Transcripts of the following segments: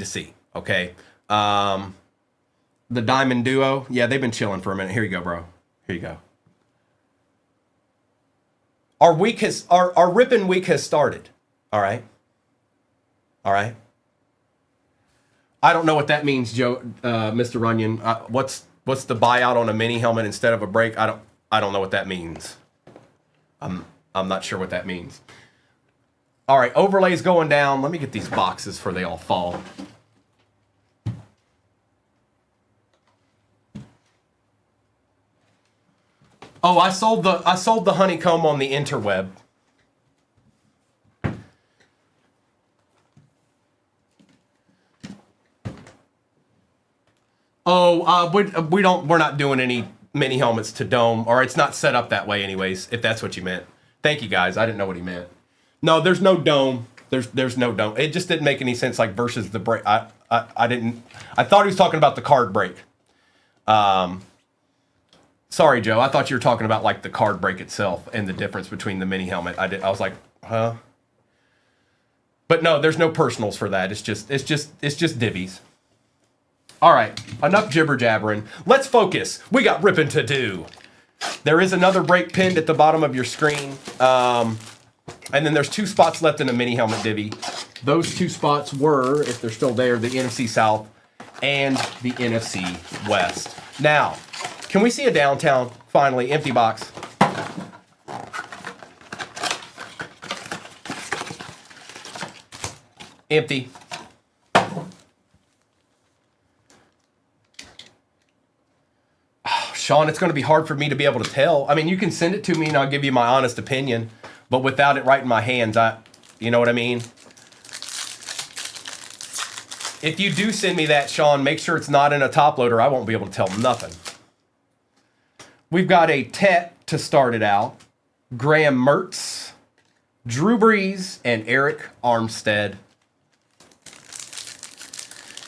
see. Okay. The Diamond Duo. Yeah, they've been chilling for a minute. Here you go, bro. Here you go. Our ripping week has started. All right. All right. I don't know what that means, Joe, Mr. Runyon. What's the buyout on a mini helmet instead of a break? I don't know what that means. I'm not sure what that means. All right, overlays going down. Let me get these boxes before they all fall. Oh, I sold the honeycomb on the interweb. Oh, we're not doing any mini helmets to dome, or it's not set up that way anyways, if that's what you meant. Thank you guys. I didn't know what he meant. No, there's no dome. There's no dome. It just didn't make any sense, like versus the break. I thought he was talking about the card break. Sorry, Joe. I thought you were talking about like the card break itself and the difference between the mini helmet. I was like, huh? But no, there's no personals for that. It's just divvies. All right, enough jibber jabbering. Let's focus. We got ripping to do. There is another break pinned at the bottom of your screen. And then there's 2 spots left in the mini helmet divvy. Those 2 spots were, if they're still there, the NFC South and the NFC West. Now, can we see a downtown? Finally, empty box. Empty. Oh, Sean, it's going to be hard for me to be able to tell. I mean, you can send it to me and I'll give you my honest opinion, but without it right in my hands, you know what I mean? If you do send me that, Sean, make sure it's not in a top loader. I won't be able to tell nothing. We've got a Tet to start it out. Graham Mertz, Drew Brees, and Eric Armstead.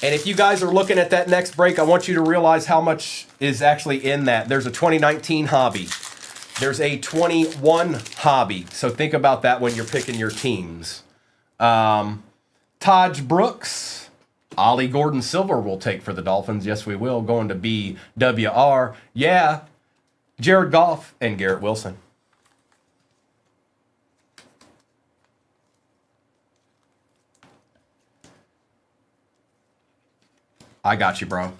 And if you guys are looking at that next break, I want you to realize how much is actually in that. There's a 2019 hobby. There's a 21 hobby. So think about that when you're picking your teams. Taj Brooks, Ollie Gordon Silver will take for the Dolphins. Yes, we will. Going to BWR. Yeah. Jared Goff and Garrett Wilson. I got you, bro.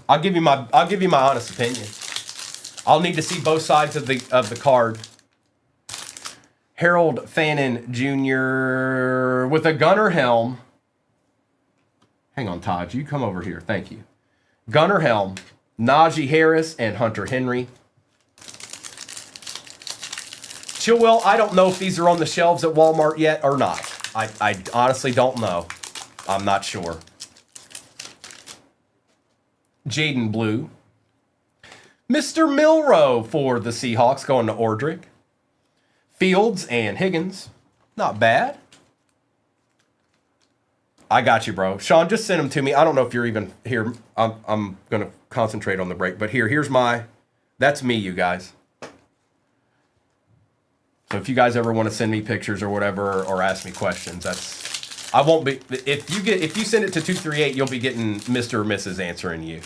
I'll give you my honest opinion. I'll need to see both sides of the card. Harold Fannin Jr. with a gunner helm. Hang on, Todd. You come over here. Thank you. Gunner helm. Najee Harris and Hunter Henry. Chilwell, I don't know if these are on the shelves at Walmart yet or not. I honestly don't know. I'm not sure. Jaden Blue. Mr. Milrow for the Seahawks going to Ordrick. Fields and Higgins. Not bad. I got you, bro. Sean, just send them to me. I don't know if you're even here. I'm going to concentrate on the break. But here's that's me, you guys. So if you guys ever want to send me pictures or whatever or ask me questions, I won't be. If you send it to 238, you'll be getting Mr. or Mrs. answering you.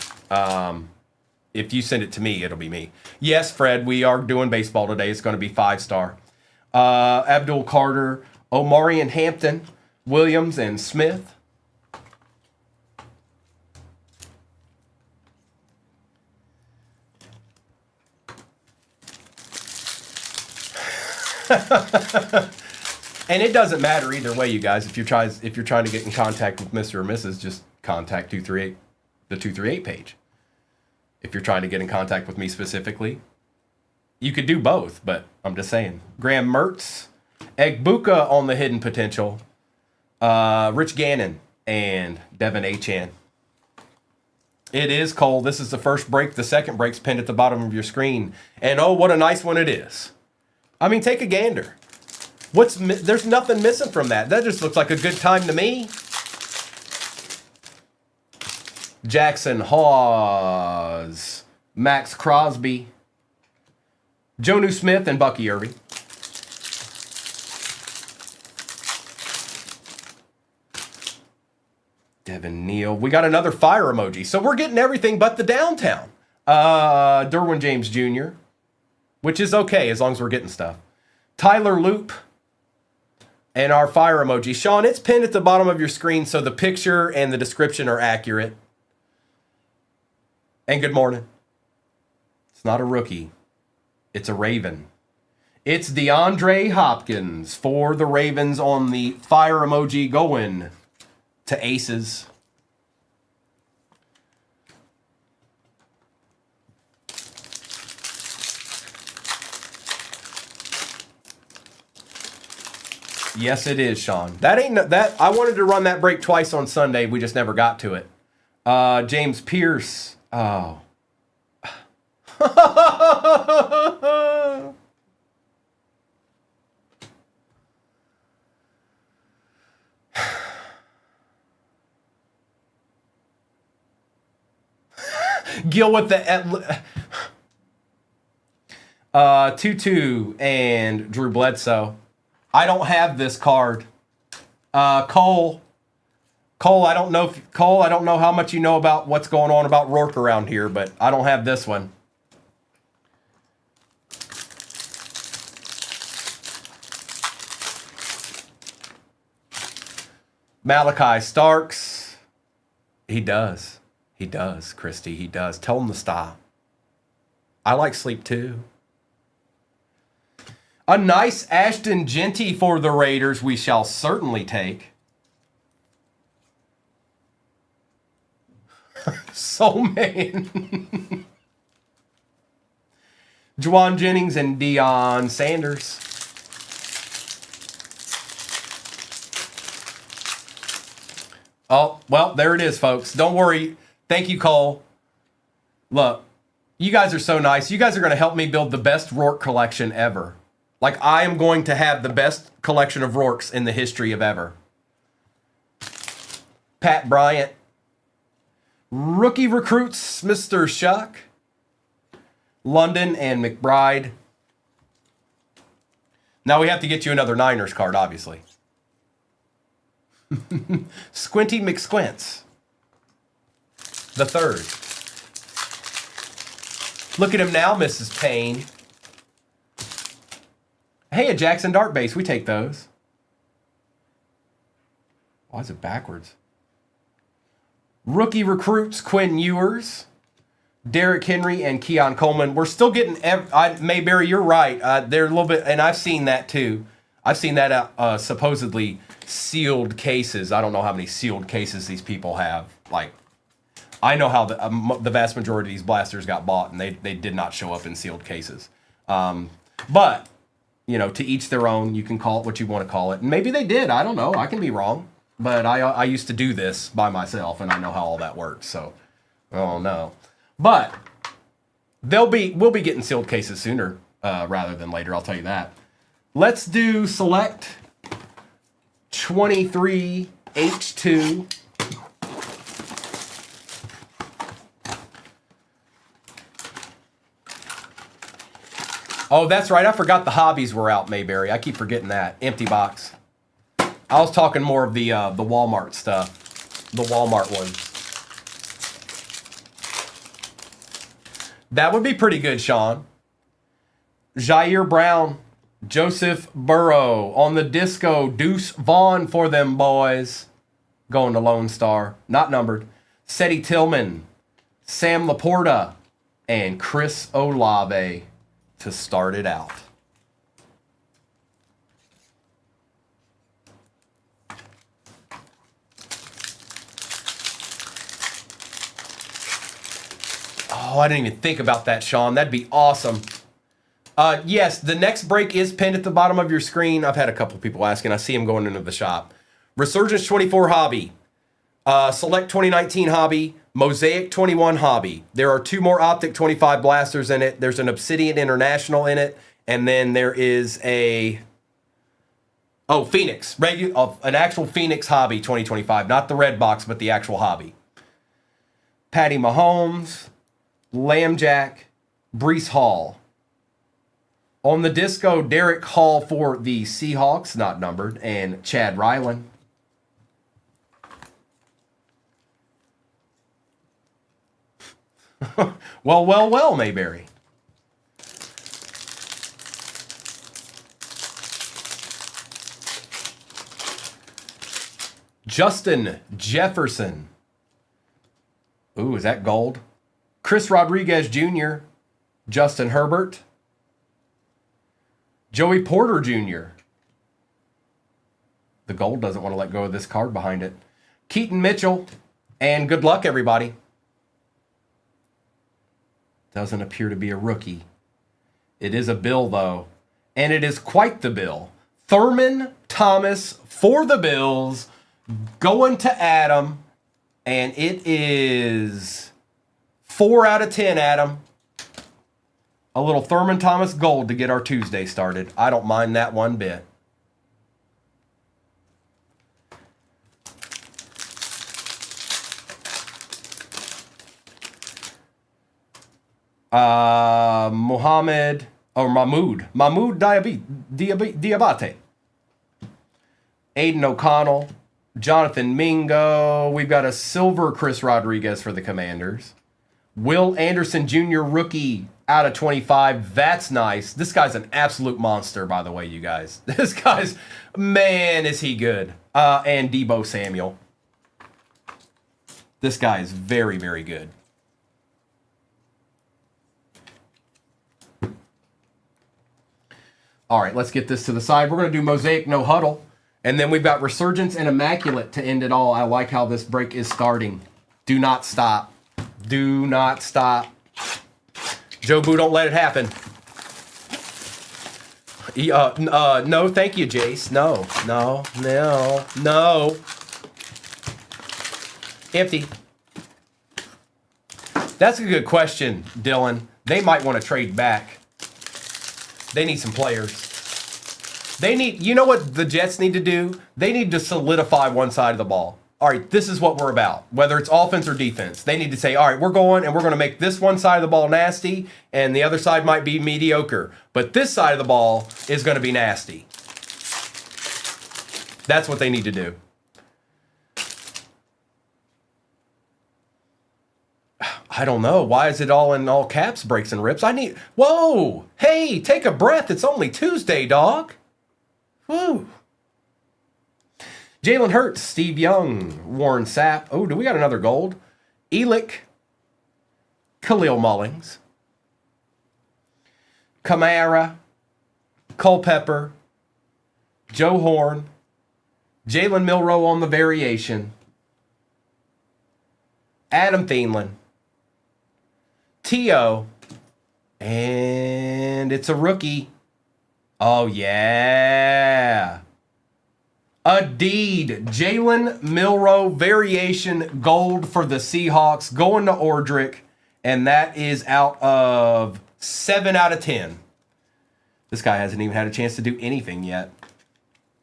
If you send it to me, it'll be me. Yes, Fred, we are doing baseball today. It's going to be 5-star. Abdul Carter, Omarion Hampton, Williams, and Smith. And it doesn't matter either way, you guys. If you're trying to get in contact with Mr. or Mrs., just contact 238, the 238 page. If you're trying to get in contact with me specifically, you could do both, but I'm just saying. Graham Mertz, Egbuka on the hidden potential, Rich Gannon, and Devin Achan. It is Cole. This is the first break. The second break's pinned at the bottom of your screen. And oh, what a nice one it is. I mean, take a gander. There's nothing missing from that. That just looks like a good time to me. Jackson Hawes, Max Crosby, Jonnu Smith, and Bucky Irving. Devin Neal. We got another fire emoji. So we're getting everything but the downtown. Derwin James Jr., which is okay as long as we're getting stuff. Tyler Loop. And our fire emoji. Sean, it's pinned at the bottom of your screen so the picture and the description are accurate. And good morning. It's not a rookie. It's a Raven. It's DeAndre Hopkins for the Ravens on the fire emoji going to Aces. Yes, it is, Sean. That ain't that. I wanted to run that break twice on Sunday. We just never got to it. James Pierce. Oh. Gil with the Tutu and Drew Bledsoe. I don't have this card. Cole, I don't know how much you know about what's going on about Rourke around here, but I don't have this one. Malachi Starks. He does, Christy. He does. Tell him to stop. I like sleep too. A nice Ashton Genty for the Raiders we shall certainly take. Soul Man. Juwan Jennings and Deion Sanders. Oh, well, there it is, folks. Don't worry. Thank you, Cole. Look, you guys are so nice. You guys are going to help me build the best Rourke collection ever. Like, I am going to have the best collection of Rourkes in the history of ever. Pat Bryant. Rookie recruits, Mr. Shuck. London and McBride. Now we have to get you another Niners card, obviously. Squinty McSquints. The third. Look at him now, Mrs. Payne. Hey, a Jackson Dart base. We take those. Why is it backwards? Rookie recruits, Quinn Ewers, Derrick Henry, and Keon Coleman. We're still getting... Mayberry, you're right. They're a little bit... And I've seen that, too. I've seen that supposedly sealed cases. I don't know how many sealed cases these people have. Like, I know how the vast majority of these blasters got bought, and they did not show up in sealed cases. But, you know, to each their own. You can call it what you want to call it. And maybe they did. I don't know. I can be wrong. But I used to do this by myself, and I know how all that works. So, oh no. But we'll be getting sealed cases sooner rather than later. I'll tell you that. Let's do select 23 H2. Oh, that's right. I forgot the hobbies were out, Mayberry. I keep forgetting that. Empty box. I was talking more of the Walmart stuff. The Walmart ones. That would be pretty good, Sean. Jair Brown. Joseph Burrow. On the disco. Deuce Vaughn for them boys. Going to Lone Star. Not numbered. Seti Tillman. Sam Laporta. And Chris Olave to start it out. Oh, I didn't even think about that, Sean. That'd be awesome. Yes, the next break is pinned at the bottom of your screen. I've had a couple people asking. I see them going into the shop. Resurgence 24 Hobby. Select 2019 Hobby. Mosaic 21 Hobby. There are two more Optic 25 blasters in it. There's an Obsidian International in it. And then there is a... Oh, Phoenix. An actual Phoenix Hobby 2025. Not the red box, but the actual Hobby. Patty Mahomes. Lambjack, Breece Hall. On the disco, Derek Hall for the Seahawks, not numbered, and Chad Ryland. Well, Mayberry. Justin Jefferson. Ooh, is that gold? Chris Rodriguez Jr., Justin Herbert, Joey Porter Jr. The gold doesn't want to let go of this card behind it. Keaton Mitchell, and good luck, everybody. Doesn't appear to be a rookie. It is a bill, though, and it is quite the bill. Thurman Thomas for the Bills, going to Adam, and it is 4 out of 10, Adam. A little Thurman Thomas gold to get our Tuesday started. I don't mind that one bit. Mahmoud Diabate. Aiden O'Connell. Jonathan Mingo. We've got a silver Chris Rodriguez for the Commanders. Will Anderson Jr. rookie out of 25. That's nice. This guy's an absolute monster, by the way, you guys. This guy's, man, is he good. And Deebo Samuel. This guy is very, very good. All right, let's get this to the side. We're going to do Mosaic No Huddle. And then we've got Resurgence and Immaculate to end it all. I like how this break is starting. Do not stop. Do not stop. Joe Boo, don't let it happen. No, thank you, Jace. No. Empty. That's a good question, Dylan. They might want to trade back. They need some players. They need, you know what the Jets need to do? They need to solidify one side of the ball. All right, this is what we're about, whether it's offense or defense. They need to say, all right, we're going and we're going to make this one side of the ball nasty and the other side might be mediocre. But this side of the ball is going to be nasty. That's what they need to do. I don't know. Why is it all in all caps, breaks and rips? Whoa! Hey, take a breath. It's only Tuesday, dog. Woo. Jalen Hurts, Steve Young, Warren Sapp. Oh, do we got another gold? Elick, Khalil Mullings, Kamara, Culpepper, Joe Horn, Jalen Milroe on the variation, Adam Thielen, T.O., and it's a rookie. Oh, yeah. A deed. Jalen Milroe variation gold for the Seahawks going to Ordrick, and that is out of 7 out of 10. This guy hasn't even had a chance to do anything yet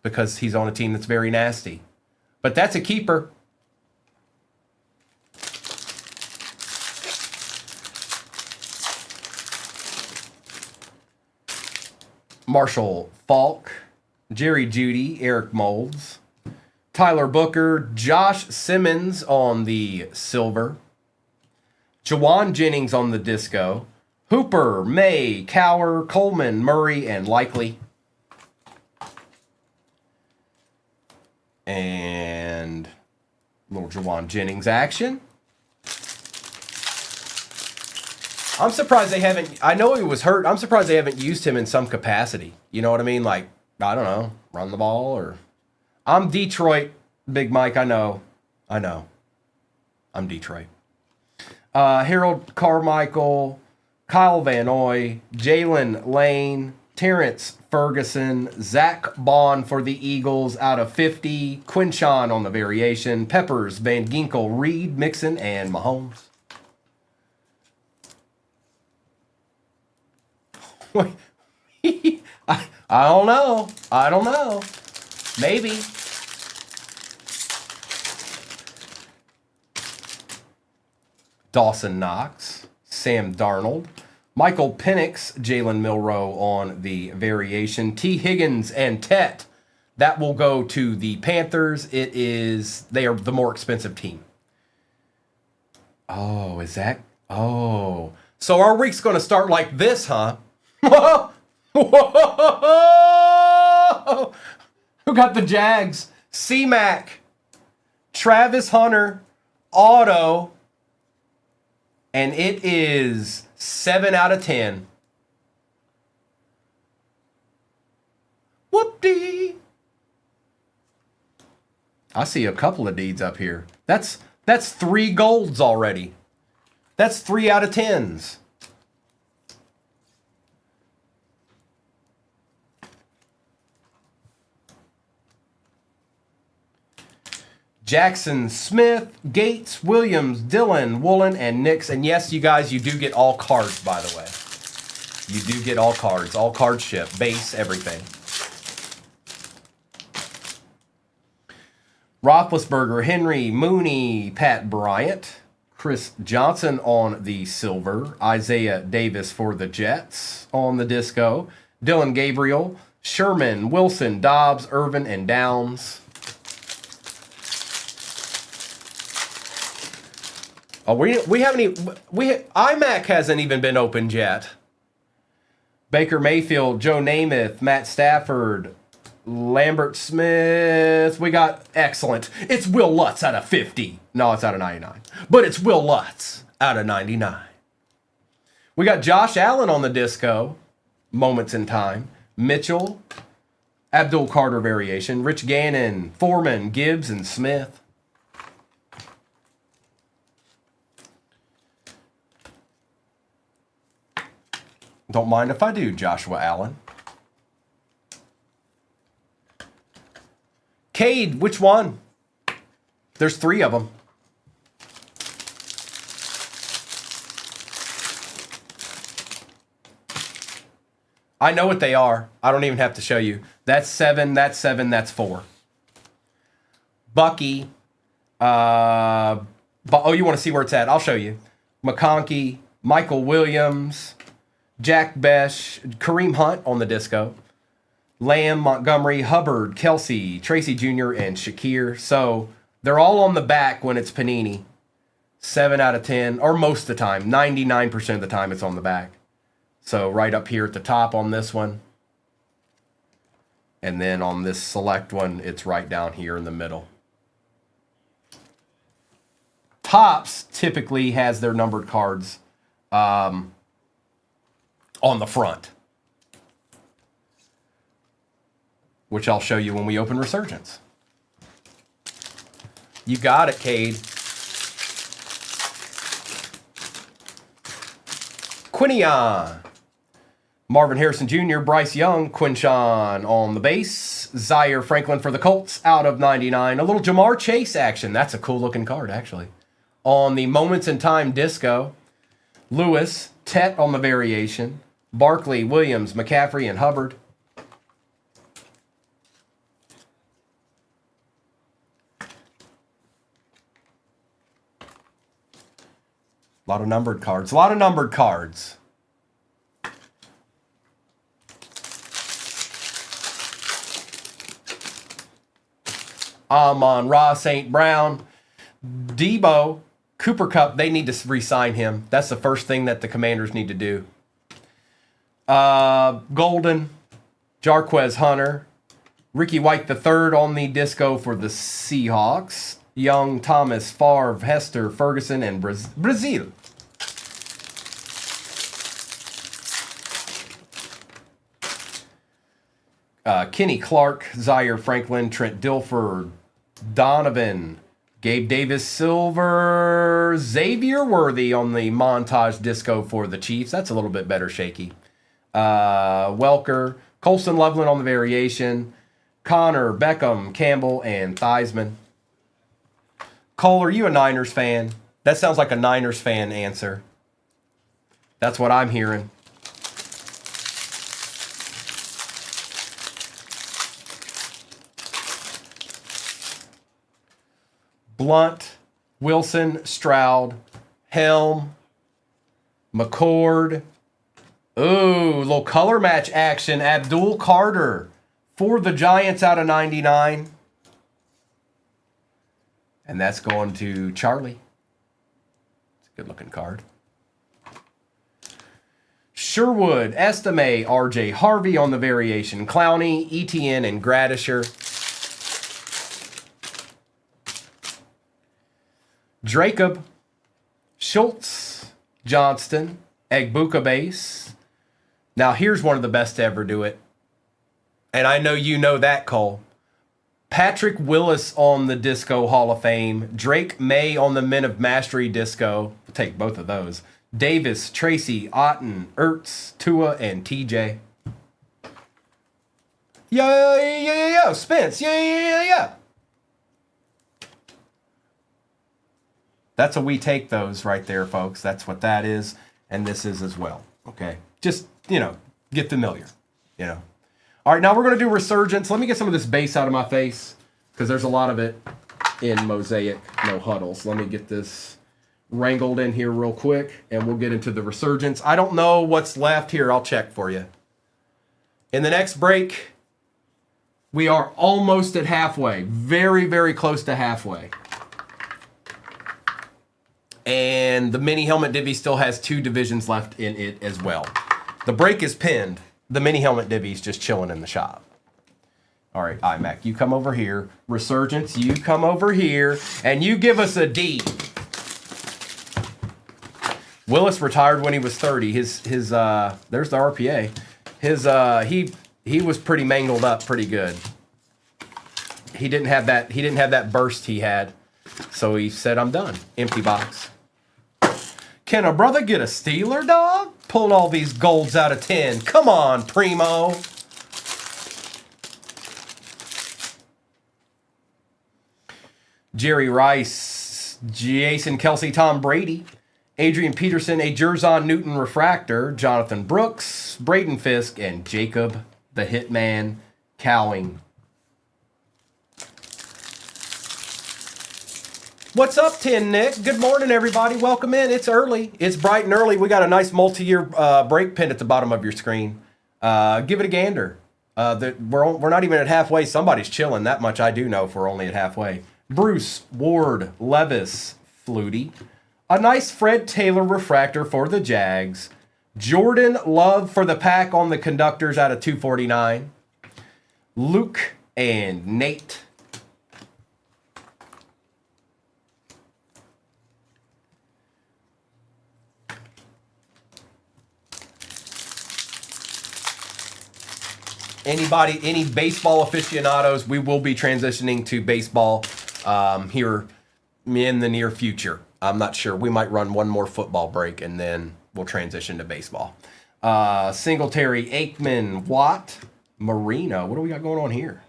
because he's on a team that's very nasty. But that's a keeper. Marshall Falk, Jerry Jeudy, Eric Moulds, Tyler Booker, Josh Simmons on the silver, Jawan Jennings on the disco, Hooper, May, Cower, Coleman, Murray, and Likely. And a little Jawan Jennings action. I'm surprised they haven't, I know he was hurt. I'm surprised they haven't used him in some capacity. You know what I mean? Like, I don't know, run the ball or... I'm Detroit, Big Mike, I know. I'm Detroit. Harold Carmichael, Kyle Van Noy, Jalen Lane, Terrence Ferguson, Zach Bond for the Eagles out of 50, Quinshawn on the variation, Peppers, Van Ginkel, Reed, Mixon, and Mahomes. I don't know. Maybe. Dawson Knox, Sam Darnold, Michael Penix, Jalen Milroe on the variation, T. Higgins and Tet. That will go to the Panthers. They are the more expensive team. Oh, is that Oh. So our week's going to start like this, huh? Who got the Jags? C-Mac, Travis Hunter, Auto, and it is 7 out of 10. Whoop-dee. I see a couple of deeds up here. That's 3 golds already. That's 3 out of 10s. Jackson, Smith, Gates, Williams, Dillon, Woolen, and Nix. And yes, you guys, you do get all cards, by the way. You do get all cards. All cards ship. Base, everything. Roethlisberger, Henry, Mooney, Pat Bryant, Chris Johnson on the silver, Isaiah Davis for the Jets on the disco, Dylan Gabriel, Sherman, Wilson, Dobbs, Irvin, and Downs. Oh, we haven't even, iMac hasn't even been opened yet. Baker Mayfield, Joe Namath, Matt Stafford, Lambert Smith. We got excellent. It's Will Lutz out of 50. No, it's out of 99. But it's Will Lutz out of 99. We got Josh Allen on the disco. Moments in time. Mitchell, Abdul Carter variation, Rich Gannon, Foreman, Gibbs, and Smith. Don't mind if I do, Joshua Allen. Cade, which one? There's 3 of them. I know what they are. I don't even have to show you. That's 7, that's 7, that's 4. Bucky. Oh, you want to see where it's at? I'll show you. McConkey, Michael Williams, Jack Besh, Kareem Hunt on the disco, Lamb, Montgomery, Hubbard, Kelsey, Tracy Jr., and Shakir. So they're all on the back when it's Panini. 7 out of 10, or most of the time. 99% of the time it's on the back. So right up here at the top on this one. And then on this select one, it's right down here in the middle. Topps typically has their numbered cards on the front, which I'll show you when we open Resurgence. You got it, Cade. Quinion, Marvin Harrison Jr., Bryce Young, Quinshawn on the base, Zaire Franklin for the Colts out of 99. A little Jamar Chase action. That's a cool looking card, actually. On the Moments in Time disco, Lewis, Tet on the variation, Barkley, Williams, McCaffrey, and Hubbard. A lot of numbered cards. A lot of numbered cards. Amon-Ra St. Brown. Debo, Cooper Kupp, they need to re-sign him. That's the first thing that the Commanders need to do. Golden, Jarquez Hunter, Ricky White III on the disco for the Seahawks. Young, Thomas, Favre, Hester, Ferguson, and Brazil. Kenny Clark, Zaire Franklin, Trent Dilfer, Donovan, Gabe Davis Silver, Xavier Worthy on the montage disco for the Chiefs. That's a little bit better shaky. Welker, Colston Loveland on the variation, Connor, Beckham, Campbell, and Theismann. Cole, are you a Niners fan? That sounds like a Niners fan answer. That's what I'm hearing. Blunt, Wilson, Stroud, Helm, McCord. Ooh, little color match action. Abdul Carter for the Giants out of 99. And that's going to Charlie. It's a good looking card. Sherwood, Estime, RJ Harvey on the variation. Clowney, ETN, and Gradisher. Jacob, Schultz, Johnston, Egbuka base. Now here's one of the best to ever do it. And I know you know that, Cole. Patrick Willis on the Disco Hall of Fame. Drake May on the Men of Mastery Disco. We'll take both of those. Davis, Tracy, Otten, Ertz, Tua, and TJ. Yo, Spence. Yeah. That's a we take those right there, folks. That's what that is. And this is as well. Okay. Just, get familiar. All right, now we're going to do Resurgence. Let me get some of this base out of my face because there's a lot of it in Mosaic, no huddles. Let me get this wrangled in here real quick, and we'll get into the Resurgence. I don't know what's left here. I'll check for you. In the next break, we are almost at halfway. Very, very close to halfway. And the mini helmet divvy still has 2 divisions left in it as well. The break is pinned. The mini helmet divvy's just chilling in the shop. All right, iMac, you come over here. Resurgence, you come over here. And you give us a D. Willis retired when he was 30. His there's the RPA. He was pretty mangled up pretty good. He didn't have that burst he had. So he said, I'm done. Empty box. Can a brother get a Steeler, dog? Pulling all these golds out of 10. Come on, Primo. Jerry Rice, Jason Kelsey, Tom Brady, Adrian Peterson, a Jerzon Newton refractor, Jonathan Brooks, Braden Fisk, and Jacob the Hitman Cowing. What's up, Tin Nick? Good morning, everybody. Welcome in. It's early. It's bright and early. We got a nice multi-year break pin at the bottom of your screen. Give it a gander. We're not even at halfway. Somebody's chilling. That much I do know if we're only at halfway. Bruce, Ward, Levis, Flutie. A nice Fred Taylor refractor for the Jags. Jordan Love for the pack on the conductors out of 249. Luke and Nate. Any baseball aficionados, we will be transitioning to baseball here in the near future. I'm not sure. We might run one more football break and then we'll transition to baseball. Singletary, Aikman, Watt, Marino. What do we got going on here?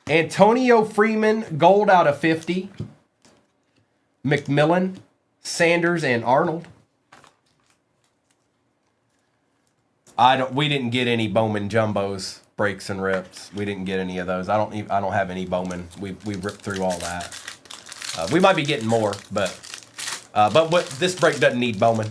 Antonio Freeman, gold out of 50. McMillan, Sanders, and Arnold. We didn't get any Bowman jumbos, breaks and rips. We didn't get any of those. I don't have any Bowman. We ripped through all that. We might be getting more, but what this break doesn't need Bowman.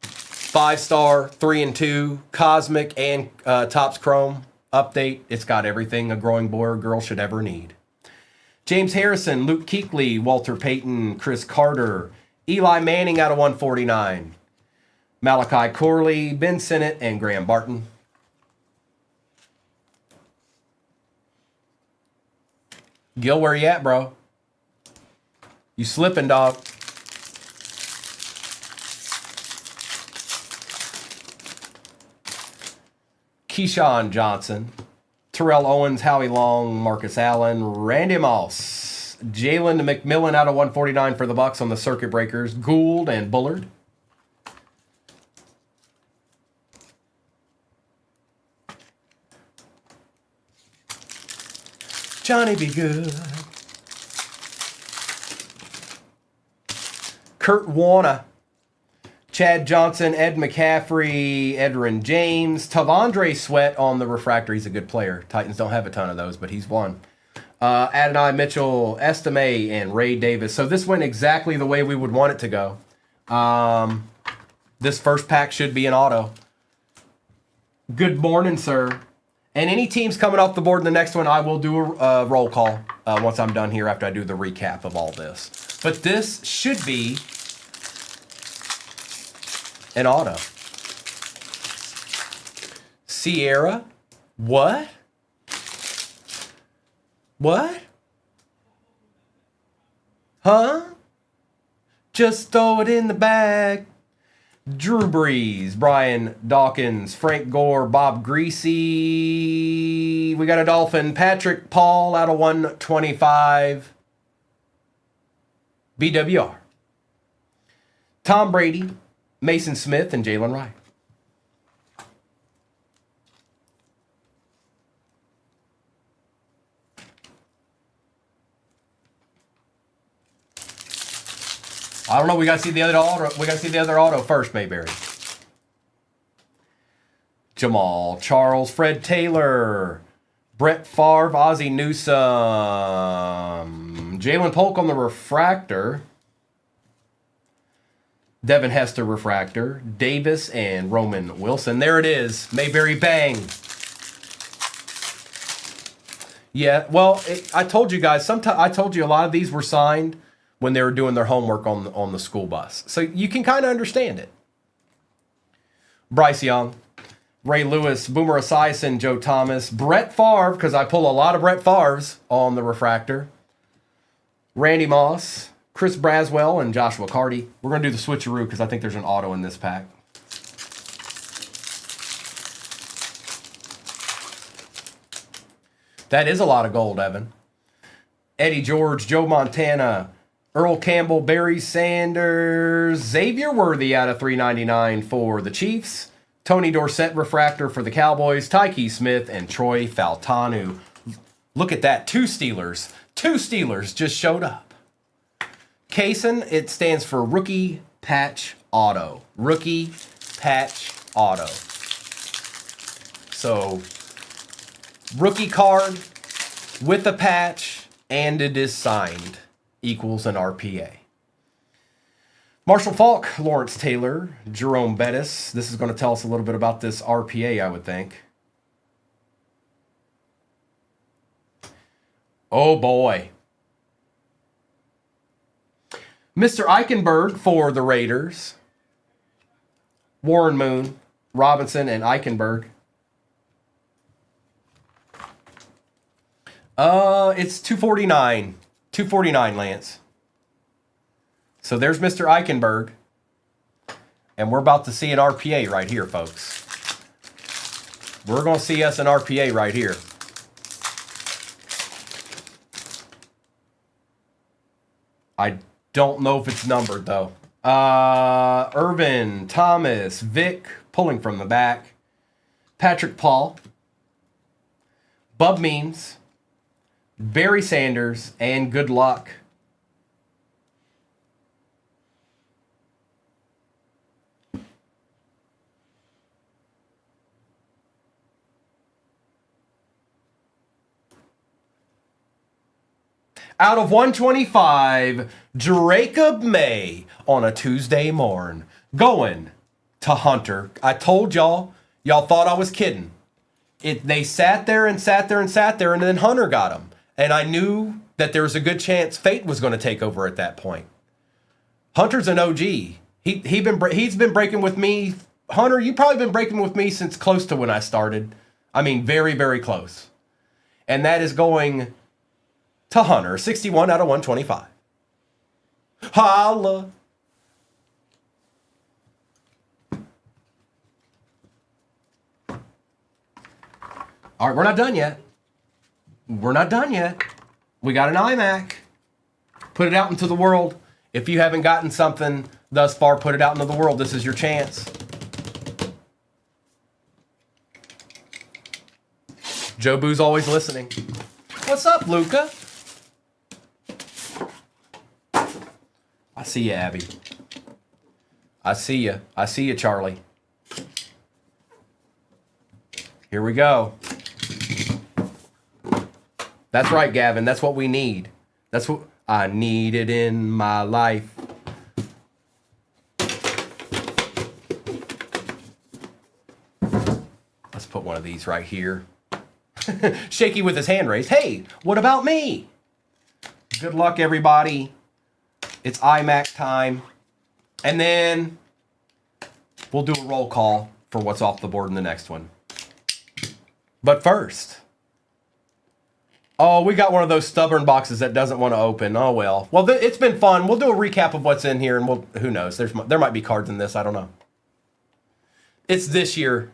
5-star, 3 and 2, Cosmic and Topps Chrome update. It's got everything a growing boy or girl should ever need. James Harrison, Luke Kuechly, Walter Payton, Chris Carter, Eli Manning out of 149. Malachi Corley, Ben Sinnott, and Graham Barton. Gil, where you at, bro? You slipping, dog. Keyshawn Johnson, Terrell Owens, Howie Long, Marcus Allen, Randy Moss, Jalen McMillan out of 149 for the Bucks on the circuit breakers, Gould and Bullard. Johnny be good. Kurt Warner, Chad Johnson, Ed McCaffrey, Edrin James, Tavondre Sweat on the refractor. He's a good player. Titans don't have a ton of those, but he's one. Adonai Mitchell, Estime, and Ray Davis. So this went exactly the way we would want it to go. This first pack should be an auto. Good morning, sir. And any teams coming off the board in the next one, I will do a roll call once I'm done here after I do the recap of all this. But this should be An auto. Sierra. What? What? Huh? Just throw it in the bag. Drew Brees, Brian Dawkins, Frank Gore, Bob Greasy. We got a Dolphin. Patrick Paul out of 125. BWR. Tom Brady, Mason Smith, and Jalen Wright. I don't know. We got to see the other auto. We got to see the other auto first, Mayberry. Jamal Charles, Fred Taylor, Brett Favre, Ozzie Newsome, Jalen Polk on the refractor, Devin Hester refractor, Davis and Roman Wilson. There it is. Mayberry bang. Yeah. Well, I told you guys. I told you a lot of these were signed when they were doing their homework on the school bus. So you can kind of understand it. Bryce Young, Ray Lewis, Boomer Esiason, Joe Thomas, Brett Favre, because I pull a lot of Brett Favres on the refractor, Randy Moss, Chris Braswell, and Joshua Carty. We're going to do the switcheroo because I think there's an auto in this pack. That is a lot of gold, Evan. Eddie George, Joe Montana, Earl Campbell, Barry Sanders, Xavier Worthy out of 399 for the Chiefs, Tony Dorsett refractor for the Cowboys, Tyke Smith, and Troy Faltanu. Look at that. Two Steelers just showed up. Kaysen, it stands for Rookie Patch Auto. Rookie Patch Auto. So, rookie card with a patch, and it is signed. Equals an RPA. Marshall Falk, Lawrence Taylor, Jerome Bettis. This is going to tell us a little bit about this RPA, I would think. Oh boy. Mr. Eichenberg for the Raiders. Warren Moon, Robinson, and Eichenberg. It's 249. 249, Lance. So there's Mr. Eichenberg. And we're about to see an RPA right here, folks. We're going to see us an RPA right here. I don't know if it's numbered, though. Irvin, Thomas, Vic, pulling from the back. Patrick Paul. Bub Means. Barry Sanders, and good luck. Out of 125, Jacob May on a Tuesday morn. Going to Hunter. I told y'all thought I was kidding. They sat there, and then Hunter got him. And I knew that there was a good chance fate was going to take over at that point. Hunter's an OG. He's been breaking with me. Hunter, you've probably been breaking with me since close to when I started. I mean, very, very close. And that is going to Hunter, 61 out of 125. Holla. All right, we're not done yet. We're not done yet. We got an iMac. Put it out into the world. If you haven't gotten something thus far, put it out into the world. This is your chance. Joe Boo's always listening. What's up, Luca? I see you, Abby. I see you. I see you, Charlie. Here we go. That's right, Gavin. That's what we need. That's what I needed in my life. Let's put one of these right here. Shaky with his hand raised. Hey, what about me? Good luck, everybody. It's iMac time. And then We'll do a roll call for what's off the board in the next one. But first, oh, we got one of those stubborn boxes that doesn't want to open. Oh, well. Well, it's been fun. We'll do a recap of what's in here, and who knows? There might be cards in this. I don't know. It's this year,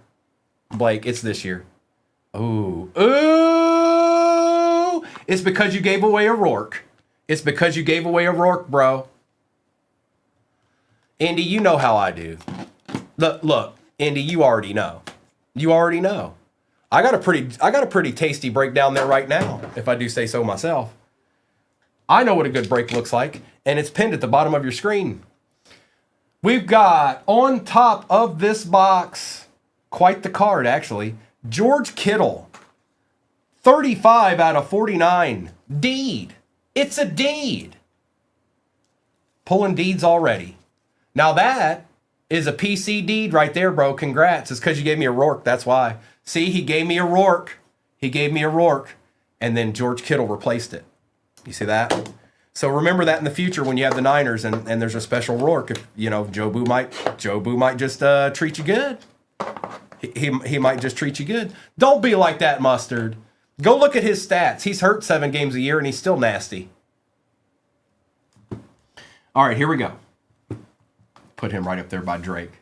Blake. It's this year. Ooh. Ooh! It's because you gave away a Rourke. It's because you gave away a Rourke, bro. Andy, you know how I do. Look, Andy, you already know. You already know. I got a pretty tasty breakdown there right now, if I do say so myself. I know what a good break looks like, and it's pinned at the bottom of your screen. We've got on top of this box, quite the card actually, George Kittle, 35 out of 49. Deed. It's a deed. Pulling deeds already. Now that is a PC deed right there, bro. Congrats. It's because you gave me a Rourke. That's why. See, he gave me a Rourke. He gave me a Rourke. And then George Kittle replaced it. You see that? So remember that in the future when you have the Niners and there's a special Rourke. If, you know, Joe Boo might just treat you good. He might just treat you good. Don't be like that, Mustard. Go look at his stats. He's hurt 7 games a year and he's still nasty. All right, here we go. Put him right up there by Drake.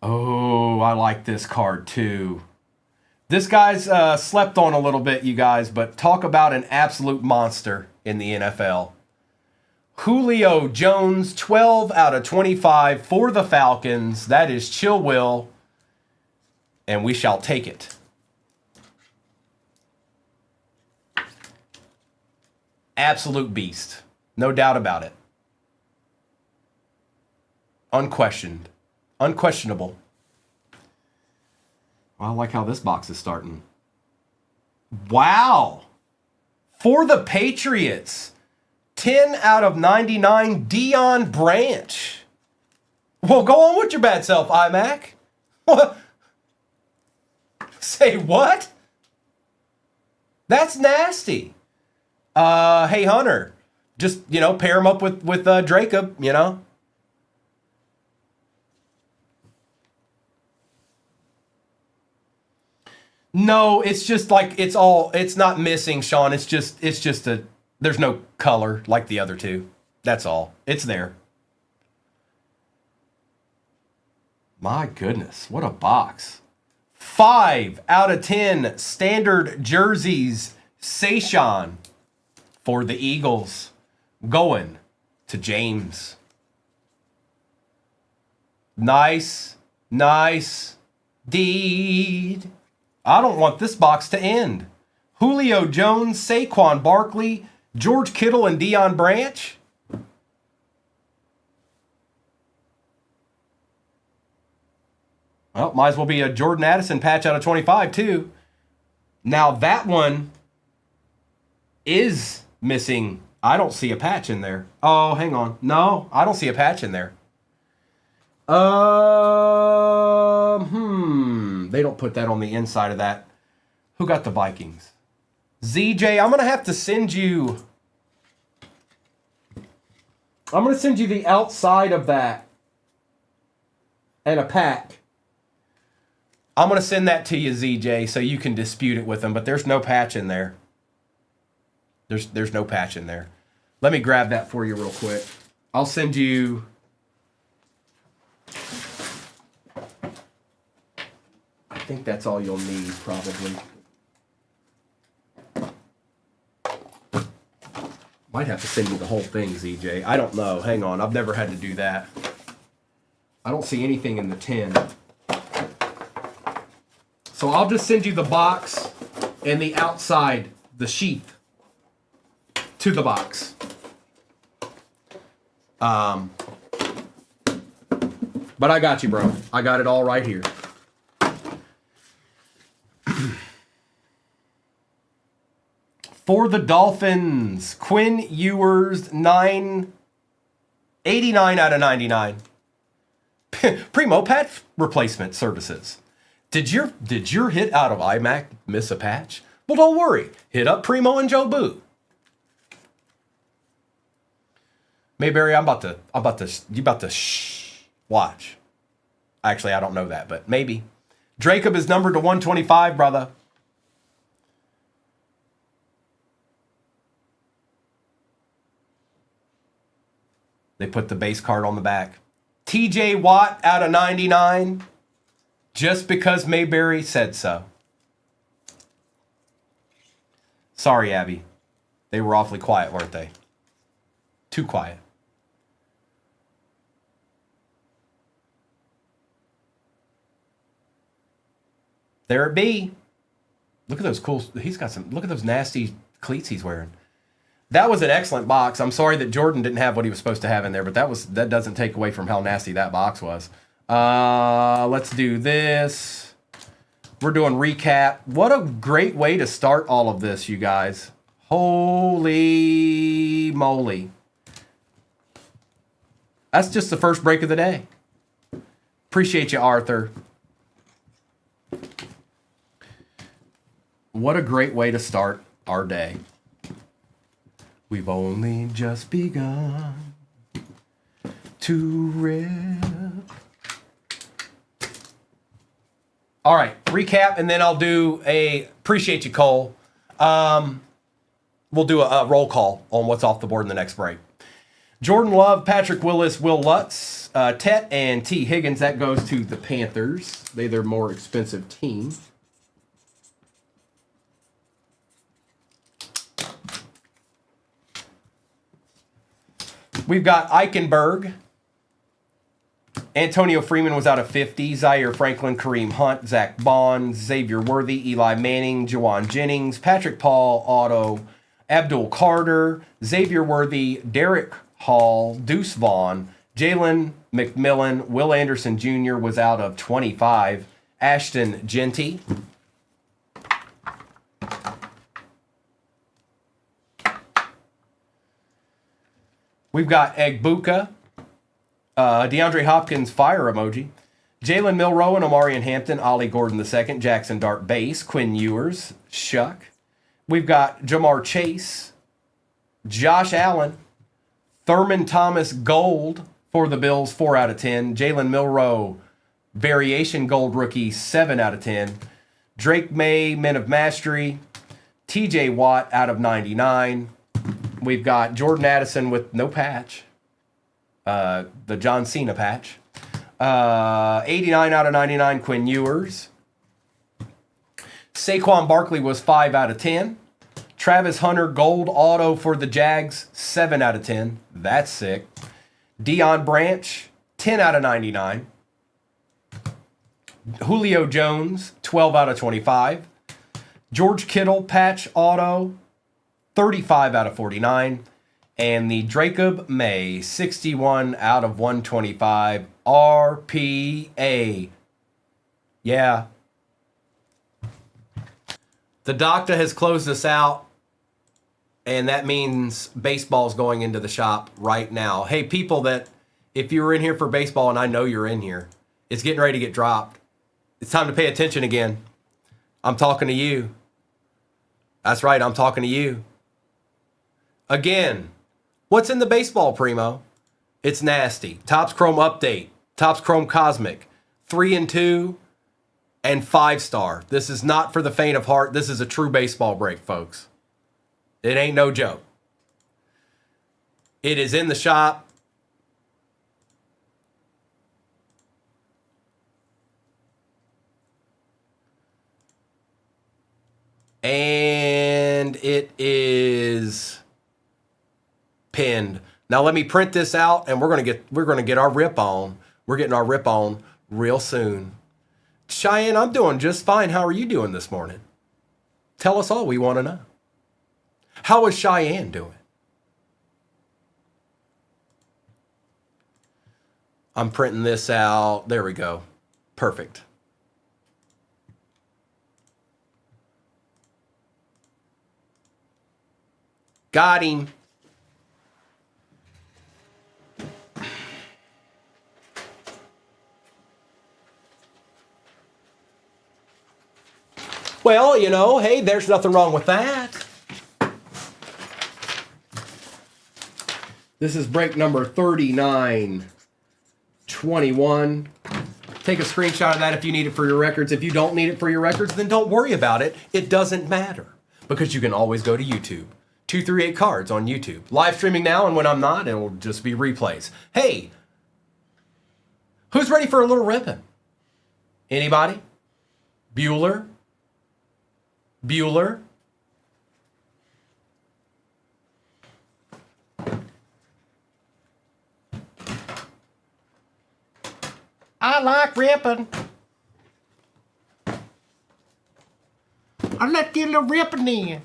Oh, I like this card too. This guy's slept on a little bit, you guys, but talk about an absolute monster in the NFL. Julio Jones, 12 out of 25 for the Falcons. That is Chill Will, and we shall take it. Absolute beast. No doubt about it. Unquestionable. Well, I like how this box is starting. Wow. For the Patriots, 10 out of 99, Deion Branch. Well, go on with your bad self, iMac. What? Say what? That's nasty. Hey, Hunter, just, pair him up with Jacob, No, it's just like it's not missing, Sean. It's just there's no color like the other two. That's all. It's there. My goodness, what a box. 5 out of 10 standard jerseys, Saquon for the Eagles, going to James. Nice deed. I don't want this box to end. Julio Jones, Saquon Barkley, George Kittle, and Deion Branch. Well, might as well be a Jordan Addison patch out of 25 too. Now that one is missing. I don't see a patch in there. Oh, hang on. No, I don't see a patch in there. They don't put that on the inside of that. Who got the Vikings? ZJ, I'm going to have to send you... I'm going to send you the outside of that and a pack. I'm going to send that to you, ZJ, so you can dispute it with them, but there's no patch in there. There's no patch in there. Let me grab that for you real quick. I'll send you... I think that's all you'll need, probably. Might have to send you the whole thing, ZJ. I don't know. Hang on. I've never had to do that. I don't see anything in the tin. So I'll just send you the box and the outside, the sheath, to the box. But I got you, bro. I got it all right here. For the Dolphins, Quinn Ewers, 89 out of 99. Primo patch replacement services. Did your hit out of iMac miss a patch? Well, don't worry. Hit up Primo and Joe Boo. Mayberry, you about to watch. Actually, I don't know that, but maybe. Jacob is numbered to 125, brother. They put the base card on the back. TJ Watt out of 99, just because Mayberry said so. Sorry, Abby. They were awfully quiet, weren't they? Too quiet. There it be. Look at those cool. He's got some. Look at those nasty cleats he's wearing. That was an excellent box. I'm sorry that Jordan didn't have what he was supposed to have in there, but that doesn't take away from how nasty that box was. Let's do this. We're doing recap. What a great way to start all of this, you guys. Holy moly. That's just the first break of the day. Appreciate you, Arthur. What a great way to start our day. We've only just begun to rip. All right, recap, and then I'll do appreciate you, Cole. We'll do a roll call on what's off the board in the next break. Jordan Love, Patrick Willis, Will Lutz, Tet, and T. Higgins. That goes to the Panthers. They're their more expensive team. We've got Eichenberg. Antonio Freeman was out of 50. Zaire Franklin, Kareem Hunt, Zach Bond, Xavier Worthy, Eli Manning, Jawan Jennings, Patrick Paul, Otto, Abdul Carter, Xavier Worthy, Derek Hall, Deuce Vaughn, Jalen McMillan, Will Anderson Jr. was out of 25. Ashton Genty. We've got Egbuka, DeAndre Hopkins, fire emoji, Jalen Milroe and Omarion Hampton, Ollie Gordon II, Jackson Dart base, Quinn Ewers, Shuck. We've got Jamar Chase, Josh Allen, Thurman Thomas gold for the Bills, 4 out of 10. Jalen Milroe, variation gold rookie, 7 out of 10. Drake May, Men of Mastery, TJ Watt out of 99. We've got Jordan Addison with no patch. The John Cena patch. 89 out of 99, Quinn Ewers. Saquon Barkley was 5 out of 10. Travis Hunter, gold auto for the Jags, 7 out of 10. That's sick. Deion Branch, 10 out of 99. Julio Jones, 12 out of 25. George Kittle, patch auto, 35 out of 49. And the Jacob May, 61 out of 125. RPA. Yeah. The doctor has closed us out. And that means baseball's going into the shop right now. Hey, people that, if you were in here for baseball, and I know you're in here, it's getting ready to get dropped. It's time to pay attention again. I'm talking to you. That's right, I'm talking to you. Again, what's in the baseball, Primo? It's nasty. Topps Chrome Update, Topps Chrome Cosmic, 3 and 2, and 5-star. This is not for the faint of heart. This is a true baseball break, folks. It ain't no joke. It is in the shop. And it is pinned. Now let me print this out and we're gonna get our rip on. We're getting our rip on real soon. Cheyenne, I'm doing just fine. How are you doing this morning? Tell us all we want to know. How is Cheyenne doing? I'm printing this out. There we go. Perfect. Got him. Well, you know, hey, there's nothing wrong with that. This is break number 3921. Take a screenshot of that if you need it for your records. If you don't need it for your records, then don't worry about it. It doesn't matter because you can always go to YouTube. 238 Cards on YouTube. Live streaming now, and when I'm not, it'll just be replays. Hey, who's ready for a little ripping? Anybody? Bueller? Bueller? I like ripping. Let's get a little ripping in.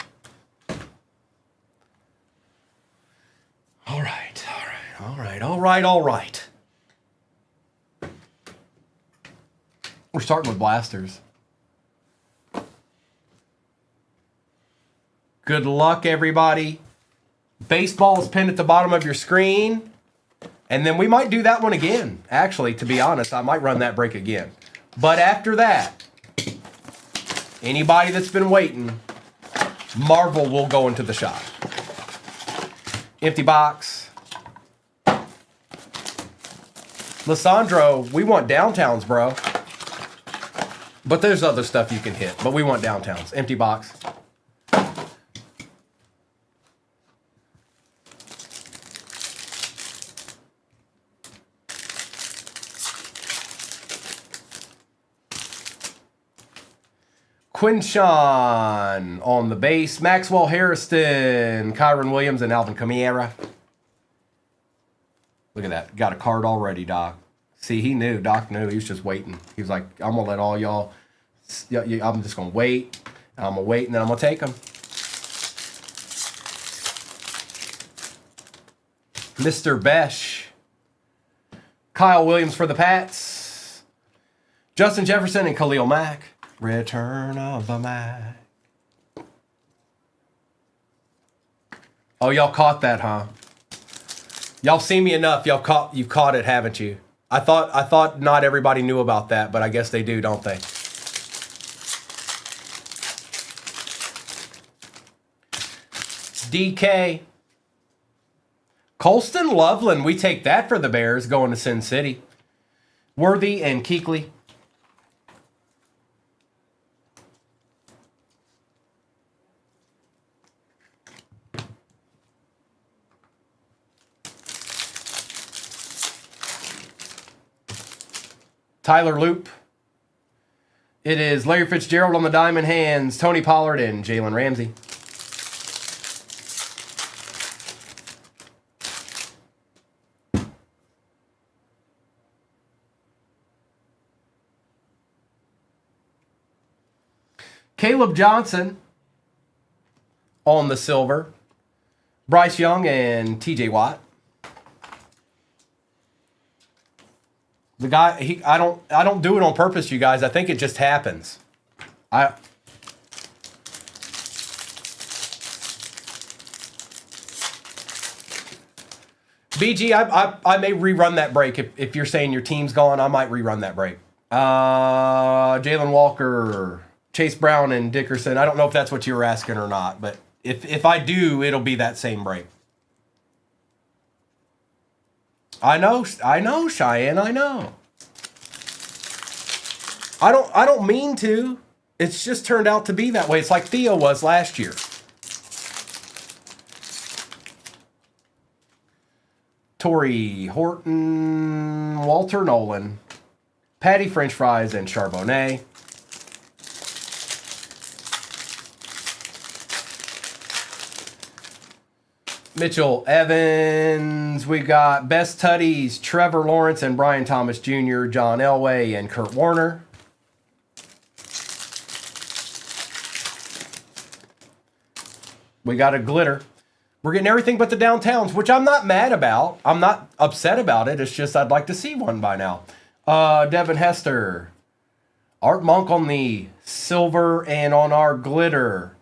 All right. We're starting with blasters. Good luck, everybody. Baseball is pinned at the bottom of your screen. And then we might do that one again. Actually, to be honest, I might run that break again. But after that, anybody that's been waiting, Marvel will go into the shop. Empty box. Lissandro, we want downtowns, bro. But there's other stuff you can hit. But we want downtowns. Empty box. Quinshawn on the base. Maxwell Harrison, Kyron Williams, and Alvin Kamara. Look at that. Got a card already, Doc. See, he knew. Doc knew. He was just waiting. He was like, I'm going to let all y'all. I'm just going to wait. And I'm going to wait, and then I'm going to take them. Mr. Besh. Kyle Williams for the Pats. Justin Jefferson and Khalil Mack. Return of the Mac. Oh, y'all caught that, huh? Y'all seen me enough. You've caught it, haven't you? I thought not everybody knew about that, but I guess they do, don't they? DK. Colston Loveland, we take that for the Bears going to Sin City. Worthy and Kuechly. Tyler Loop. It is Larry Fitzgerald on the diamond hands, Tony Pollard, and Jalen Ramsey. Caleb Johnson on the silver. Bryce Young and TJ Watt. The guy, I don't do it on purpose, you guys. I think it just happens. BG, I may rerun that break. If you're saying your team's gone, I might rerun that break. Jalen Walker, Chase Brown, and Dickerson. I don't know if that's what you were asking or not, but if I do, it'll be that same break. I know, Cheyenne, I know. I don't mean to. It's just turned out to be that way. It's like Theo was last year. Torrey Horton, Walter Nolan, Patty French Fries, and Charbonnet. Mitchell Evans. We got Best Tutties, Trevor Lawrence and Brian Thomas Jr., John Elway, and Kurt Warner. We got a glitter. We're getting everything but the downtowns, which I'm not mad about. I'm not upset about it. It's just I'd like to see one by now. Devin Hester. Art Monk on the silver and on our glitter.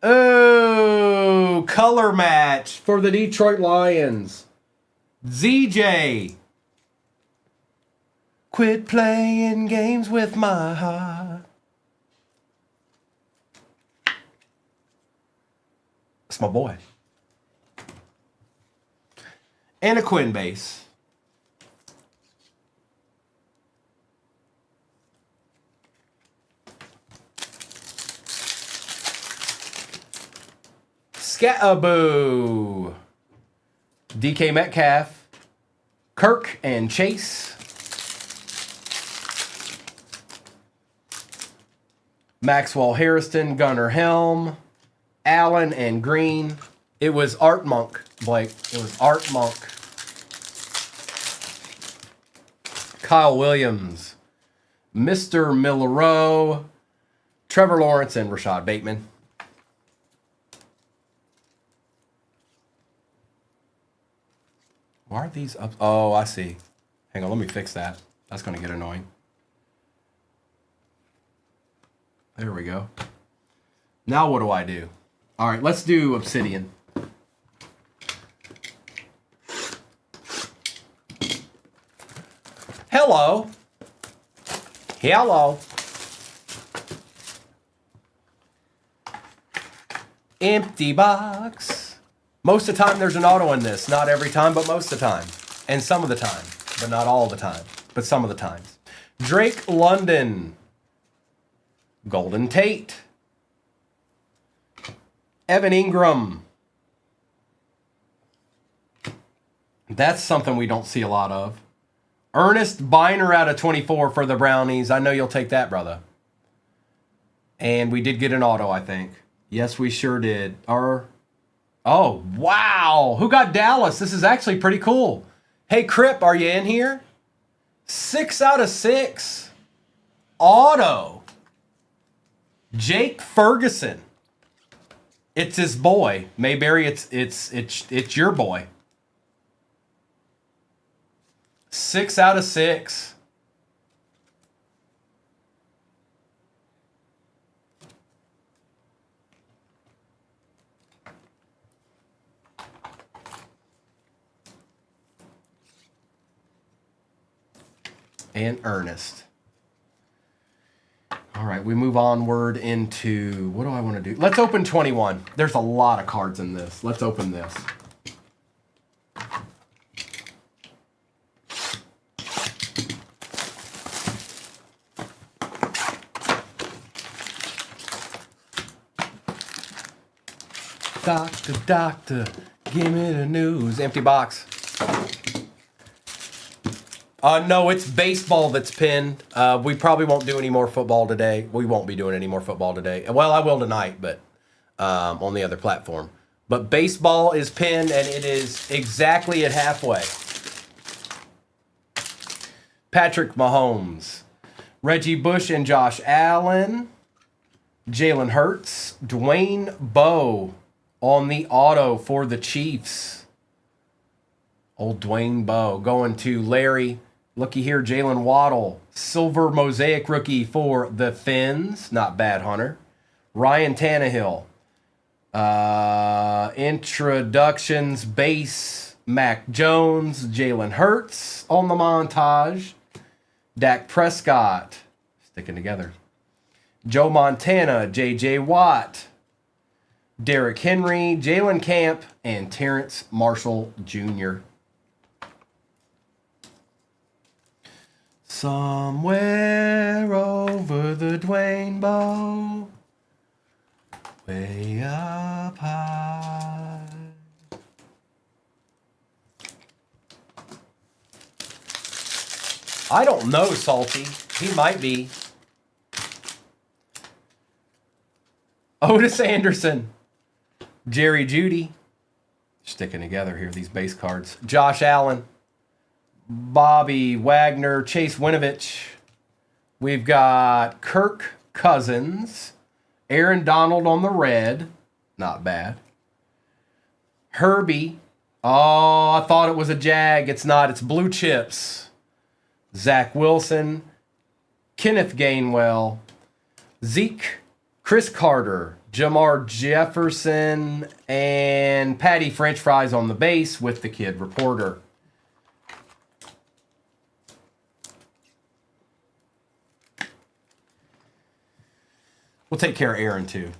Oh, color match for the Detroit Lions. ZJ. Quit playing games with my heart. That's my boy. And a Quinn base. Scataboo. DK Metcalf. Kirk and Chase. Maxwell Harrison, Gunnar Helm. Allen and Green. It was Art Monk, Blake. It was Art Monk. Kyle Williams. Mr. Millerow. Trevor Lawrence and Rashad Bateman. Why are these up? Oh, I see. Hang on, let me fix that. That's going to get annoying. There we go. Now what do I do? All right, let's do Obsidian. Hello. Hello. Empty box. Most of the time there's an auto in this. Not every time, but most of the time. And some of the time. But not all the time. But some of the times. Drake London. Golden Tate. Evan Ingram. That's something we don't see a lot of. Ernest Biner out of 24 for the Brownies. I know you'll take that, brother. And we did get an auto, I think. Yes, we sure did. Oh, wow. Who got Dallas? This is actually pretty cool. Hey, Crip, are you in here? 6 out of 6. Auto. Jake Ferguson. It's his boy. Mayberry, it's your boy. 6 out of 6. And Ernest. All right, we move onward into, what do I want to do? Let's open 21. There's a lot of cards in this. Let's open this. Doctor, give me the news. Empty box. No, it's baseball that's pinned. We probably won't do any more football today. We won't be doing any more football today. Well, I will tonight, but on the other platform. But baseball is pinned, and it is exactly at halfway. Patrick Mahomes. Reggie Bush and Josh Allen. Jalen Hurts. Dwayne Bowe on the auto for the Chiefs. Old Dwayne Bowe going to Larry. Looky here, Jalen Waddle. Silver Mosaic rookie for the Fins. Not bad, Hunter. Ryan Tannehill. Introductions base. Mac Jones. Jalen Hurts on the montage. Dak Prescott. Sticking together. Joe Montana. J.J. Watt. Derrick Henry. Jalen Camp. And Terrence Marshall Jr. Somewhere over the Dwayne Bowe, way up high. I don't know, Salty. He might be. Otis Anderson. Jerry Jeudy. Sticking together here, these base cards. Josh Allen. Bobby Wagner, Chase Winovich. We've got Kirk Cousins. Aaron Donald on the red. Not bad. Herbie. Oh, I thought it was a Jag. It's not. It's blue chips. Zach Wilson. Kenneth Gainwell. Zeke. Chris Carter. Jamar Jefferson. And Patty French Fries on the base with the Kid Reporter. We'll take care of Aaron, too.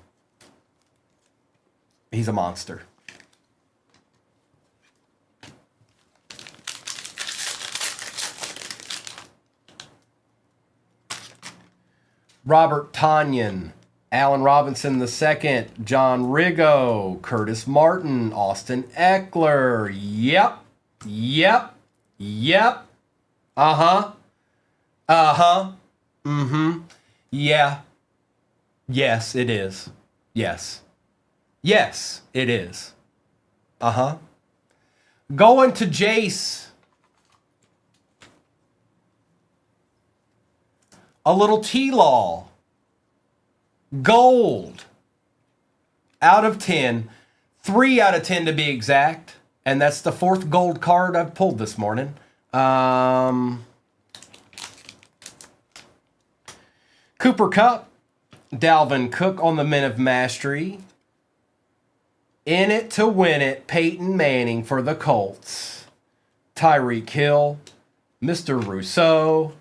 He's a monster. Robert Tonyan. Allen Robinson II, John Rigo, Curtis Martin, Austin Eckler. Yep. Yep. Yep. Uh-huh. Uh-huh. Mm-hmm. Yeah. Yes, it is. Yes. Yes, it is. Uh-huh. Going to Jace. A little T-Law. Gold. Out of 10. 3 out of 10 to be exact. And that's the 4th gold card I've pulled this morning. Cooper Kupp. Dalvin Cook on the Men of Mastery. In it to win it, Peyton Manning for the Colts. Tyreek Hill. Mr. Rousseau.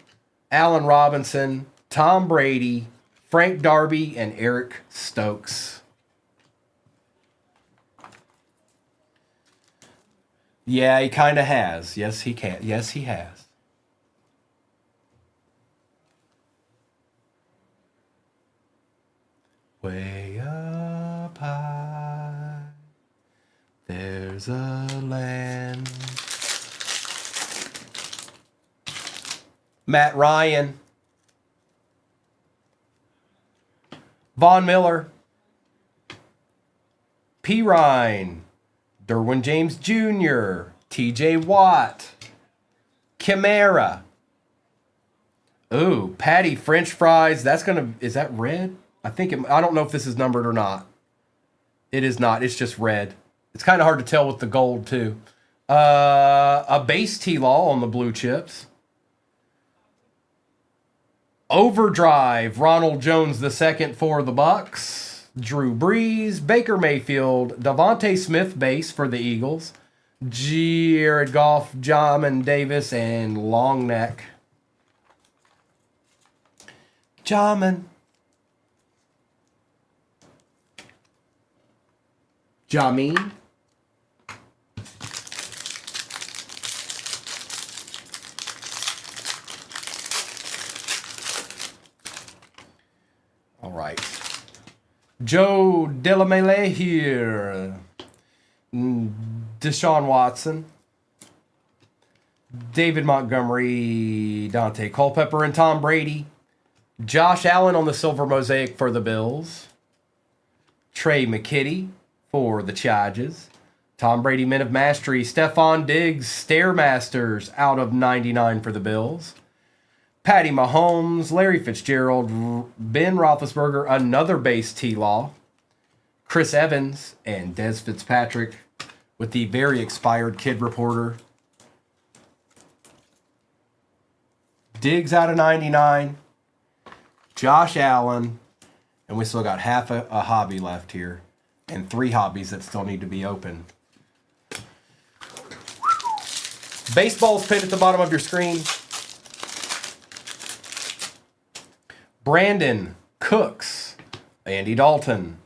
Allen Robinson. Tom Brady. Frank Darby and Eric Stokes. Yeah, he kind of has. Yes, he can. Yes, he has. Way up high, there's a land. Matt Ryan. Von Miller. P. Ryan. Derwin James Jr. TJ Watt. Chimera. Ooh, Patty French fries. That's gonna, is that red? I don't know if this is numbered or not. It is not. It's just red. It's kind of hard to tell with the gold too. A base T-Law on the blue chips. Overdrive, Ronald Jones II for the Bucks. Drew Brees, Baker Mayfield, Devontae Smith base for the Eagles. Jared Goff, Jamin Davis, and long neck. Jamin. Jamin. All right. Joe Delamele here. Deshaun Watson. David Montgomery, Dante Culpepper, and Tom Brady. Josh Allen on the silver mosaic for the Bills. Trey McKitty for the Chargers. Tom Brady, Men of Mastery. Stephon Diggs, Stairmasters out of 99 for the Bills. Patty Mahomes, Larry Fitzgerald, Ben Roethlisberger, another base T-Law. Chris Evans, and Des Fitzpatrick with the very expired Kid Reporter. Diggs out of 99. Josh Allen. And we still got half a hobby left here. And 3 hobbies that still need to be opened. Baseball's pinned at the bottom of your screen. Brandon Cooks, Andy Dalton,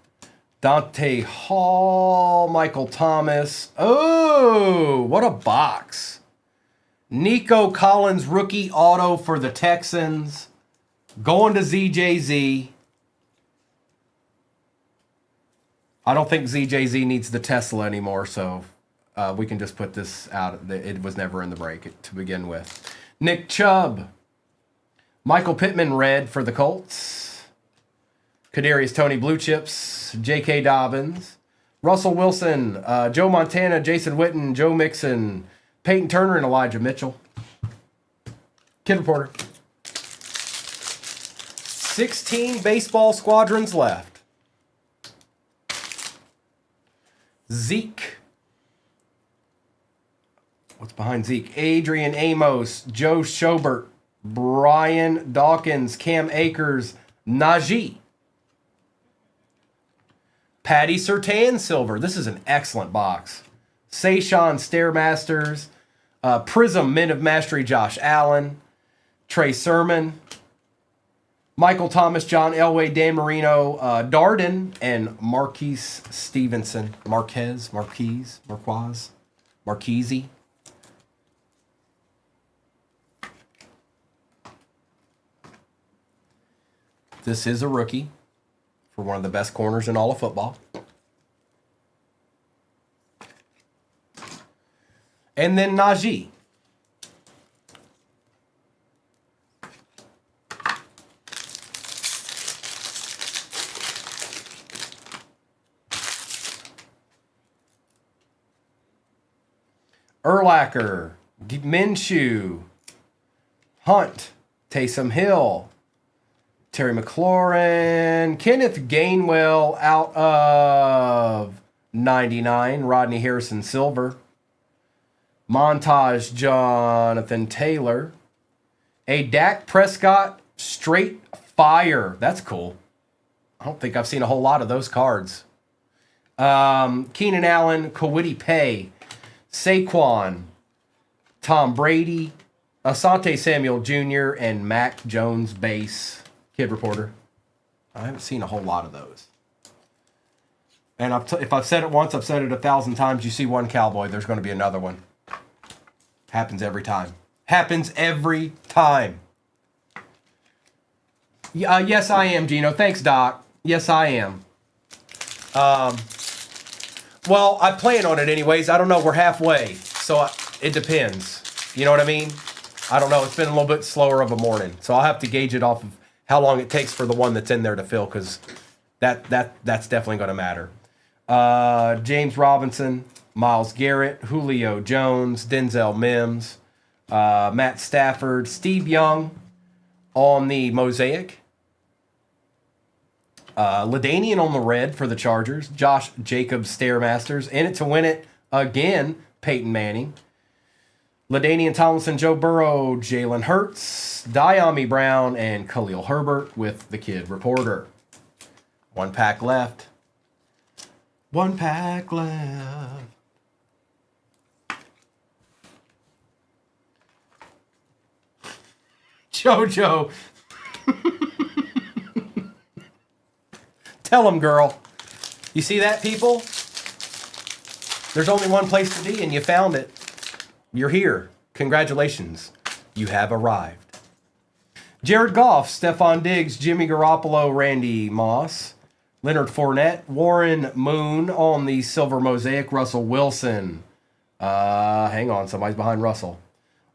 Dante Hall, Michael Thomas. Oh, what a box. Nico Collins, rookie auto for the Texans. Going to ZJZ. I don't think ZJZ needs the Tesla anymore, so we can just put this out. It was never in the break to begin with. Nick Chubb. Michael Pittman, red for the Colts. Kadarius Toney, blue chips. J.K. Dobbins. Russell Wilson. Joe Montana, Jason Witten, Joe Mixon, Peyton Turner, and Elijah Mitchell. Kid Reporter. 16 baseball squadrons left. Zeke. What's behind Zeke? Adrian Amos, Joe Schobert, Brian Dawkins, Cam Akers, Najee. Patty Surtain silver. This is an excellent box. Sayshawn Stairmasters, Prism Men of Mastery, Josh Allen, Trey Sermon, Michael Thomas, John Elway, Dan Marino, Darden, and Marquise Stevenson. Marquise. This is a rookie for one of the best corners in all of football. And then Najee. Urlacher, Minshew, Hunt, Taysom Hill, Terry McLaurin, Kenneth Gainwell out of 99, Rodney Harrison Silver, Montage Jonathan Taylor, a Dak Prescott straight fire. That's cool. I don't think I've seen a whole lot of those cards. Keenan Allen, Kawiti Pay, Saquon, Tom Brady, Asante Samuel Jr., and Mac Jones base. Kid Reporter. I haven't seen a whole lot of those. And if I've said it once, I've said it 1,000 times. You see one Cowboy, there's going to be another one. Happens every time. Happens every time. Yes, I am, Gino. Thanks, Doc. Yes, I am. Well, I plan on it anyways. I don't know. We're halfway. So it depends. You know what I mean? I don't know. It's been a little bit slower of a morning. So I'll have to gauge it off of how long it takes for the one that's in there to fill, because that's definitely going to matter. James Robinson, Myles Garrett, Julio Jones, Denzel Mims, Matt Stafford, Steve Young on the Mosaic. LaDainian on the red for the Chargers. Josh Jacobs, Stairmasters. In it to win it again, Peyton Manning. LaDainian Tomlinson, Joe Burrow, Jalen Hurts, Diami Brown, and Khalil Herbert with the Kid Reporter. One pack left. One pack left. JoJo. Tell them, girl. You see that, people? There's only one place to be, and you found it. You're here. Congratulations. You have arrived. Jared Goff, Stephon Diggs, Jimmy Garoppolo, Randy Moss, Leonard Fournette, Warren Moon on the Silver Mosaic, Russell Wilson. Hang on, somebody's behind Russell.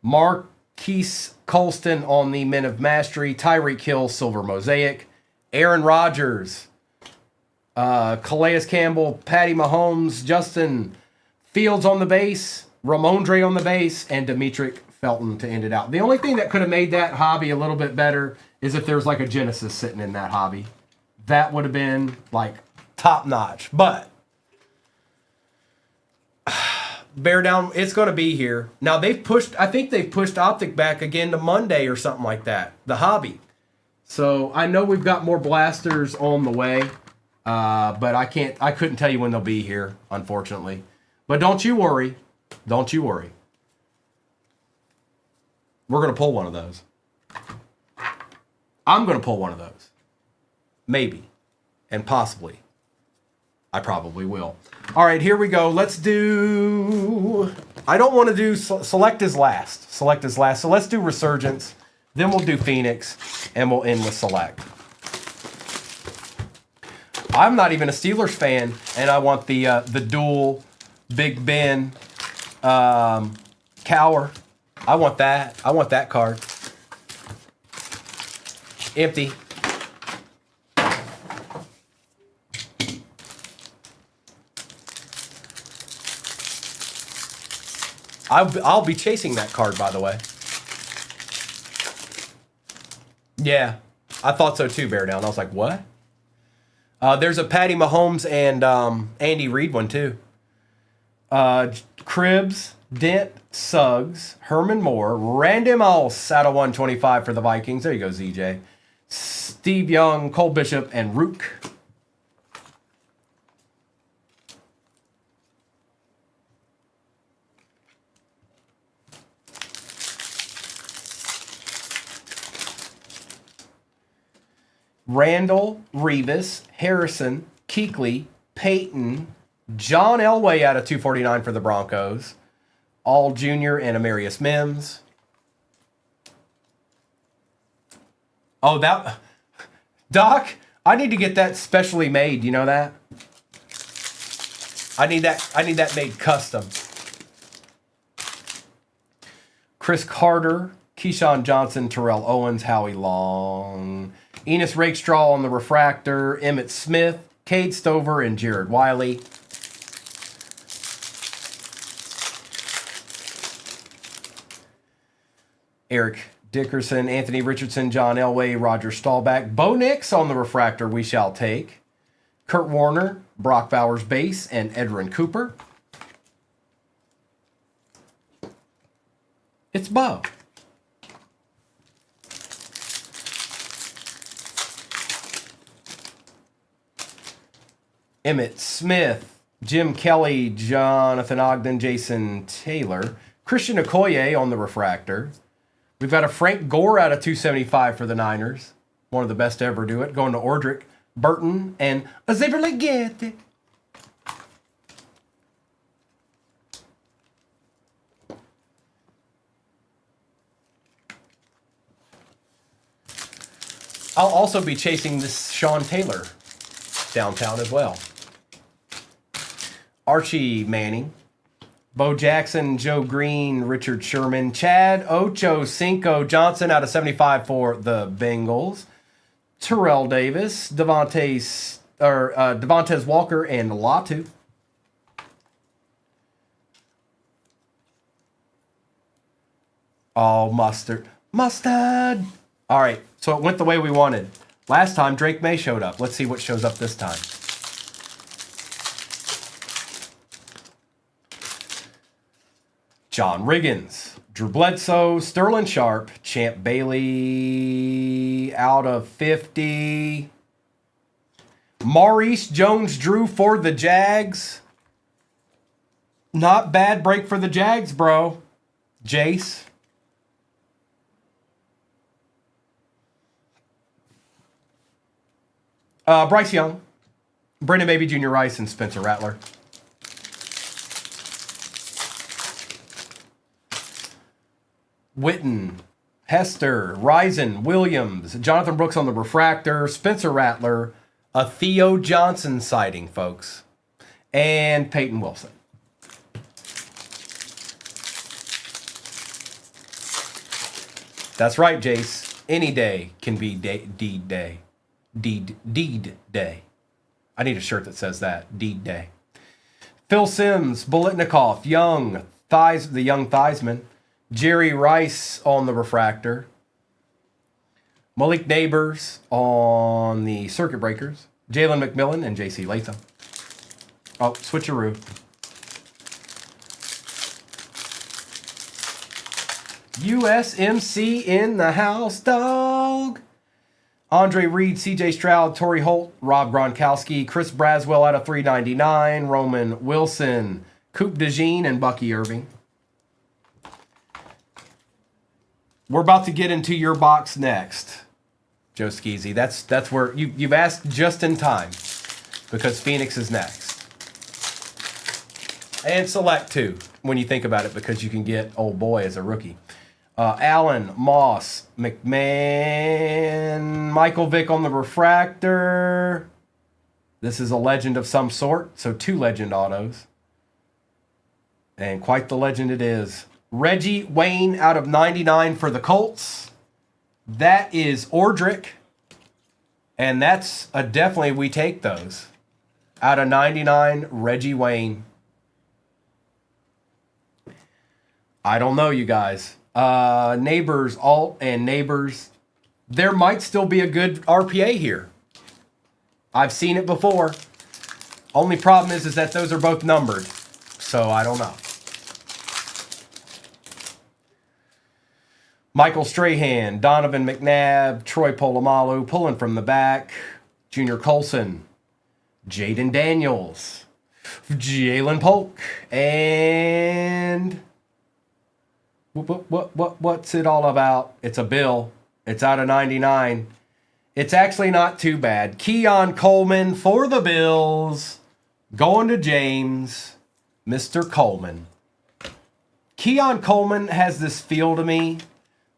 Marquise Colston on the Men of Mastery, Tyreek Hill, Silver Mosaic, Aaron Rodgers, Calais Campbell, Patty Mahomes, Justin Fields on the base, Ramondre on the base, and Demetric Felton to end it out. The only thing that could have made that hobby a little bit better is if there's like a Genesis sitting in that hobby. That would have been like top notch. But bear down, it's going to be here. Now I think they've pushed Optic back again to Monday or something like that. The hobby. So I know we've got more blasters on the way, but I couldn't tell you when they'll be here, unfortunately. But don't you worry. Don't you worry. We're going to pull one of those. I'm going to pull one of those. Maybe. And possibly. I probably will. All right, here we go. Let's do... I don't want to do... Select is last. Select is last. So let's do Resurgence. Then we'll do Phoenix. And we'll end with Select. I'm not even a Steelers fan. And I want the dual Big Ben Cower. I want that. I want that card. Empty. I'll be chasing that card, by the way. Yeah, I thought so too, Bear Down. I was like, what? There's a Patty Mahomes and Andy Reid one too. Cribbs, Dent, Suggs, Herman Moore, Randy Moss out of 125 for the Vikings. There you go, ZJ. Steve Young, Cole Bishop, and Rook. Randall, Revis, Harrison, Kuechly, Peyton, John Elway out of 249 for the Broncos, All Jr. and Amarius Mims. Oh, that... Doc, I need to get that specially made. You know that? I need that made custom. Chris Carter, Keyshawn Johnson, Terrell Owens, Howie Long, Enos Rakestraw on the refractor, Emmett Smith, Cade Stover, and Jared Wiley. Eric Dickerson, Anthony Richardson, John Elway, Roger Staubach, Bo Nix on the refractor we shall take. Kurt Warner, Brock Bowers base, and Edrin Cooper. It's Bo. Emmett Smith, Jim Kelly, Jonathan Ogden, Jason Taylor, Christian Okoye on the refractor. We've got a Frank Gore out of 275 for the Niners. One of the best to ever do it. Going to Ordrick, Burton, and Xavier Legette. I'll also be chasing this Sean Taylor downtown as well. Archie Manning, Bo Jackson, Joe Green, Richard Sherman, Chad Ocho Cinco Johnson out of 75 for the Bengals. Terrell Davis, Devontae Walker, and Latu. Oh, mustard. All right, so it went the way we wanted. Last time, Drake May showed up. Let's see what shows up this time. John Riggins, Drew Bledsoe, Sterling Sharp, Champ Bailey out of 50. Maurice Jones-Drew for the Jags. Not bad break for the Jags, bro. Jace. Bryce Young, Brendan Baby Jr. Rice, and Spencer Rattler. Witten, Hester, Risen, Williams, Jonathan Brooks on the refractor, Spencer Rattler, a Theo Johnson sighting, folks, and Peyton Wilson. That's right, Jace. Any day can be deed day. Deed day. I need a shirt that says that. Deed day. Phil Sims, Bolitnikoff, Young, the Young Theismann. Jerry Rice on the refractor. Malik Neighbors on the circuit breakers. Jalen McMillan and J.C. Latham. Oh, switcheroo. USMC in the house, dog. Andre Reed, C.J. Stroud, Torrey Holt, Rob Gronkowski, Chris Braswell out of 399, Roman Wilson, Coop DeJean, and Bucky Irving. We're about to get into your box next, Joe Skeezy. That's where you've asked just in time because Phoenix is next. And Select too, when you think about it, because you can get old boy as a rookie. Allen, Moss, McMahon, Michael Vick on the refractor. This is a legend of some sort, so 2 legend autos. And quite the legend it is. Reggie Wayne out of 99 for the Colts. That is Ordrick. And that's a definitely we take those. Out of 99, Reggie Wayne. I don't know, you guys. Neighbors, Alt, and Neighbors. There might still be a good RPA here. I've seen it before. Only problem is that those are both numbered. So I don't know. Michael Strahan, Donovan McNabb, Troy Polamalu, pulling from the back. Junior Colson, Jaden Daniels, Jalen Polk, and what's it all about? It's a Bill. It's out of 99. It's actually not too bad. Keon Coleman for the Bills, going to James, Mr. Coleman. Keon Coleman has this feel to me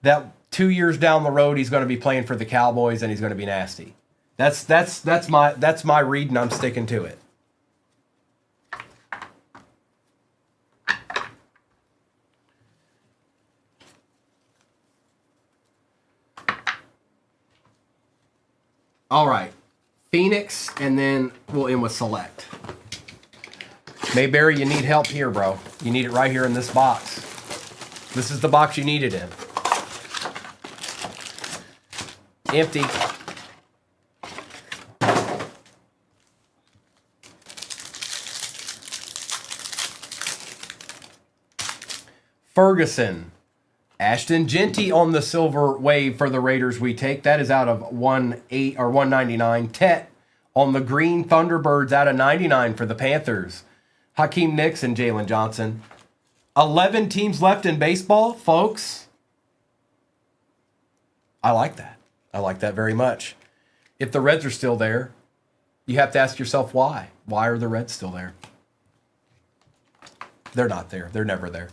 that 2 years down the road, he's going to be playing for the Cowboys and he's going to be nasty. That's my read, and I'm sticking to it. All right, Phoenix, and then we'll end with Select. Mayberry, you need help here, bro. You need it right here in this box. This is the box you need it in. Empty. Ferguson. Ashton Genty on the silver wave for the Raiders we take. That is out of 199. Tet on the green Thunderbirds out of 99 for the Panthers. Hakeem Nicks and Jalen Johnson. 11 teams left in baseball, folks. I like that. I like that very much. If the Reds are still there, you have to ask yourself why. Why are the Reds still there? They're not there. They're never there.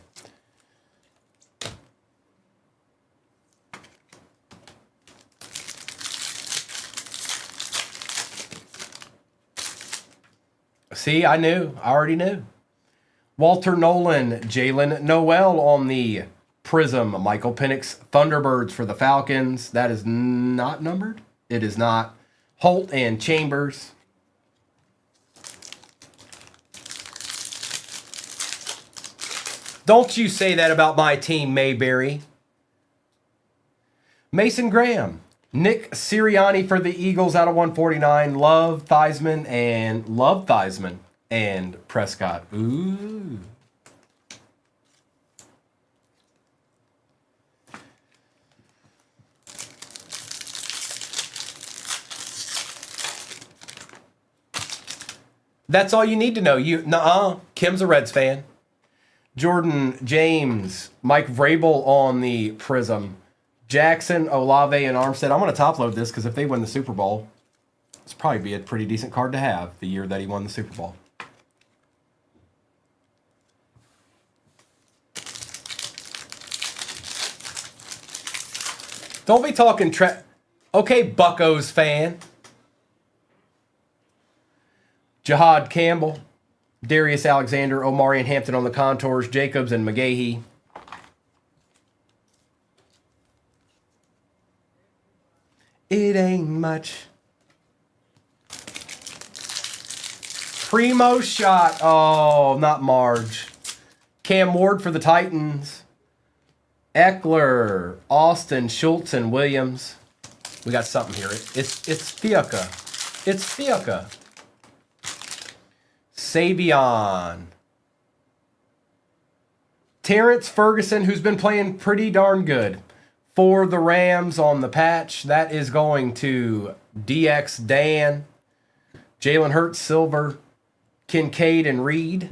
See, I knew. I already knew. Walter Nolan, Jalen Noel on the Prism. Michael Penix, Thunderbirds for the Falcons. That is not numbered. It is not. Holt and Chambers. Don't you say that about my team, Mayberry. Mason Graham. Nick Sirianni for the Eagles out of 149. Love Theismann and Prescott. Ooh. That's all you need to know. Kim's a Reds fan. Jordan James, Mike Vrabel on the Prism. Jackson, Olave, and Armstead. I'm going to top load this because if they win the Super Bowl, it's probably be a pretty decent card to have the year that he won the Super Bowl. Don't be talking Okay, Buccos fan. Jahad Campbell, Darius Alexander, Omari and Hampton on the contours, Jacobs and McGahee. It ain't much. Primo shot. Oh, not Marge. Cam Ward for the Titans. Eckler, Austin, Schultz, and Williams. We got something here. It's Fiuka. It's Fiuka. Savion. Terrence Ferguson, who's been playing pretty darn good for the Rams on the patch. That is going to DX Dan. Jalen Hurts, Silver. Kincaid and Reed.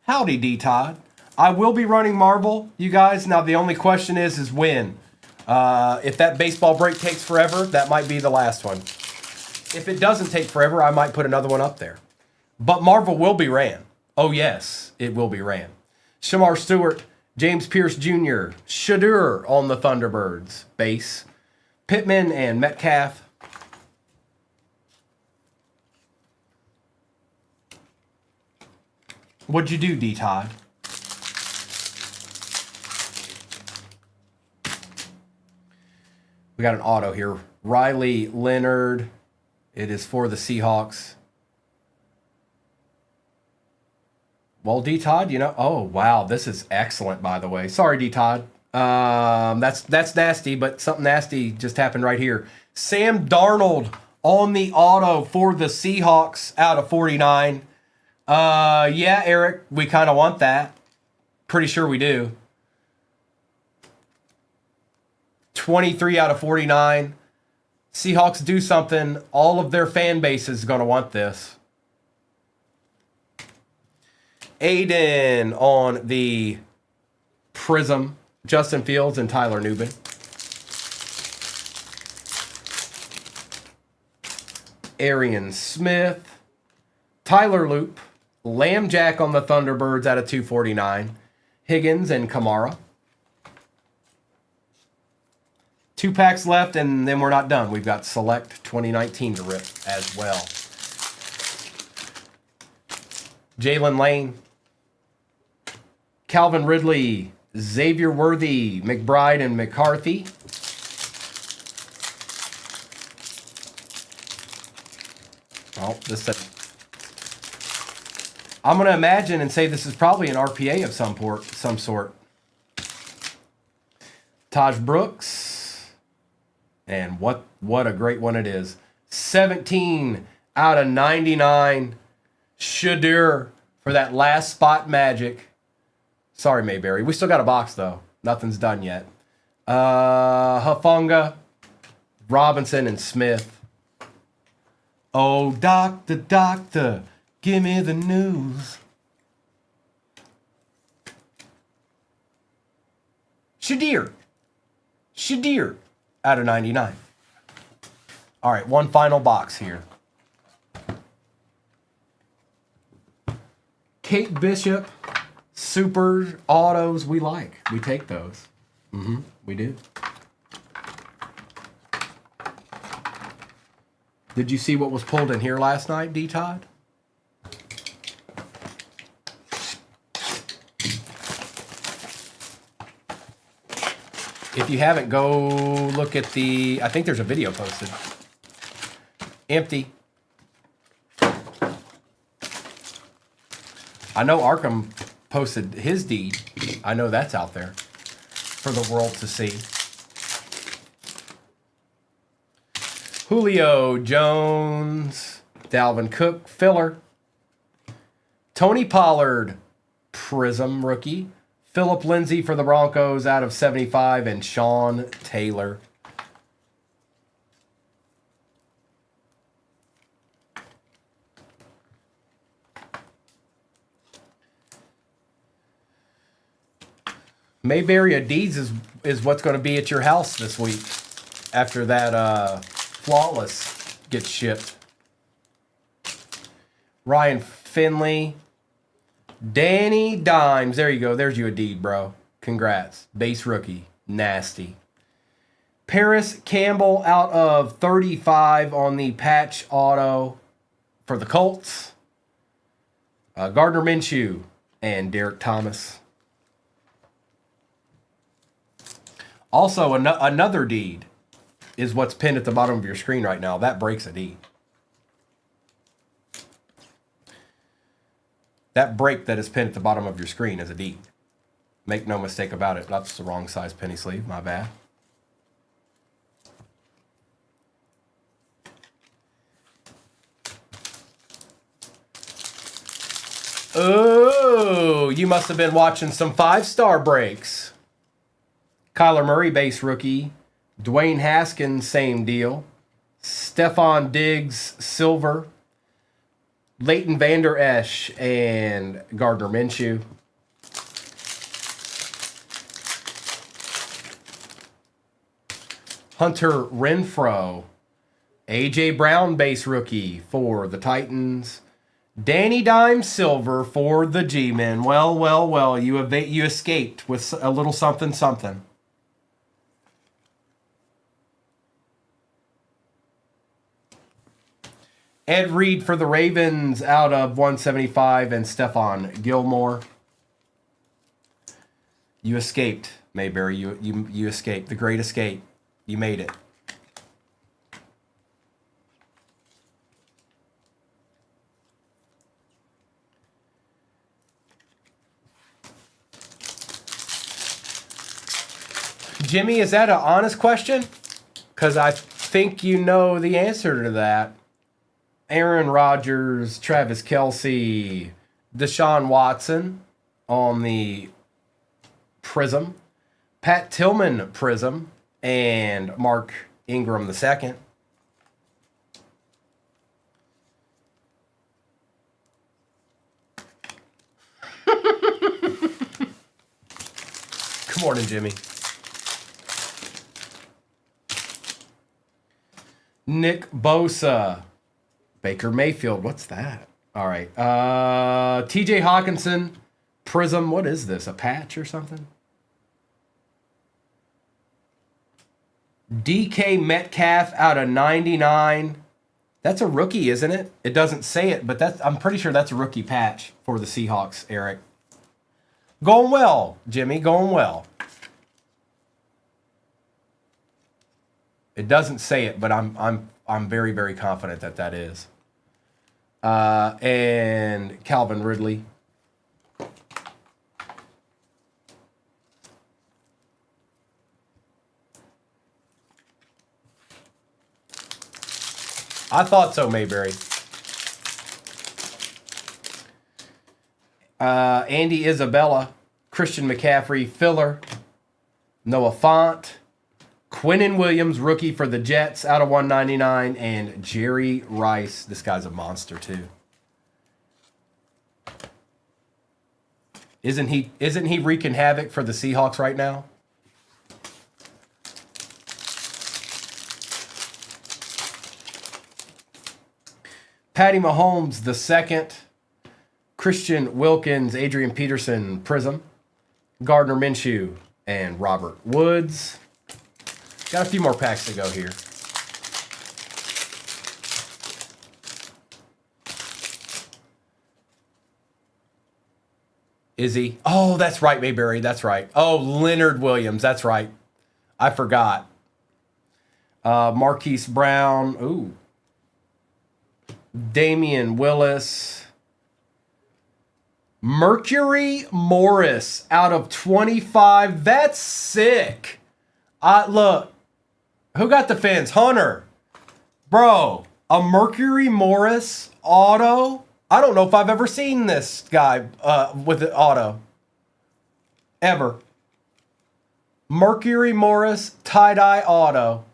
Howdy, D-Todd. I will be running Marvel, you guys. Now, the only question is when. If that baseball break takes forever, that might be the last one. If it doesn't take forever, I might put another one up there. But Marvel will be ran. Oh, yes, it will be ran. Shamar Stewart, James Pierce Jr., Shadur on the Thunderbirds base. Pittman and Metcalf. What'd you do, D-Todd? We got an auto here. Riley Leonard. It is for the Seahawks. Well, D-Todd, oh, wow, this is excellent, by the way. Sorry, D-Todd. That's nasty, but something nasty just happened right here. Sam Darnold on the auto for the Seahawks out of 49. Yeah, Eric, we kind of want that. Pretty sure we do. 23 out of 49. Seahawks do something. All of their fan base is going to want this. Aiden on the Prism. Justin Fields and Tyler Nubin. Arian Smith. Tyler Loop. Lamb Jack on the Thunderbirds out of 249. Higgins and Kamara. 2 packs left, and then we're not done. We've got Select 2019 to rip as well. Jalen Lane, Calvin Ridley, Xavier Worthy, McBride, and McCarthy. Oh, this said. I'm going to imagine and say this is probably an RPA of some sort. Taj Brooks. And what a great one it is. 17 out of 99. Shadur for that last spot magic. Sorry, Mayberry. We still got a box, though. Nothing's done yet. Hufanga, Robinson, and Smith. Oh, doctor, doctor, give me the news. Shadir out of 99. All right, one final box here. Kate Bishop, super autos we like. We take those. We do. Did you see what was pulled in here last night, D-Todd? If you haven't, go look at I think there's a video posted. Empty. I know Arkham posted his deed. I know that's out there for the world to see. Julio Jones, Dalvin Cook, filler. Tony Pollard, Prism rookie. Phillip Lindsay for the Broncos out of 75, and Sean Taylor. Mayberry Adidas is what's going to be at your house this week after that Flawless gets shipped. Ryan Finley. Danny Dimes. There you go. There's you a deed, bro. Congrats. Base rookie. Nasty. Paris Campbell out of 35 on the patch auto for the Colts. Gardner Minshew and Derek Thomas. Also, another deed is what's pinned at the bottom of your screen right now. That breaks a deed. That break that is pinned at the bottom of your screen is a deed. Make no mistake about it. That's the wrong size penny sleeve. My bad. Oh, you must have been watching some 5-star breaks. Kyler Murray, base rookie. Dwayne Haskins, same deal. Stephon Diggs, silver. Leighton Vander Esch and Gardner Minshew. Hunter Renfrow. A.J. Brown, base rookie for the Titans. Danny Dimes, silver for the G-Men. Well, you escaped with a little something. Ed Reed for the Ravens out of 175, and Stephon Gilmore. You escaped, Mayberry. You escaped. The great escape. You made it. Jimmy, is that an honest question? Because I think you know the answer to that. Aaron Rodgers, Travis Kelce, Deshaun Watson on the Prism, Pat Tillman Prism, and Mark Ingram II. Good morning, Jimmy. Nick Bosa. Baker Mayfield, what's that? All right. TJ Hawkinson, Prism. What is this? A patch or something? DK Metcalf out of 99. That's a rookie, isn't it? It doesn't say it, but I'm pretty sure that's a rookie patch for the Seahawks, Eric. Going well, Jimmy, going well. It doesn't say it, but I'm very, very confident that that is. And Calvin Ridley. I thought so, Mayberry. Andy Isabella, Christian McCaffrey, filler, Noah Fant, Quinnen Williams, rookie for the Jets, out of 199, and Jerry Rice. This guy's a monster too. Isn't he wreaking havoc for the Seahawks right now? Patty Mahomes the second, Christian Wilkins, Adrian Peterson, Prism, Gardner Minshew, and Robert Woods. Got a few more packs to go here. Is he? Oh, that's right, Mayberry. That's right. Oh, Leonard Williams. That's right. I forgot. Marquise Brown. Ooh. Damian Willis. Mercury Morris out of 25. That's sick. Look. Who got the fence? Hunter. Bro, a Mercury Morris auto? I don't know if I've ever seen this guy with the auto. Ever. Mercury Morris tie-dye auto.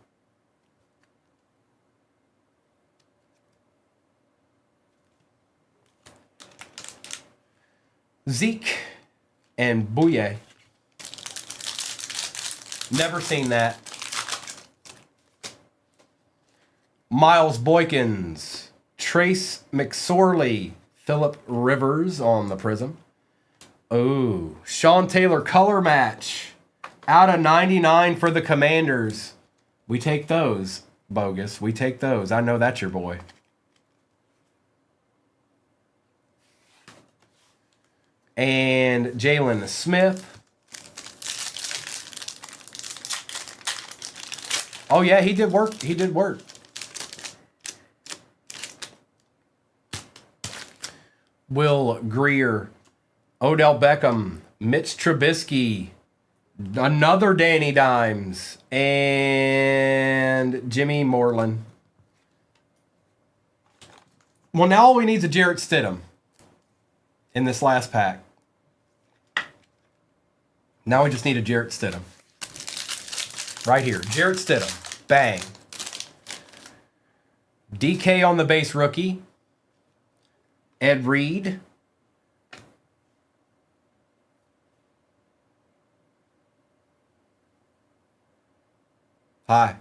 Zeke and Bouye. Never seen that. Miles Boykins, Trace McSorley, Phillip Rivers on the Prism. Oh, Sean Taylor color match. Out of 99 for the Commanders. We take those, Bogus. We take those. I know that's your boy. And Jalen Smith. Oh, yeah, he did work. He did work. Will Greer, Odell Beckham, Mitch Trubisky, another Danny Dimes, and Jimmy Moreland. Well, now all we need is a Jarrett Stidham in this last pack. Now we just need a Jarrett Stidham. Right here, Jarrett Stidham. Bang. DK on the base rookie. Ed Reed. Hi.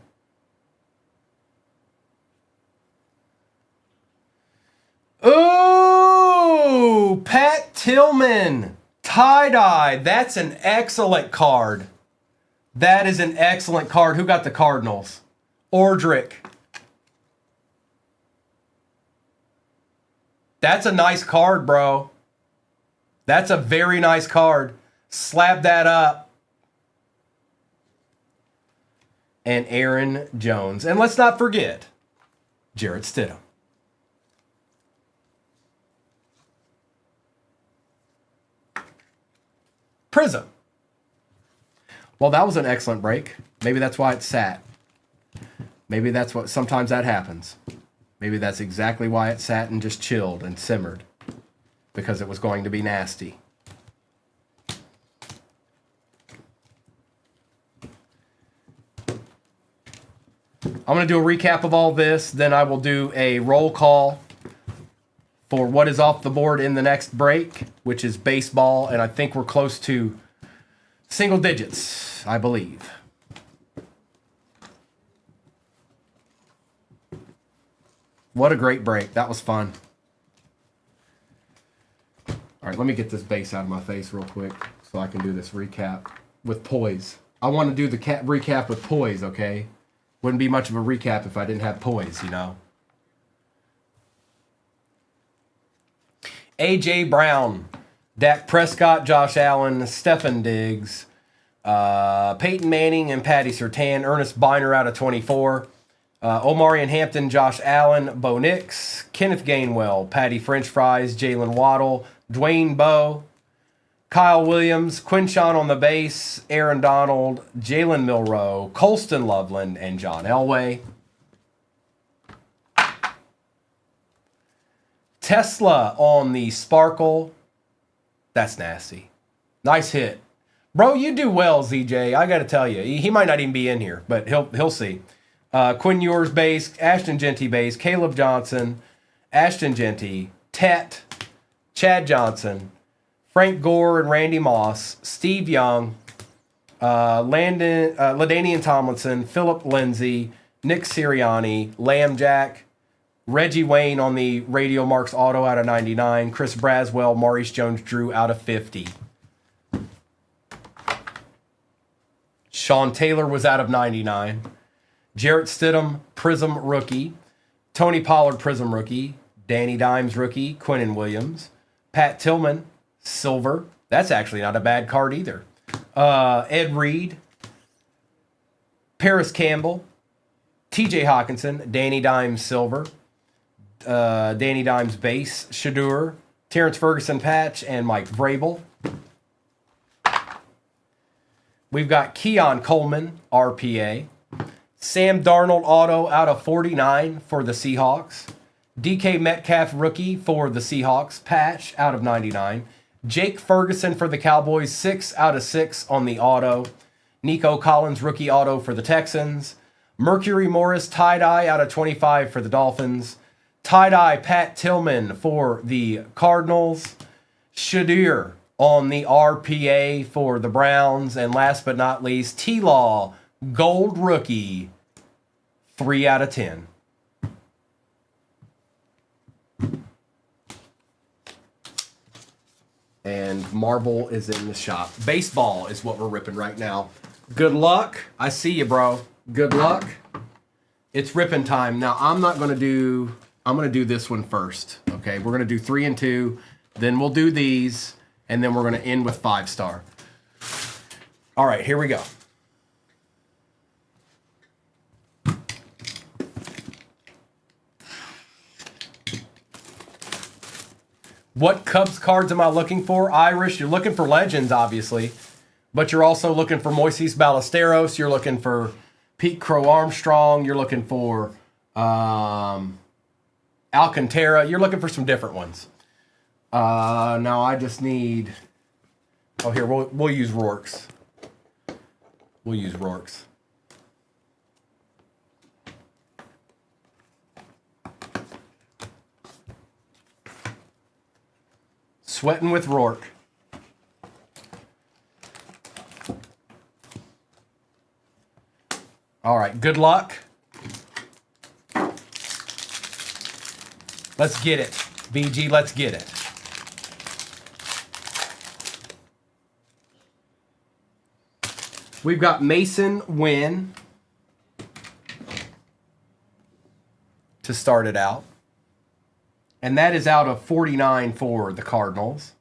Ooh, Pat Tillman. Tie-dye. That's an excellent card. That is an excellent card. Who got the Cardinals? Ordrick. That's a nice card, bro. That's a very nice card. Slap that up. And Aaron Jones. And let's not forget Jarrett Stidham. Prism. Well, that was an excellent break. Maybe that's why it sat. Maybe that's what, sometimes that happens. Maybe that's exactly why it sat and just chilled and simmered. Because it was going to be nasty. I'm going to do a recap of all this. Then I will do a roll call for what is off the board in the next break, which is baseball. And I think we're close to single digits, I believe. What a great break. That was fun. All right, let me get this base out of my face real quick so I can do this recap with poise. I want to do the recap with poise, okay? Wouldn't be much of a recap if I didn't have poise, you know. A.J. Brown, Dak Prescott, Josh Allen, Stefan Diggs, Peyton Manning and Patty Surtain, Ernest Biner out of 24, Omarion Hampton, Josh Allen, Bo Nix, Kenneth Gainwell, Patty French Fries, Jalen Waddle, Dwayne Bowe, Kyle Williams, Quinshawn on the base, Aaron Donald, Jalen Milroe, Colston Loveland, and John Elway. Tesla on the Sparkle. That's nasty. Nice hit. Bro, you do well, ZJ. I got to tell you. He might not even be in here, but he'll see. Quinn Ewers base, Ashton Genty base, Caleb Johnson, Ashton Genty, Tet, Chad Johnson, Frank Gore and Randy Moss, Steve Young, LaDainian Tomlinson, Philip Lindsay, Nick Sirianni, Lamb Jack, Reggie Wayne on the Radio Marks Auto out of 99, Chris Braswell, Maurice Jones-Drew out of 50. Sean Taylor was out of 99. Jarrett Stidham, Prism rookie. Tony Pollard, Prism rookie. Danny Dimes rookie. Quinnen Williams. Pat Tillman, silver. That's actually not a bad card either. Ed Reed. Paris Campbell. TJ Hawkinson. Danny Dimes, silver. Danny Dimes base. Shadur. Terrence Ferguson patch. And Mike Vrabel. We've got Keon Coleman, RPA. Sam Darnold auto out of 49 for the Seahawks. DK Metcalf rookie for the Seahawks, patch out of 99. Jake Ferguson for the Cowboys, 6 out of 6 on the auto. Nico Collins rookie auto for the Texans. Mercury Morris tie-dye out of 25 for the Dolphins. Tie-dye Pat Tillman for the Cardinals. Shadur on the RPA for the Browns. And last but not least, T-Law, gold rookie, 3 out of 10. And marble is in the shop. Baseball is what we're ripping right now. Good luck. I see you, bro. Good luck. It's ripping time. Now, I'm going to do this one first. Okay, we're going to do 3 and 2. Then we'll do these. And then we're going to end with 5-star. All right, here we go. What Cubs cards am I looking for? Irish, you're looking for legends, obviously. But you're also looking for Moises Ballesteros. You're looking for Pete Crow Armstrong. You're looking for Alcantara. You're looking for some different ones. Now I just need... Oh, here, we'll use Rourke's. We'll use Rourke's. Sweating with Rourke. All right, good luck. Let's get it. BG, let's get it. We've got Mason Wynn to start it out. And that is out of 49 for the Cardinals.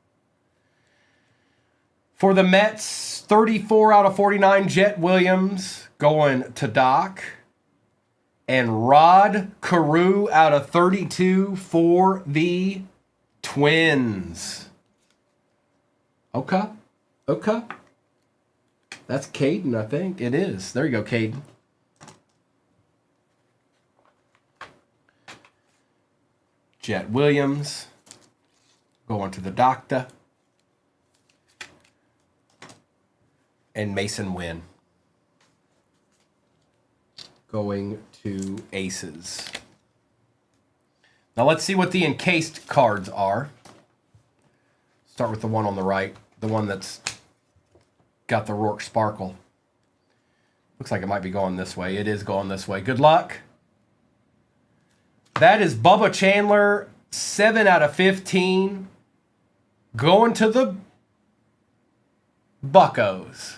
For the Mets, 34 out of 49, Jet Williams going to Doc. And Rod Carew out of 32 for the Twins. Okay. That's Caden, I think. It is. There you go, Caden. Jet Williams going to the Doctor. And Mason Wynn going to Aces. Now let's see what the encased cards are. Start with the one on the right. The one that's got the Rourke Sparkle. Looks like it might be going this way. It is going this way. Good luck. That is Bubba Chandler, 7 out of 15. Going to the Buccos.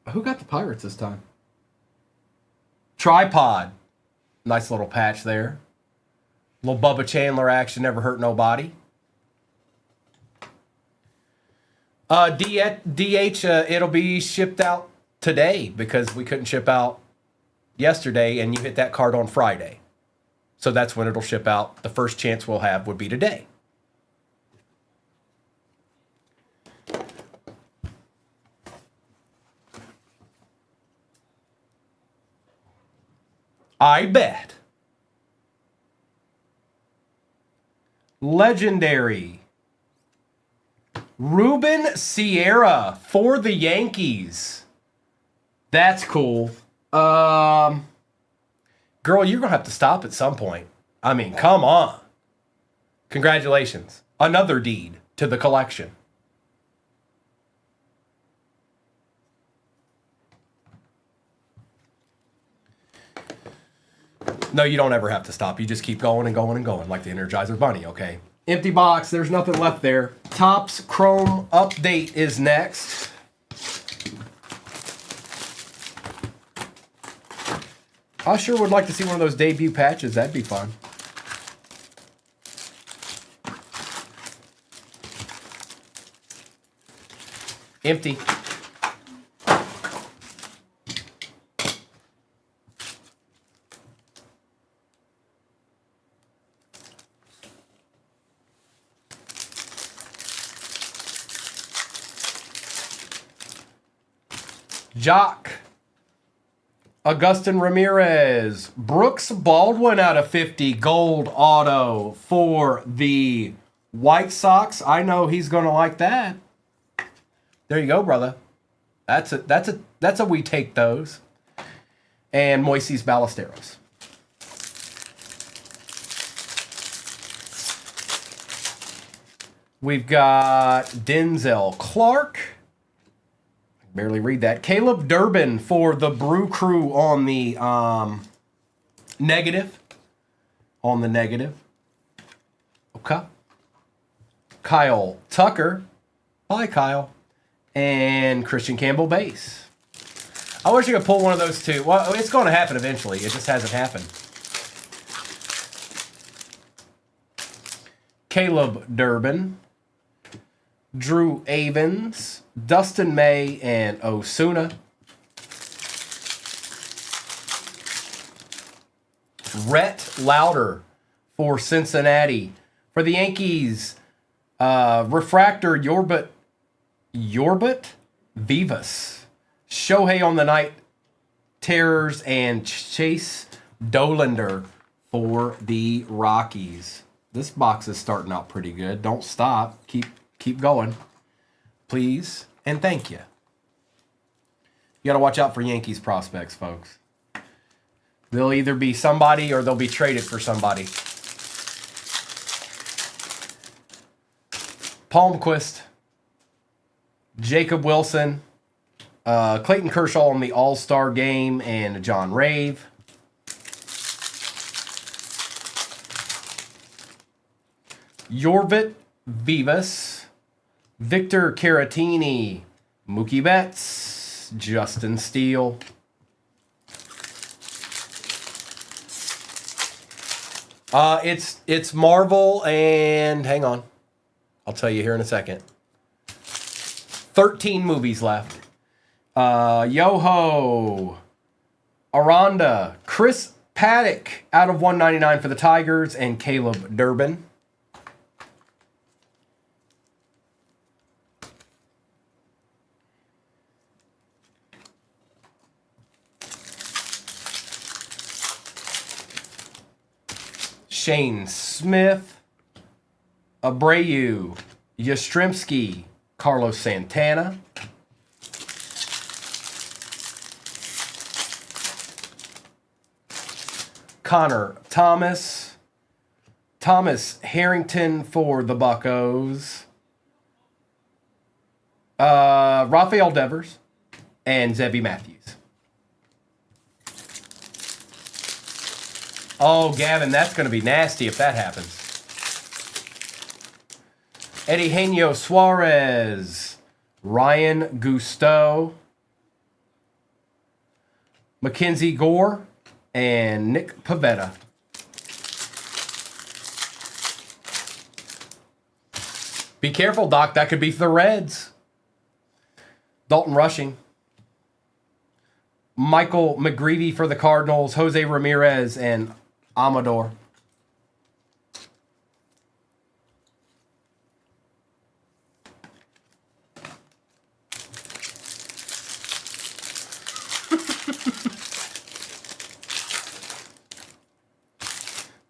Who got the Pirates this time? Tripod. Nice little patch there. Little Bubba Chandler action, never hurt nobody. DH, it'll be shipped out today because we couldn't ship out yesterday, and you hit that card on Friday. So that's when it'll ship out. The first chance we'll have would be today. I bet. Legendary. Ruben Sierra for the Yankees. That's cool. Girl, you're going to have to stop at some point. I mean, come on. Congratulations. Another deed to the collection. No, you don't ever have to stop. You just keep going and going and going like the Energizer Bunny, okay? Empty box. There's nothing left there. Topps Chrome Update is next. I sure would like to see one of those debut patches. That'd be fun. Empty. Jock. Augustin Ramirez. Brooks Baldwin out of 50. Gold auto for the White Sox. I know he's going to like that. There you go, brother. That's a we take those. And Moises Ballesteros. We've got Denzel Clark. Barely read that. Caleb Durbin for the Brew Crew on the negative. On the negative. Okay. Kyle Tucker. Bye, Kyle. And Christian Campbell base. I wish I could pull one of those two. Well, it's going to happen eventually. It just hasn't happened. Caleb Durbin. Drew Avens, Dustin May, and Osuna. Rhett Lauder for Cincinnati. For the Yankees, Refractor Yorbit Vivas. Shohei on the Night Terrors, and Chase Dollander for the Rockies. This box is starting out pretty good. Don't stop. Keep going, please, and thank you. You got to watch out for Yankees prospects, folks. They'll either be somebody or they'll be traded for somebody. Palmquist, Jacob Wilson, Clayton Kershaw on the All-Star Game, and John Rave. Yorvit Vivas. Victor Caratini, Mookie Betts, Justin Steele. It's Marvel, and hang on. I'll tell you here in a second. 13 movies left. Yoho, Aranda, Chris Paddock out of 199 for the Tigers, and Caleb Durbin. Shane Smith, Abreu, Yastrzemski, Carlos Santana. Connor Thomas, Thomas Harrington for the Buccos, Rafael Devers, and Zebby Matthews. Oh, Gavin, that's going to be nasty if that happens. Eddie Henio Suarez, Ryan Gusteau, Mackenzie Gore, and Nick Pavetta. Be careful, Doc. That could be for the Reds. Dalton Rushing. Michael McGreevy for the Cardinals. Jose Ramirez and Amador.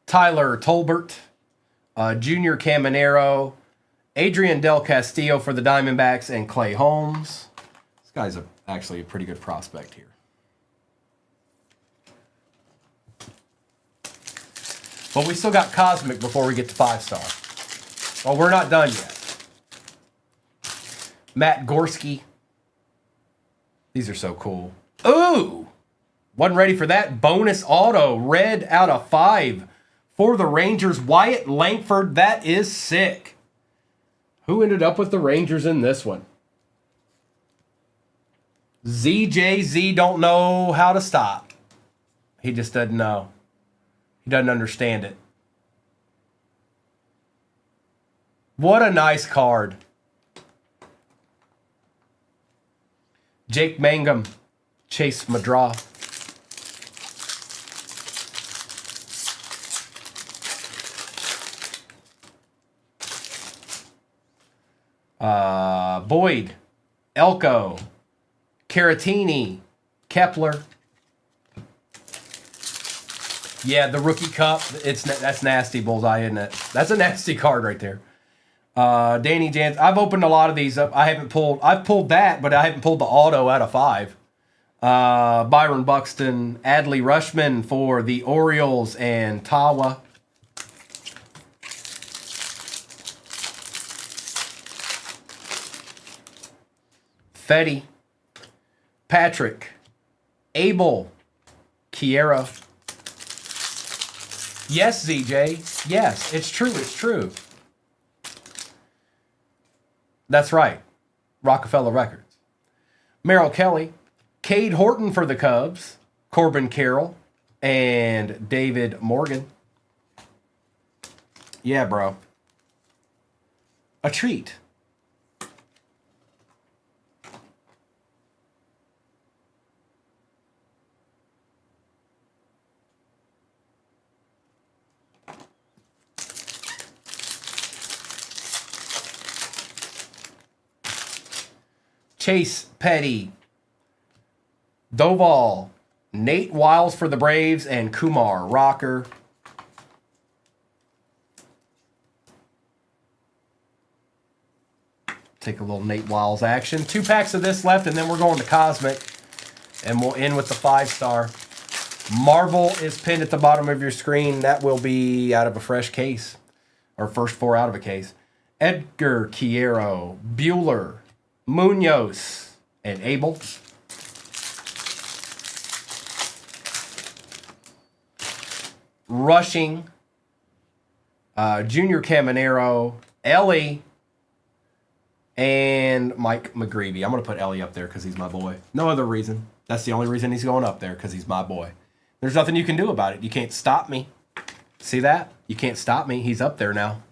Tyler Tolbert, Junior Caminero, Adrian Del Castillo for the Diamondbacks, and Clay Holmes. This guy's actually a pretty good prospect here. But we still got Cosmic before we get to 5-star. Well, we're not done yet. Matt Gorski. These are so cool. Ooh! Wasn't ready for that. Bonus auto. Red out of 5 for the Rangers. Wyatt Langford. That is sick. Who ended up with the Rangers in this one? ZJZ don't know how to stop. He just doesn't know. He doesn't understand it. What a nice card. Jake Mangum, Chase Madraw. Boyd, Elko, Caratini, Kepler. Yeah, the rookie cup. That's nasty, Bullseye, isn't it? That's a nasty card right there. Danny Jans. I've opened a lot of these up. I've pulled that, but I haven't pulled the auto out of 5. Byron Buxton, Adley Rushman for the Orioles, and Tawa. Fetty, Patrick, Abel, Kiera. Yes, ZJ. Yes, it's true. It's true. That's right. Rockefeller Records. Merrill Kelly, Cade Horton for the Cubs, Corbin Carroll, and David Morgan. Yeah, bro. A treat. Chase Petty, Doval, Nate Wiles for the Braves, and Kumar Rocker. Take a little Nate Wiles action. 2 packs of this left, and then we're going to Cosmic. And we'll end with the 5-star. Marvel is pinned at the bottom of your screen. That will be out of a fresh case. Or first 4 out of a case. Edgar Quiero, Bueller, Munoz, and Abel. Rushing, Junior Caminero, Ellie, and Mike McGreevy. I'm going to put Ellie up there because he's my boy. No other reason. That's the only reason he's going up there, because he's my boy. There's nothing you can do about it. You can't stop me. See that? You can't stop me. He's up there now.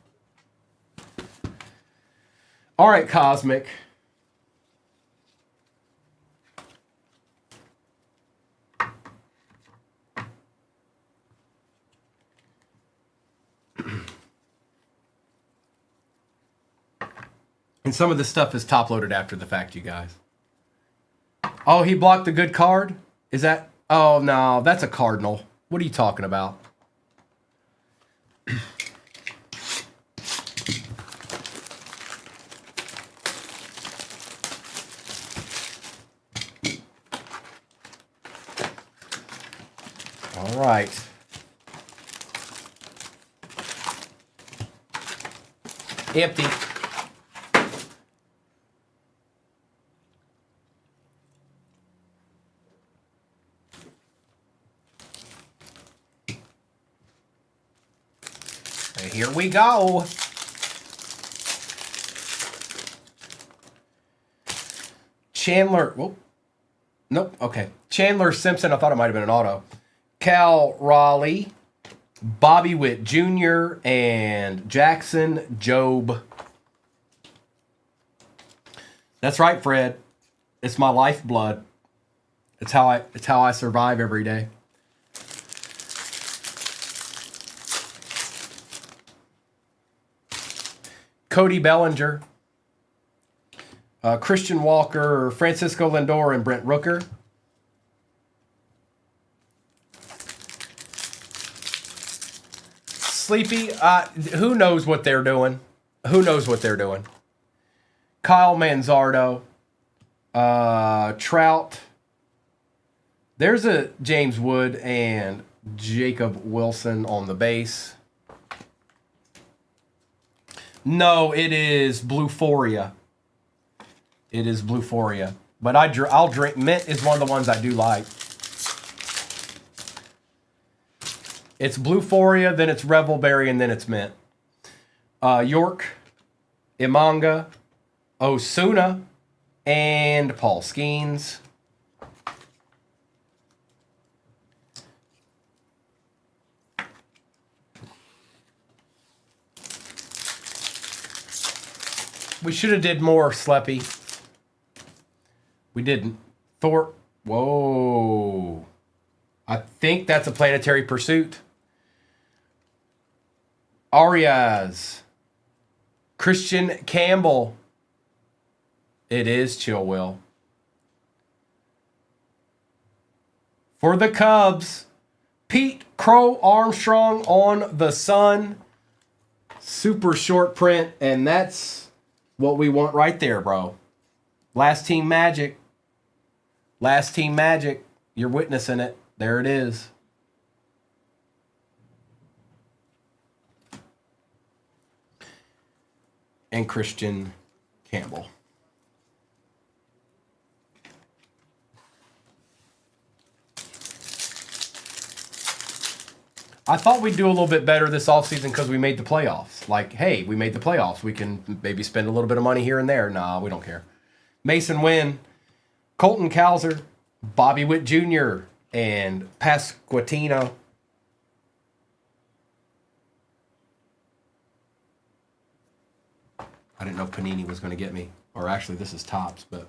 All right, Cosmic. And some of this stuff is top-loaded after the fact, you guys. Oh, he blocked a good card? Is that... Oh, no, that's a Cardinal. What are you talking about? All right. Empty. Here we go. Chandler. Whoop. Nope. Okay. Chandler Simpson. I thought it might have been an auto. Cal Raleigh, Bobby Witt Jr., and Jackson Jobe. That's right, Fred. It's my lifeblood. It's how I survive every day. Cody Bellinger, Christian Walker, Francisco Lindor, and Brent Rooker. Sleepy, who knows what they're doing? Who knows what they're doing? Kyle Manzardo, Trout. There's a James Wood and Jacob Wilson on the base. No, it is Bluephoria. It is Bluephoria. But I'll drink. Mint is one of the ones I do like. It's Bluephoria, then it's Revelberry, and then it's Mint. York, Imanga, Osuna, and Paul Skeens. We should have did more, Sleppy. We didn't. Thorpe. Whoa. I think that's a Planetary Pursuit. Arias. Christian Campbell. It is Chill Will. For the Cubs, Pete Crow Armstrong on the Sun. Super short print, and that's what we want right there, bro. Last Team Magic. Last Team Magic. You're witnessing it. There it is. And Christian Campbell. I thought we'd do a little bit better this offseason because we made the playoffs. Like, hey, we made the playoffs. We can maybe spend a little bit of money here and there. Nah, we don't care. Mason Wynn, Colton Cowser, Bobby Witt Jr., and Pasquantino. I didn't know Panini was going to get me. Or actually, this is Topps, but...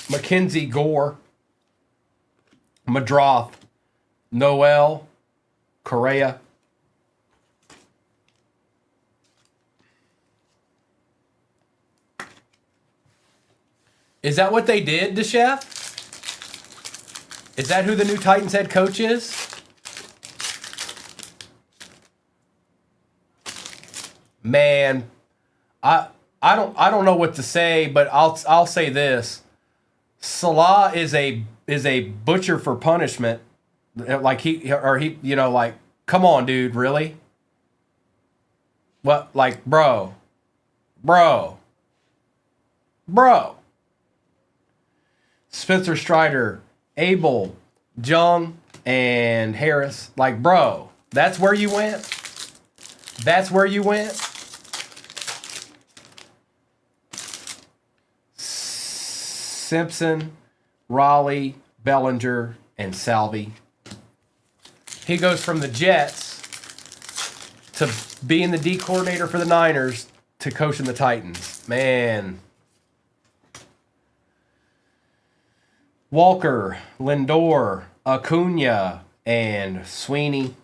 Mackenzie Gore, Madroth, Noel, Correa. Is that what they did to Chef? Is that who the new Titans head coach is? Man, I don't know what to say, but I'll say this. Salah is a butcher for punishment. Like he like, come on, dude, really? What, like, bro. Spencer Strider, Abel, Jung, and Harris. Like, bro, that's where you went? That's where you went? Simpson, Raleigh, Bellinger, and Salvi. He goes from the Jets to being the D coordinator for the Niners to coaching the Titans. Man. Walker, Lindor, Acuna, and Sweeney.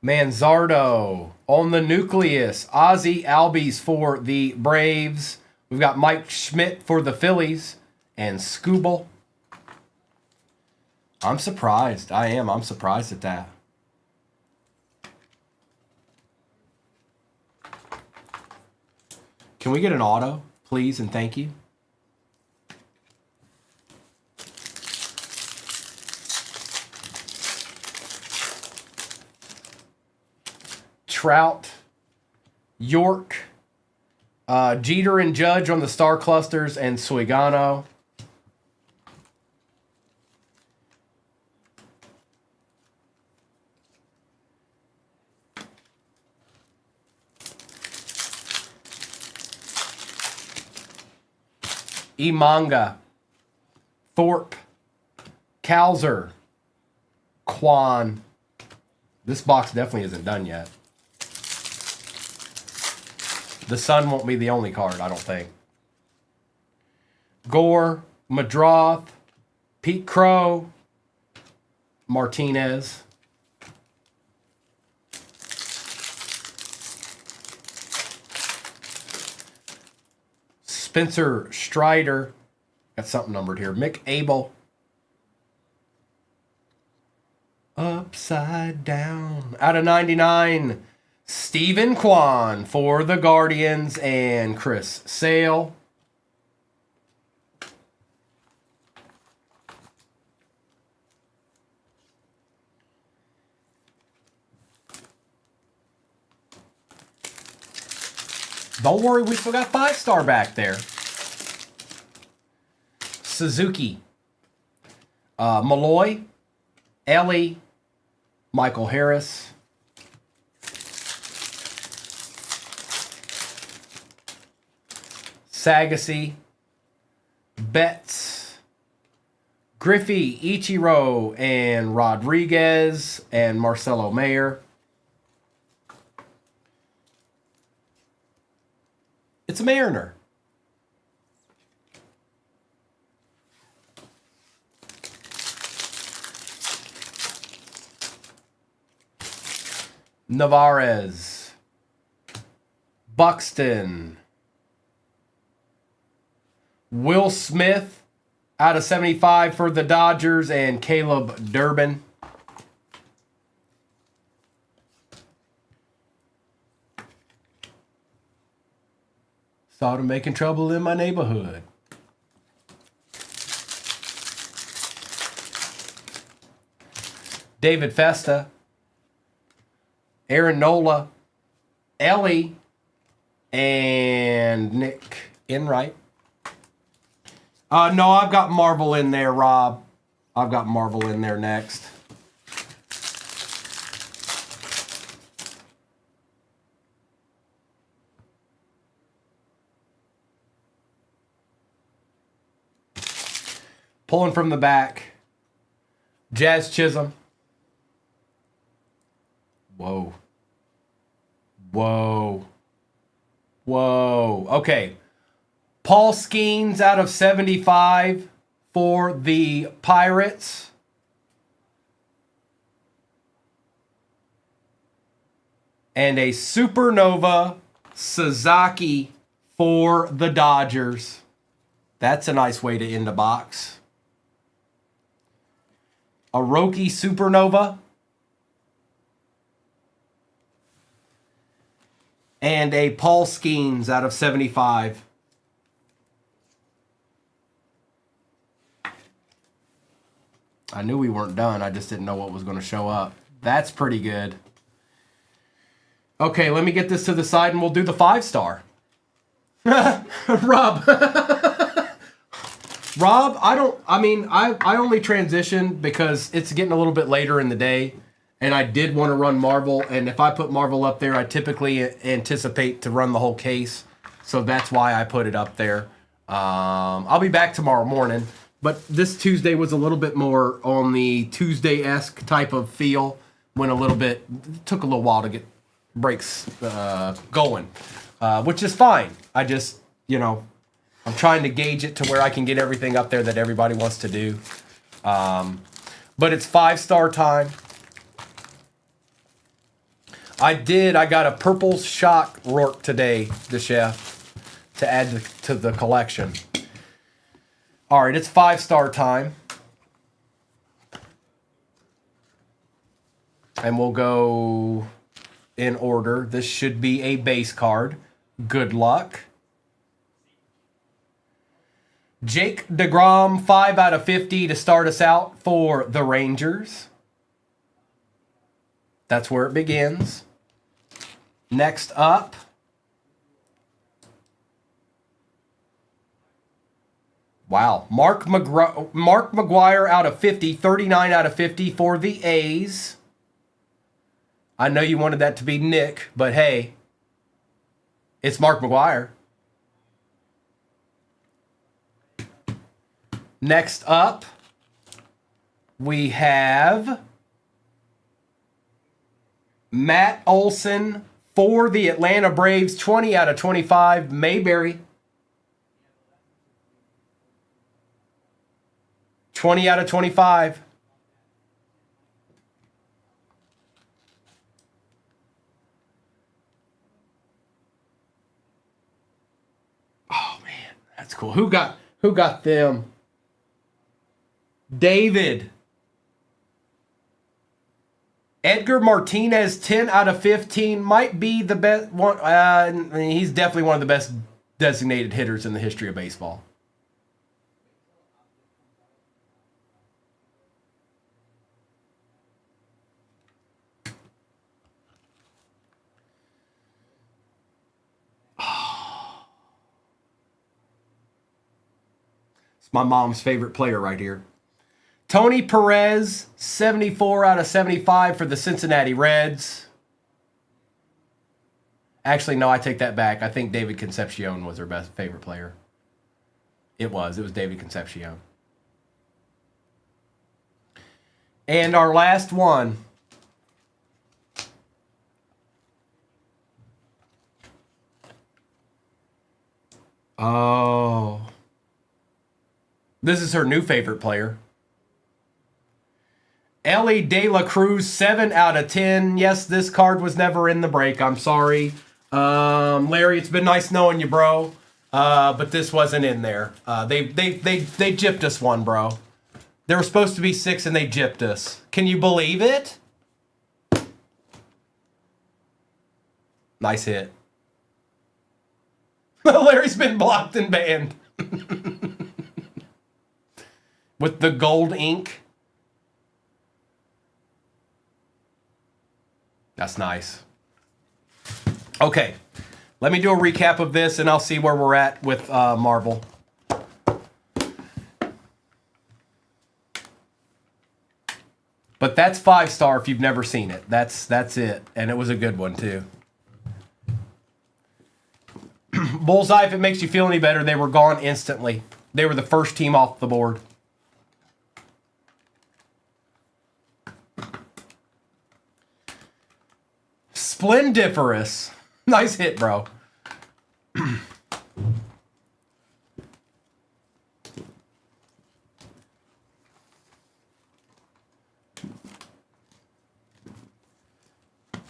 Manzardo on the nucleus. Ozzie Albies for the Braves. We've got Mike Schmidt for the Phillies. And Skubal. I'm surprised. I am. I'm surprised at that. Can we get an auto, please, and thank you? Trout, York, Jeter and Judge on the star clusters, and Suigano. Imanga, Thorpe, Calzer, Kwan. This box definitely isn't done yet. The Sun won't be the only card, I don't think. Gore, Madroth, Pete Crow, Martinez. Spencer Strider. Got something numbered here. Mick Abel. Upside down. Out of 99. Stephen Kwan for the Guardians and Chris Sale. Don't worry, we still got 5-star back there. Suzuki. Malloy. Ellie. Michael Harris. Sagassi. Betts. Griffey, Ichiro, and Rodriguez, and Marcelo Mayer. It's a Mariner. Navarez. Buxton. Will Smith out of 75 for the Dodgers, and Caleb Durbin. Thought of making trouble in my neighborhood. David Festa. Aaron Nola. Ellie. And Nick Enright. No, I've got Marvel in there, Rob. I've got Marvel in there next. Pulling from the back. Jazz Chisholm. Whoa. Whoa. Whoa. Okay. Paul Skeens out of 75 for the Pirates. And a Supernova Sasaki for the Dodgers. That's a nice way to end the box. A Roki Supernova. And a Paul Skeens out of 75. I knew we weren't done. I just didn't know what was going to show up. That's pretty good. Okay, let me get this to the side and we'll do the 5-star. Rob. Rob, I only transitioned because it's getting a little bit later in the day and I did want to run Marvel. And if I put Marvel up there, I typically anticipate to run the whole case. So that's why I put it up there. I'll be back tomorrow morning. But this Tuesday was a little bit more on the Tuesday-esque type of feel. It took a little while to get breaks going, which is fine. I just, I'm trying to gauge it to where I can get everything up there that everybody wants to do. But it's 5-star time. I got a Purple Shock Rourke today, the chef, to add to the collection. All right, it's 5-star time. And we'll go in order. This should be a base card. Good luck. Jake DeGrom, 5 out of 50 to start us out for the Rangers. That's where it begins. Next up, Wow. Mark McGuire out of 50, 39 out of 50 for the A's. I know you wanted that to be Nick, but hey, it's Mark McGuire. Next up, we have Matt Olson for the Atlanta Braves, 20 out of 25, Mayberry. 20 out of 25. Oh man, that's cool. Who got them? David. Edgar Martinez, 10 out of 15, might be the best one. He's definitely one of the best designated hitters in the history of baseball. It's my mom's favorite player right here. Tony Perez, 74 out of 75 for the Cincinnati Reds. Actually, no, I take that back. I think David Concepcion was their best favorite player. It was David Concepcion. And our last one. Oh. This is her new favorite player. Ellie De La Cruz, 7 out of 10. Yes, this card was never in the break. I'm sorry. Larry, it's been nice knowing you, bro. But this wasn't in there. They gypped us one, bro. There were supposed to be 6 and they gypped us. Can you believe it? Nice hit. Larry's been blocked and banned. With the gold ink. That's nice. Okay, let me do a recap of this and I'll see where we're at with Marvel. But that's 5-star if you've never seen it. That's it. And it was a good one too. Bullseye, if it makes you feel any better, they were gone instantly. They were the first team off the board. Splendiferous. Nice hit, bro.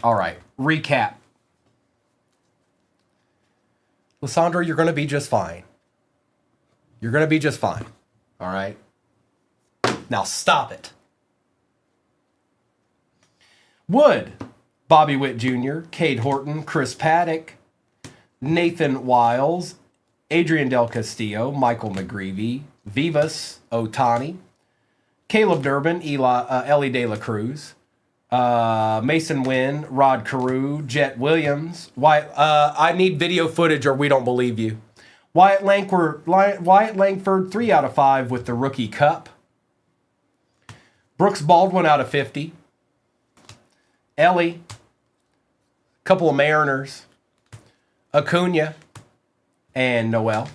All right, recap. Lysandra, you're going to be just fine. You're going to be just fine. All right? Now stop it. Wood. Bobby Witt Jr., Cade Horton, Chris Paddock, Nathan Wiles, Adrian Del Castillo, Michael McGreevy, Vivas Otani, Caleb Durbin, Ellie De La Cruz, Mason Wynn, Rod Carew, Jet Williams. I need video footage or we don't believe you. Wyatt Langford, 3 out of 5 with the Rookie Cup. Brooks Baldwin out of 50. Ellie. Couple of Mariners. Acuna. And Noel.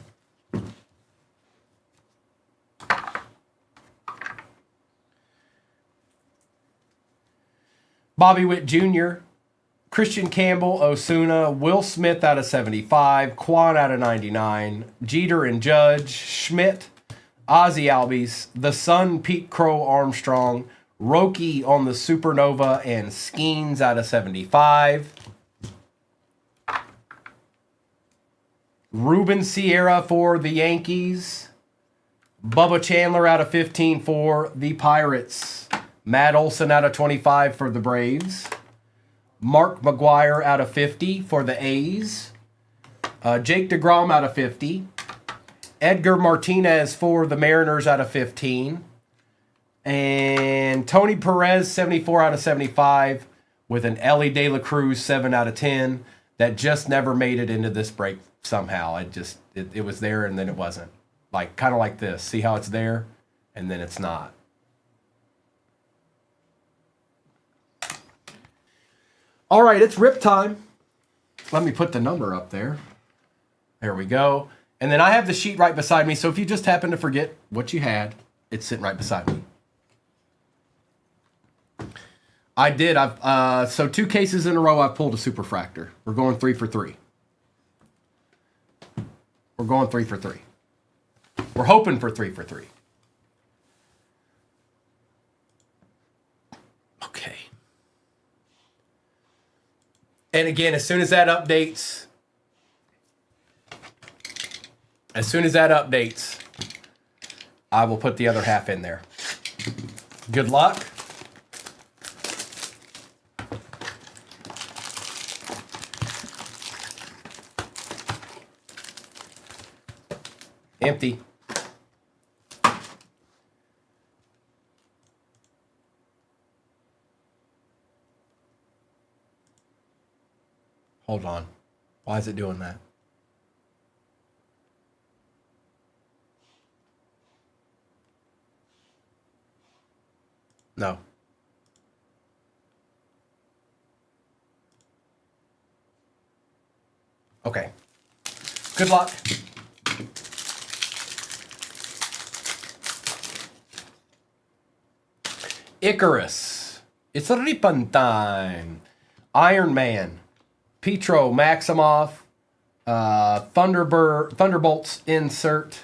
Bobby Witt Jr., Christian Campbell, Osuna, Will Smith out of 75, Quan out of 99, Jeter and Judge, Schmidt, Ozzie Albies, the Sun, Pete Crow Armstrong, Roki on the Supernova, and Skeens out of 75. Ruben Sierra for the Yankees. Bubba Chandler out of 15 for the Pirates. Matt Olson out of 25 for the Braves. Mark McGuire out of 50 for the A's. Jake DeGrom out of 50. Edgar Martinez for the Mariners out of 15. And Tony Perez, 74 out of 75, with an Ellie De La Cruz, 7 out of 10, that just never made it into this break somehow. It was there and then it wasn't. Like, kind of like this. See how it's there? And then it's not. All right, it's rip time. Let me put the number up there. There we go. And then I have the sheet right beside me, so if you just happen to forget what you had, it's sitting right beside me. I did. So 2 cases in a row, I've pulled a superfractor. We're going 3 for 3. We're going 3 for 3. We're hoping for 3 for 3. Okay. And again, as soon as that updates, I will put the other half in there. Good luck. Empty. Hold on. Why is it doing that? No. Okay. Good luck. Icarus. It's ripping time. Iron Man. Petro Maximoff. Thunderbolts insert.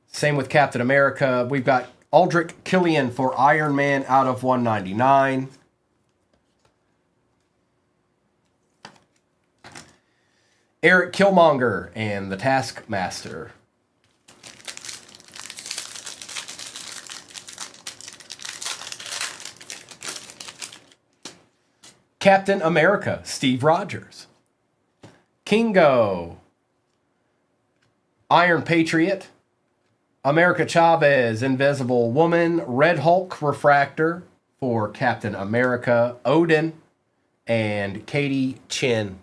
Same with Captain America. We've got Aldrich Killian for Iron Man out of 199. Eric Killmonger and the Taskmaster. Captain America, Steve Rogers. Kingo. Iron Patriot. America Chavez, Invisible Woman. Red Hulk Refractor for Captain America. Odin and Katie Chin.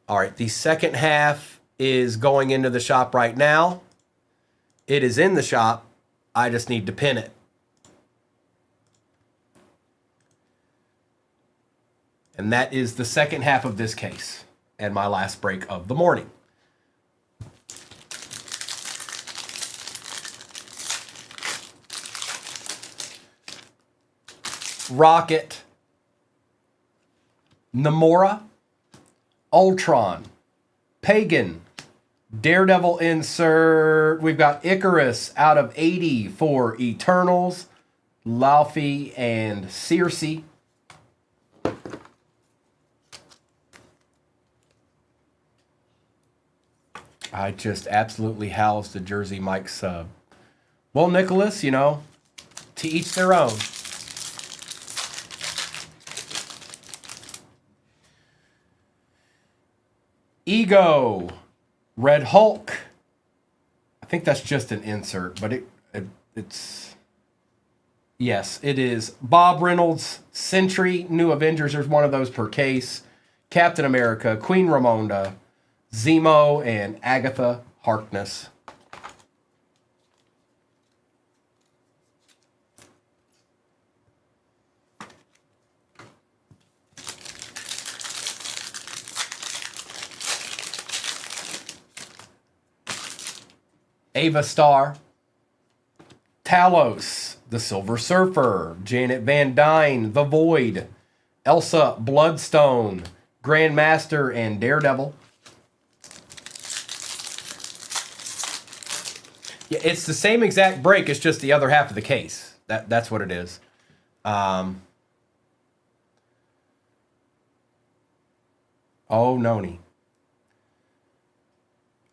All right, the second half is going into the shop right now. It is in the shop. I just need to pin it. And that is the second half of this case and my last break of the morning. Rocket, Namora, Ultron, Pagan, Daredevil insert. We've got Icarus out of 80 for Eternals, Laufey and Circe. I just absolutely housed the Jersey Mike sub. Well, Nicholas, you know, to each their own. Ego, Red Hulk. I think that's just an insert, but it's... Yes, it is. Bob Reynolds, Sentry, New Avengers. There's one of those per case. Captain America, Queen Ramonda, Zemo, and Agatha Harkness. Ava Star, Talos, the Silver Surfer, Janet Van Dyne, The Void, Elsa Bloodstone, Grandmaster, and Daredevil. Yeah, it's the same exact break. It's just the other half of the case. That's what it is. Oh, noni.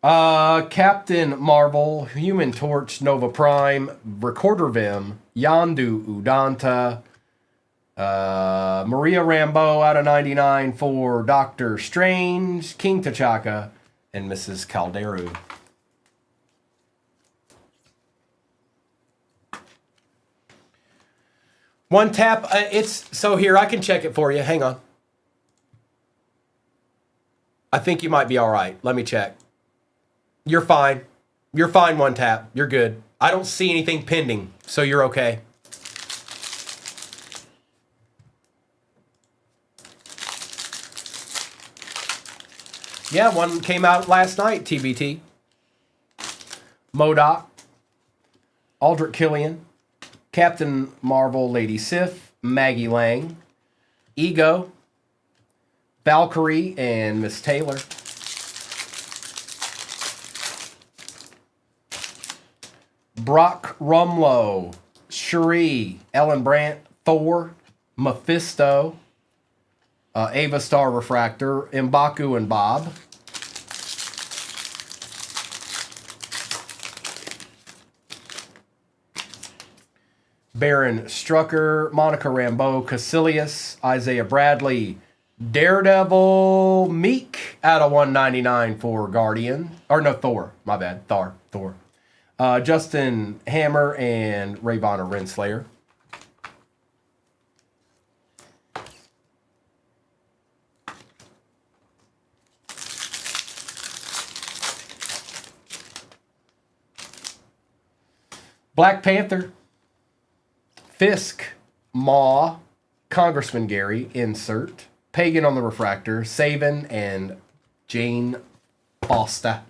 Captain Marvel, Human Torch, Nova Prime, Recorder Vim, Yondu Udanta, Maria Rambeau out of 99 for Doctor Strange, King T'Chaka, and Mrs. Calderu. One tap. So here, I can check it for you. Hang on. I think you might be all right. Let me check. You're fine. You're fine, one tap. You're good. I don't see anything pending, so you're okay. Yeah, one came out last night, TBT. MODOK, Aldrich Killian, Captain Marvel, Lady Sif, Maggie Lang, Ego, Valkyrie, and Miss Taylor. Brock Rumlow, Cherie, Ellen Brandt, Thor, Mephisto, Ava Star Refractor, M'Baku and Bob. Baron Strucker, Monica Rambeau, Caecilius, Isaiah Bradley, Daredevil, Meek out of 199 for Guardian. Or no, Thor. My bad. Thor. Justin Hammer and Ravonna Renslayer. Black Panther, Fisk, Maw, Congressman Gary, insert, Pagan on the Refractor, Saban, and Jane Foster.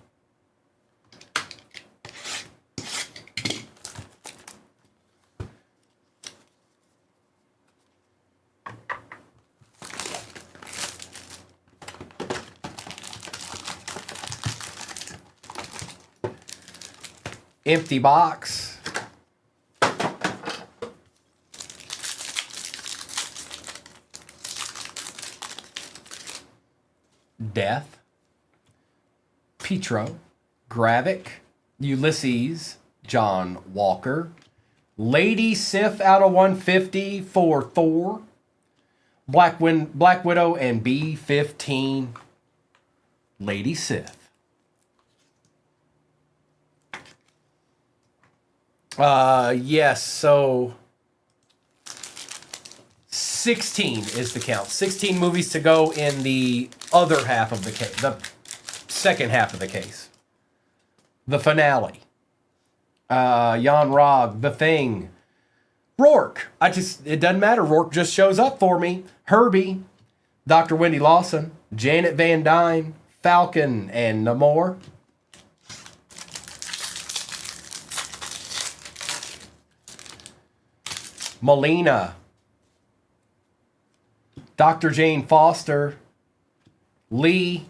Empty box. Death, Petro, Gravik, Ulysses, John Walker, Lady Sif out of 150 for Thor, Black Widow, and B15, Lady Sif. Yes, so 16 is the count. 16 movies to go in the other half of the case, the second half of the case. The finale. Jan Rog, The Thing. Rourke. It doesn't matter. Rourke just shows up for me. Herbie, Dr. Wendy Lawson, Janet Van Dyne, Falcon, and Namor. Melina, Dr. Jane Foster, Lee,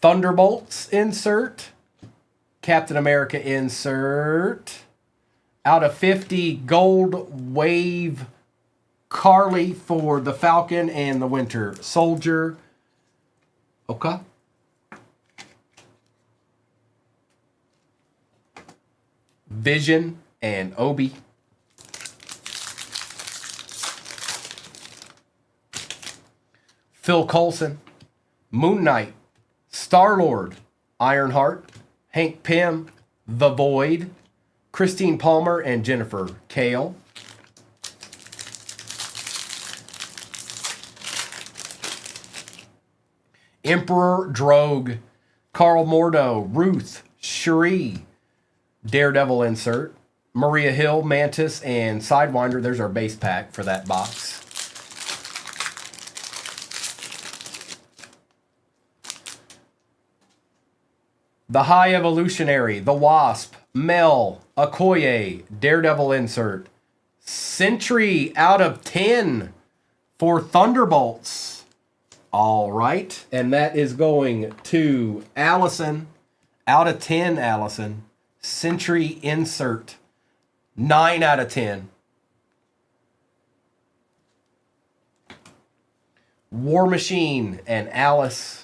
Thunderbolts insert, Captain America insert, out of 50 Gold Wave Carly for the Falcon and the Winter Soldier. Okay. Vision and Obi. Phil Coulson, Moon Knight, Star-Lord, Ironheart, Hank Pym, The Void, Christine Palmer, and Jennifer Kale. Emperor Drogue, Carl Mordo, Ruth, Cherie, Daredevil insert, Maria Hill, Mantis, and Sidewinder. There's our base pack for that box. The High Evolutionary, The Wasp, Mel, Okoye, Daredevil insert, Sentry out of 10 for Thunderbolts. All right, and that is going to Allison, out of 10, Allison. Sentry insert, 9 out of 10. War Machine and Alice.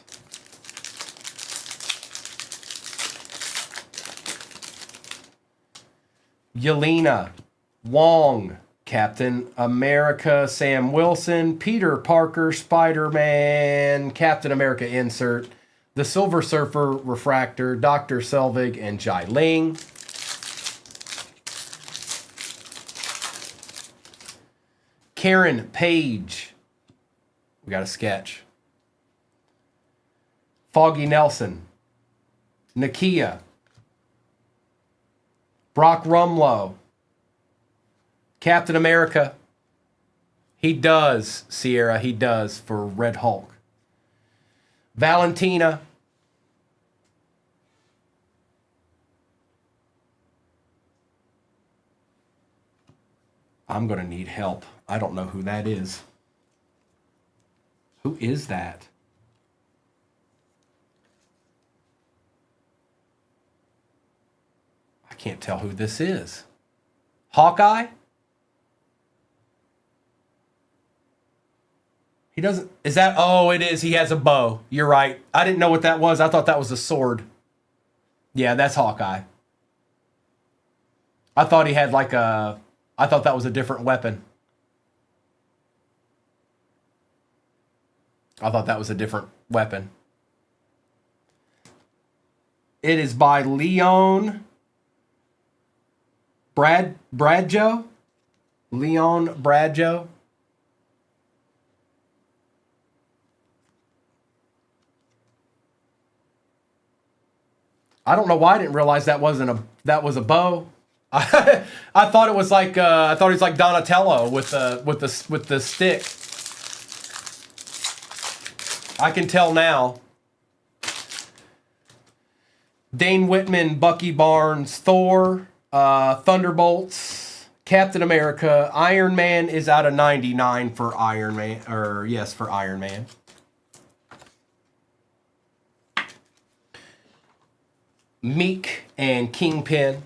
Yelena, Wong, Captain America, Sam Wilson, Peter Parker, Spider-Man, Captain America insert, the Silver Surfer, Refractor, Dr. Selvig, and Jai Ling. Karen Page. We got a sketch. Foggy Nelson. Nakia. Brock Rumlow. Captain America. He does, Sierra. He does for Red Hulk. Valentina. I'm going to need help. I don't know who that is. Who is that? I can't tell who this is. Hawkeye? He doesn't... Is that... Oh, it is. He has a bow. You're right. I didn't know what that was. I thought that was a sword. Yeah, that's Hawkeye. I thought he had like a... I thought that was a different weapon. I thought that was a different weapon. It is by Leon Bradjo. Leon Bradjo. I don't know why I didn't realize that was a bow. I thought it was like Donatello with the stick. I can tell now. Dane Whitman, Bucky Barnes, Thor, Thunderbolts, Captain America, Iron Man is out of 99 for Iron Man, or yes, for Iron Man. Meek and Kingpin.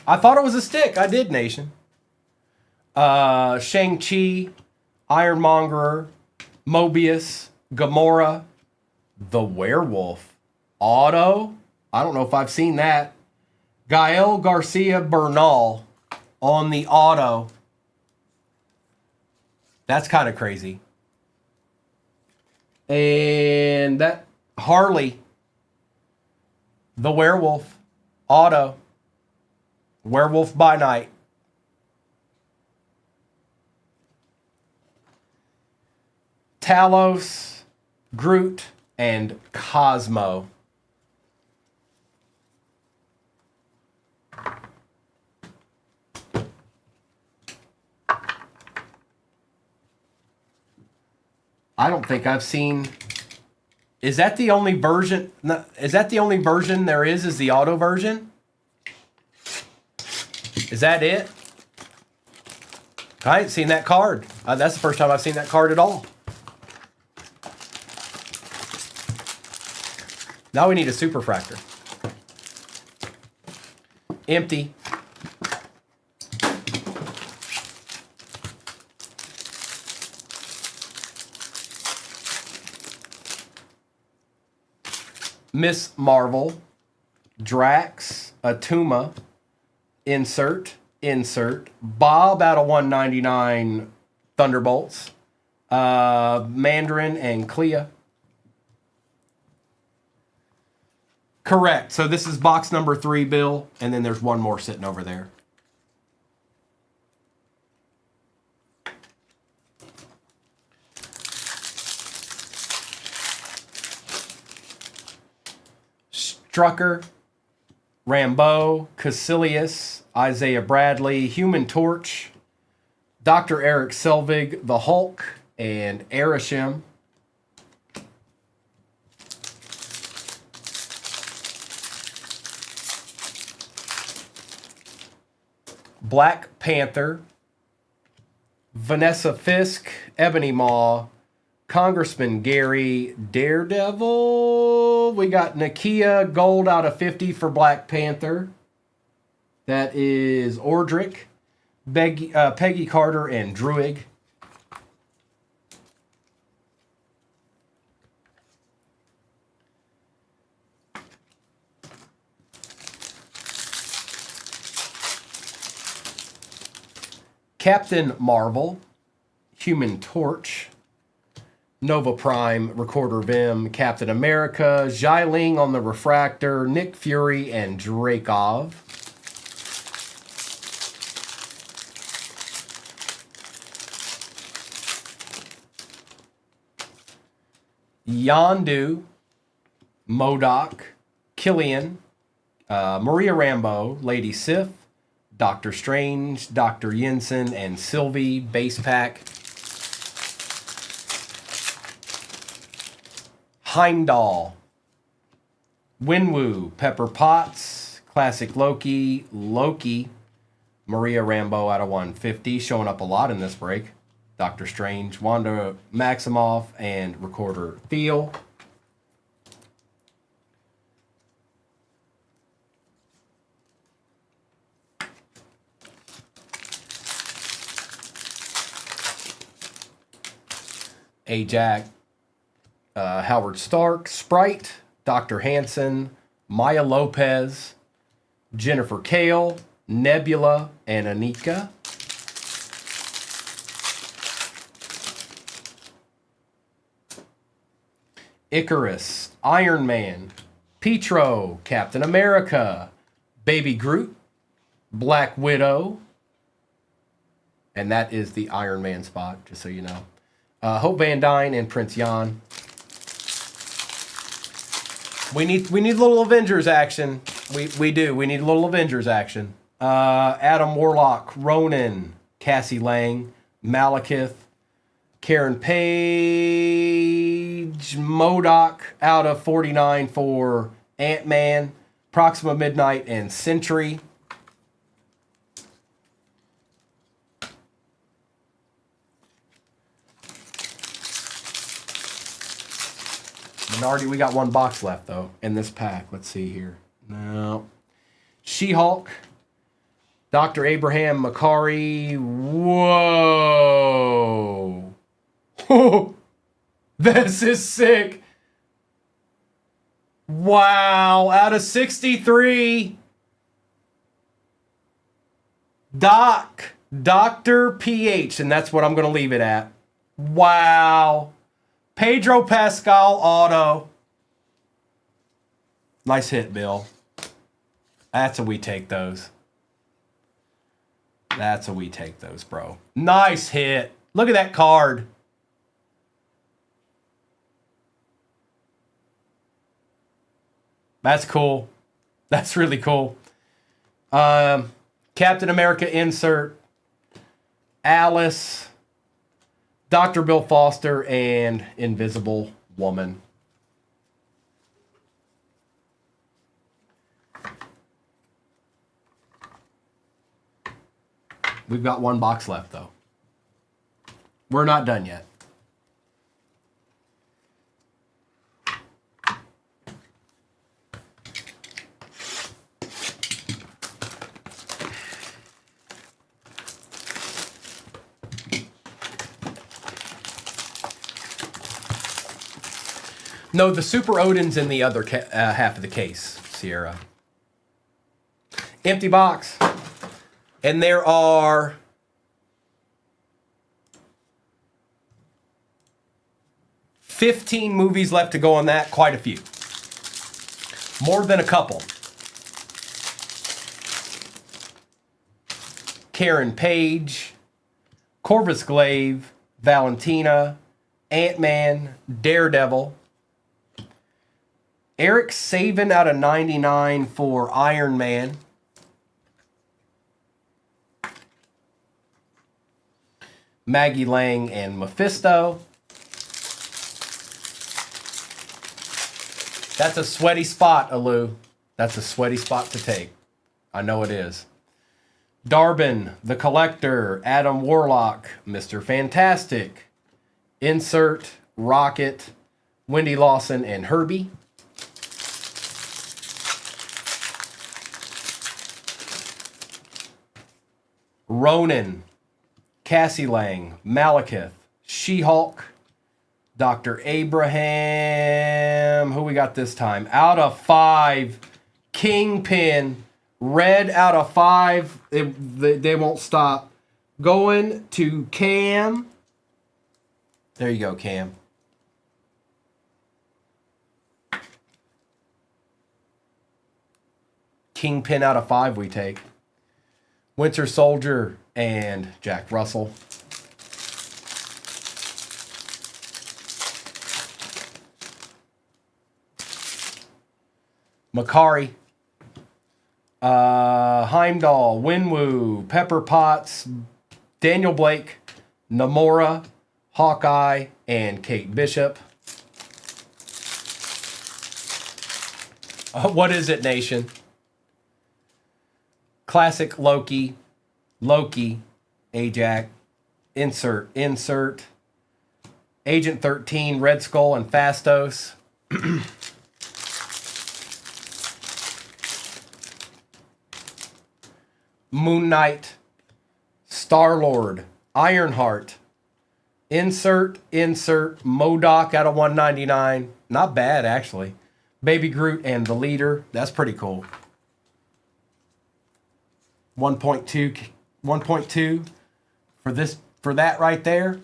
I thought it was a stick. I did, Nation. Shang-Chi, Ironmonger, Mobius, Gamora, the Werewolf, Otto. I don't know if I've seen that. Gael Garcia Bernal on the Otto. That's kind of crazy. And that Harley, the Werewolf, Otto, Werewolf by Night. Talos, Groot, and Cosmo. I don't think I've seen... Is that the only version? Is that the only version there is the auto version? Is that it? I ain't seen that card. That's the first time I've seen that card at all. Now we need a superfractor. Empty. Miss Marvel, Drax, Atuma, insert, Bob out of 199 Thunderbolts, Mandarin and Clea. Correct. So this is box number 3, Bill, and then there's one more sitting over there. Strucker, Rambeau, Caecilius, Isaiah Bradley, Human Torch, Dr. Eric Selvig, the Hulk, and Arishem. Black Panther, Vanessa Fisk, Ebony Maw, Congressman Gary, Daredevil. We got Nakia, gold out of 50 for Black Panther. That is Ordric, Peggy Carter, and Druig. Captain Marvel, Human Torch, Nova Prime, Recorder Vim, Captain America, Xialing on the Refractor, Nick Fury, and Drakov. Yondu, MODOK, Killian, Maria Rambeau, Lady Sif, Doctor Strange, Dr. Yinsen, and Sylvie base pack. Heimdall, Winwoo, Pepper Potts, Classic Loki, Maria Rambeau out of 150, showing up a lot in this break. Doctor Strange, Wanda Maximoff, and Recorder Theo. Ajax, Howard Stark, Sprite, Dr. Hansen, Maya Lopez, Jennifer Kale, Nebula, and Anika. Icarus, Iron Man, Petro, Captain America, Baby Groot, Black Widow, and that is the Iron Man spot, just so you know. Hope Van Dyne and Prince Jan. We need a little Avengers action. We do. We need a little Avengers action. Adam Warlock, Ronan, Cassie Lang, Malekith, Karen Page, MODOK out of 49 for Ant-Man, Proxima Midnight, and Sentry. Minardi, we got one box left, though, in this pack. Let's see here. No. She-Hulk, Dr. Abraham Makari. Whoa. This is sick. Wow. Out of 63. Dr. PH, and that's what I'm going to leave it at. Wow. Pedro Pascal auto. Nice hit, Bill. That's how we take those. That's how we take those, bro. Nice hit. Look at that card. That's cool. That's really cool. Captain America insert. Alice. Dr. Bill Foster and Invisible Woman. We've got one box left, though. We're not done yet. No, the Super Odin's in the other half of the case, Sierra. Empty box. And there are 15 movies left to go on that. Quite a few. More than a couple. Karen Page, Corvus Glaive, Valentina, Ant-Man, Daredevil, Eric Saban out of 99 for Iron Man. Maggie Lang and Mephisto. That's a sweaty spot, Alu. That's a sweaty spot to take. I know it is. Darbin, The Collector, Adam Warlock, Mr. Fantastic, Insert, Rocket, Wendy Lawson, and Herbie. Ronan, Cassie Lang, Malekith, She-Hulk, Dr. Abraham. Who we got this time? Out of 5, Kingpin. Red out of 5. They won't stop. Going to Cam. There you go, Cam. Kingpin out of 5 we take. Winter Soldier and Jack Russell. Makari, Heimdall, Winwoo, Pepper Potts, Daniel Blake, Namora, Hawkeye, and Kate Bishop. What is it, Nation? Classic Loki, Ajax, insert, Agent 13, Red Skull, and Fastos. Moon Knight, Star-Lord, Ironheart, insert, MODOK out of 199. Not bad, actually. Baby Groot and the Leader. That's pretty cool. 1.2 for that right there.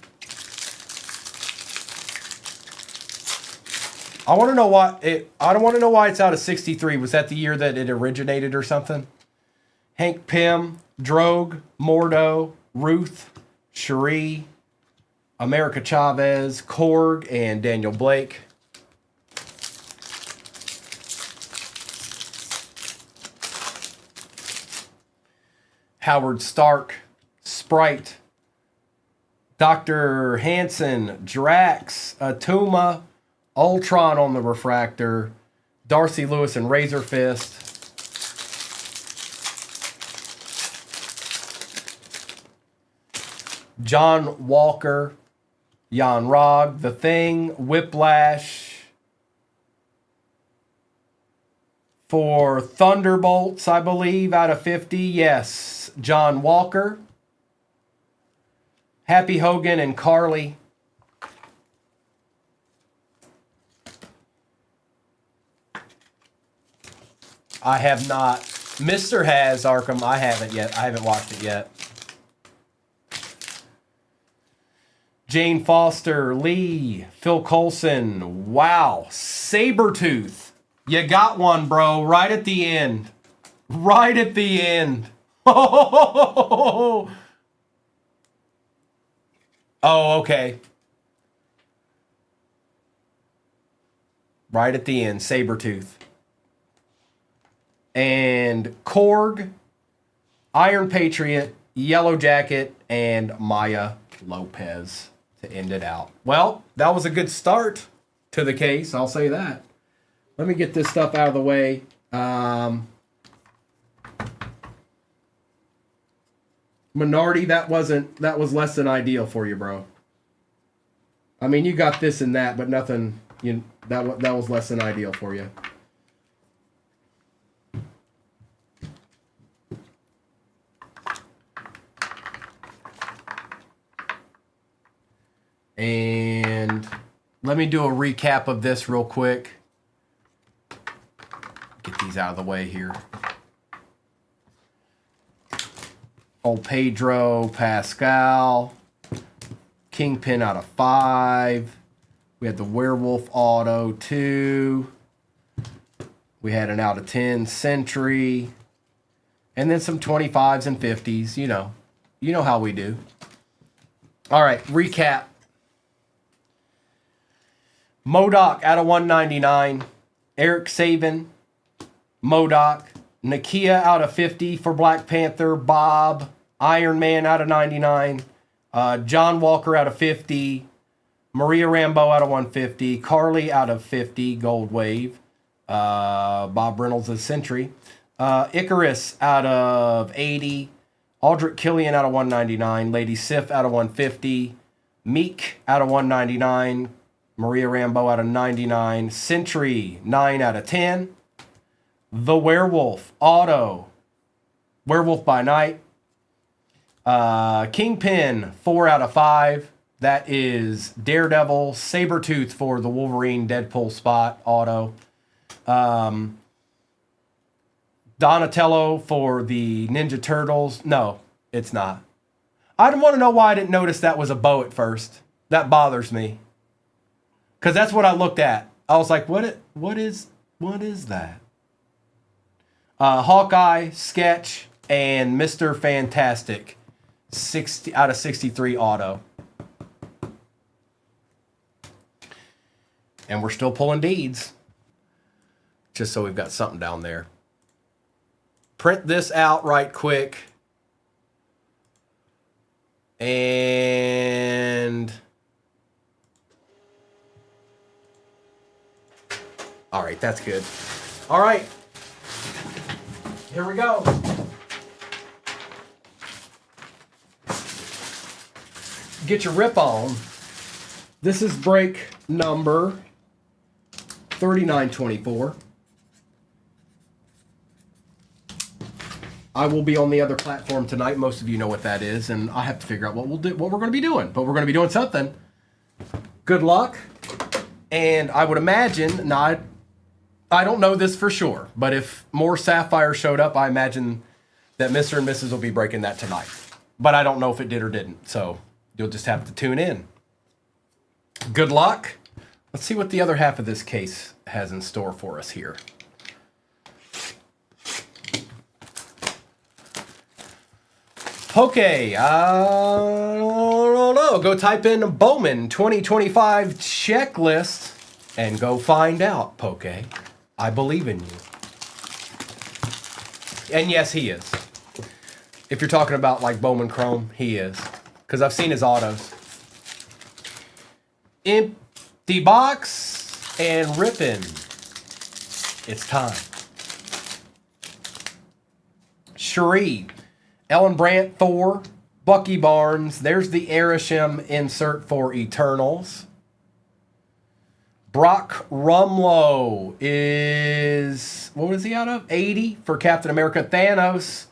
I want to know why I don't want to know why it's out of 63. Was that the year that it originated or something? Hank Pym, Drogue, Mordo, Ruth, Cherie, America Chavez, Korg, and Daniel Blake. Howard Stark, Sprite, Dr. Hansen, Drax, Atuma, Ultron on the Refractor, Darcy Lewis and Razor Fist. John Walker, Jan Rog, The Thing, Whiplash. For Thunderbolts, I believe, out of 50. Yes, John Walker. Happy Hogan and Carly. I have not. Mr. has Arkham. I haven't yet. I haven't watched it yet. Jane Foster, Lee, Phil Coulson. Wow. Sabretooth. You got one, bro. Right at the end. Right at the end. Oh, okay. Right at the end. Sabretooth. And Korg, Iron Patriot, Yellow Jacket, and Maya Lopez to end it out. Well, that was a good start to the case. I'll say that. Let me get this stuff out of the way. Minority, that was less than ideal for you, bro. I mean, you got this and that, but nothing. That was less than ideal for you. And let me do a recap of this real quick. Get these out of the way here. Old Pedro Pascal. Kingpin out of 5. We had the Werewolf Auto 2. We had an out of 10 Sentry. And then some 25s and 50s. You know how we do. All right, recap. MODOK out of 199. Eric Saban. MODOK. Nakia out of 50 for Black Panther. Bob. Iron Man out of 99. John Walker out of 50. Maria Rambeau out of 150. Carly out of 50. Gold Wave. Bob Reynolds of Sentry. Icarus out of 80. Aldrich Killian out of 199. Lady Sif out of 150. Meek out of 199. Maria Rambeau out of 99. Sentry, 9 out of 10. The Werewolf, Auto. Werewolf by Night. Kingpin, 4 out of 5. That is Daredevil. Sabretooth for the Wolverine Deadpool spot, Auto. Donatello for the Ninja Turtles. No, it's not. I don't want to know why I didn't notice that was a bow at first. That bothers me. Because that's what I looked at. I was like, what is that? Hawkeye, Sketch, and Mr. Fantastic. 60 out of 63 auto. And we're still pulling deeds. just so we've got something down there. Print this out right quick. And all right, that's good. All right, here we go. Get your rip on. This is break number 3924. I will be on the other platform tonight. Most of you know what that is, and I have to figure out what we'll do, what we're going to be doing. But we're going to be doing something. Good luck. And I would imagine, now I don't know this for sure, but if more Sapphire showed up, I imagine that Mr. and Mrs. will be breaking that tonight. But I don't know if it did or didn't, so you'll just have to tune in. Good luck. Let's see what the other half of this case has in store for us here. Okay, I don't know. Go type in Bowman 2025 checklist and go find out, Poke. I believe in you. And yes, he is. If you're talking about like Bowman Chrome, he is. Because I've seen his autos. Empty box and ripping. It's time. Cherie. Ellen Brandt, Thor, Bucky Barnes. There's the Arishem insert for Eternals. Brock Rumlow is, what was he out of? 80 for Captain America, Thanos,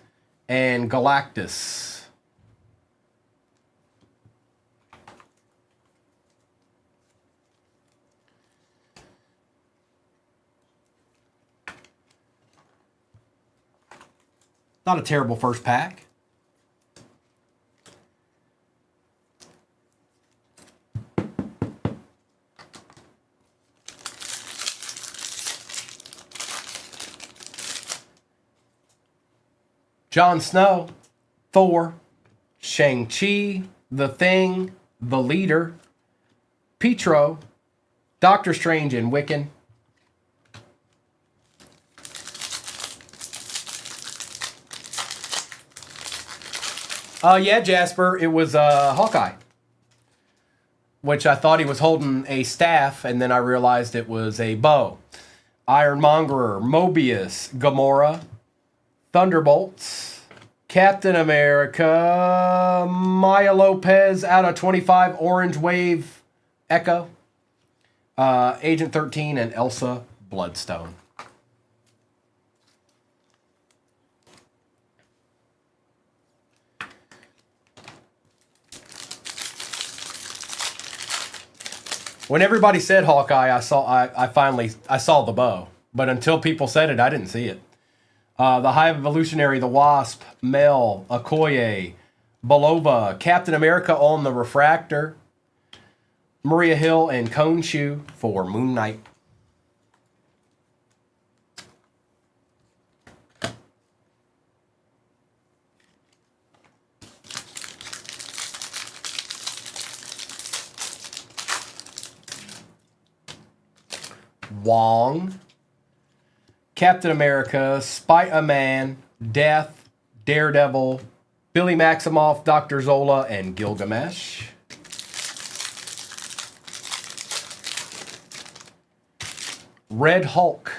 and Galactus. Not a terrible first pack. Jon Snow, Thor, Shang-Chi, The Thing, The Leader, Pietro, Doctor Strange, and Wiccan. Yeah, Jasper, it was Hawkeye. Which I thought he was holding a staff, and then I realized it was a bow. Ironmonger, Mobius, Gamora, Thunderbolts, Captain America, Maya Lopez out of 25, Orange Wave, Echo, Agent 13, and Elsa Bloodstone. When everybody said Hawkeye, I saw the bow. But until people said it, I didn't see it. The High Evolutionary, the Wasp, Mel, Okoye, Belova, Captain America on the Refractor, Maria Hill, and Khonshu for Moon Knight. Wong, Captain America, Spider-Man, Death, Daredevil, Billy Maximoff, Dr. Zola, and Gilgamesh. Red Hulk,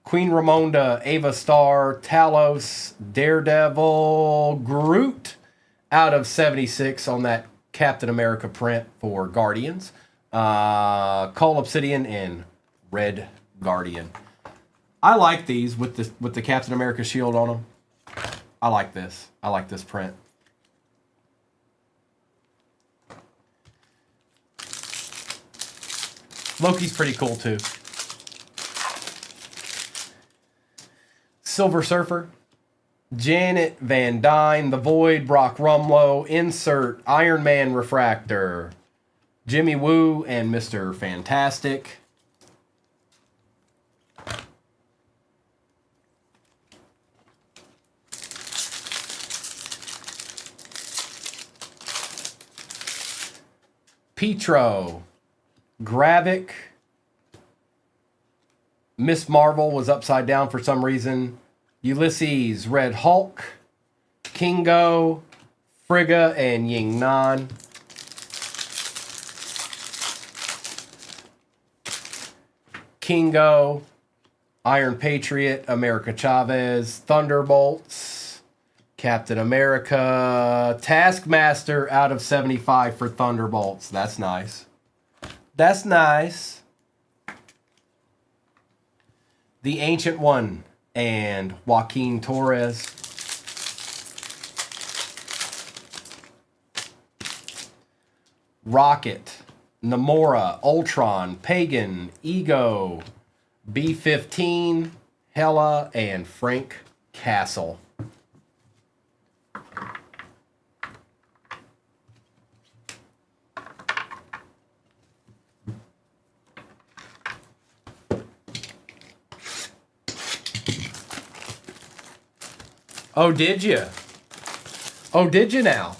Queen Ramonda, Ava Star, Talos, Daredevil, Groot out of 76 on that Captain America print for Guardians. Cole Obsidian and Red Guardian. I like these with the Captain America shield on them. I like this. I like this print. Loki's pretty cool too. Silver Surfer, Janet Van Dyne, The Void, Brock Rumlow, Insert, Iron Man Refractor, Jimmy Woo, and Mr. Fantastic. Pietro, Gravik, Miss Marvel was upside down for some reason. Ulysses, Red Hulk, Kingo, Frigga, and Ying Nan. Kingo, Iron Patriot, America Chavez, Thunderbolts, Captain America, Taskmaster out of 75 for Thunderbolts. That's nice. That's nice. The Ancient One and Joaquin Torres. Rocket, Namora, Ultron, Pagan, Ego, B-15, Hela, and Frank Castle. Oh, did you? Oh, did you now?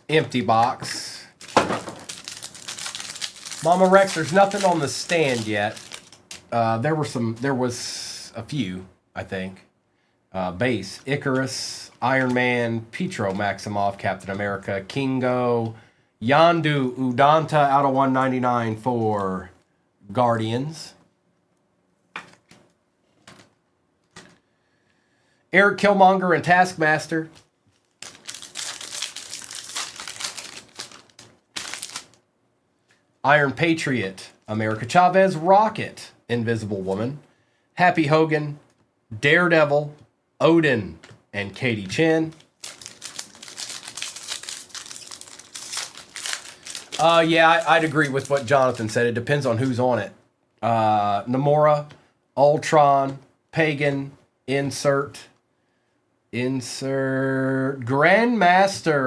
Empty box. Mama Rex, there's nothing on the stand yet. There was a few, I think. Base, Icarus, Iron Man, Petro Maximoff, Captain America, Kingo, Yandu Udanta out of 199 for Guardians. Eric Killmonger and Taskmaster. Iron Patriot, America Chavez, Rocket, Invisible Woman, Happy Hogan, Daredevil, Odin, and Katie Chin. Yeah, I'd agree with what Jonathan said. It depends on who's on it. Namora, Ultron, Pagan, Insert, Grandmaster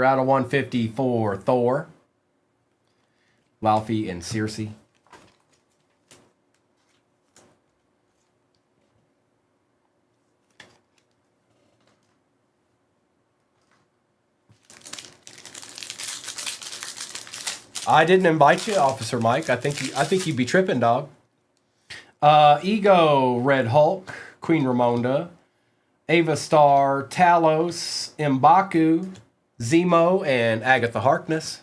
out of 150 for Thor, Laufey, and Circe. I didn't invite you, Officer Mike. I think you'd be tripping, dog. Ego, Red Hulk, Queen Ramonda, Ava Star, Talos, M'Baku, Zemo, and Agatha Harkness.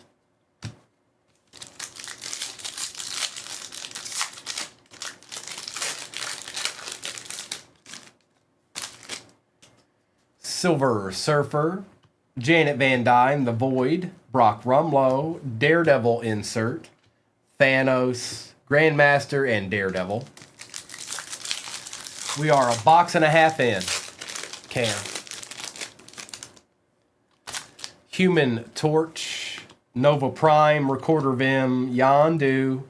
Silver Surfer, Janet Van Dyne, The Void, Brock Rumlow, Daredevil Insert, Thanos, Grandmaster, and Daredevil. We are a box and a half in. Cam. Human Torch, Nova Prime, Recorder Vim, Yondu,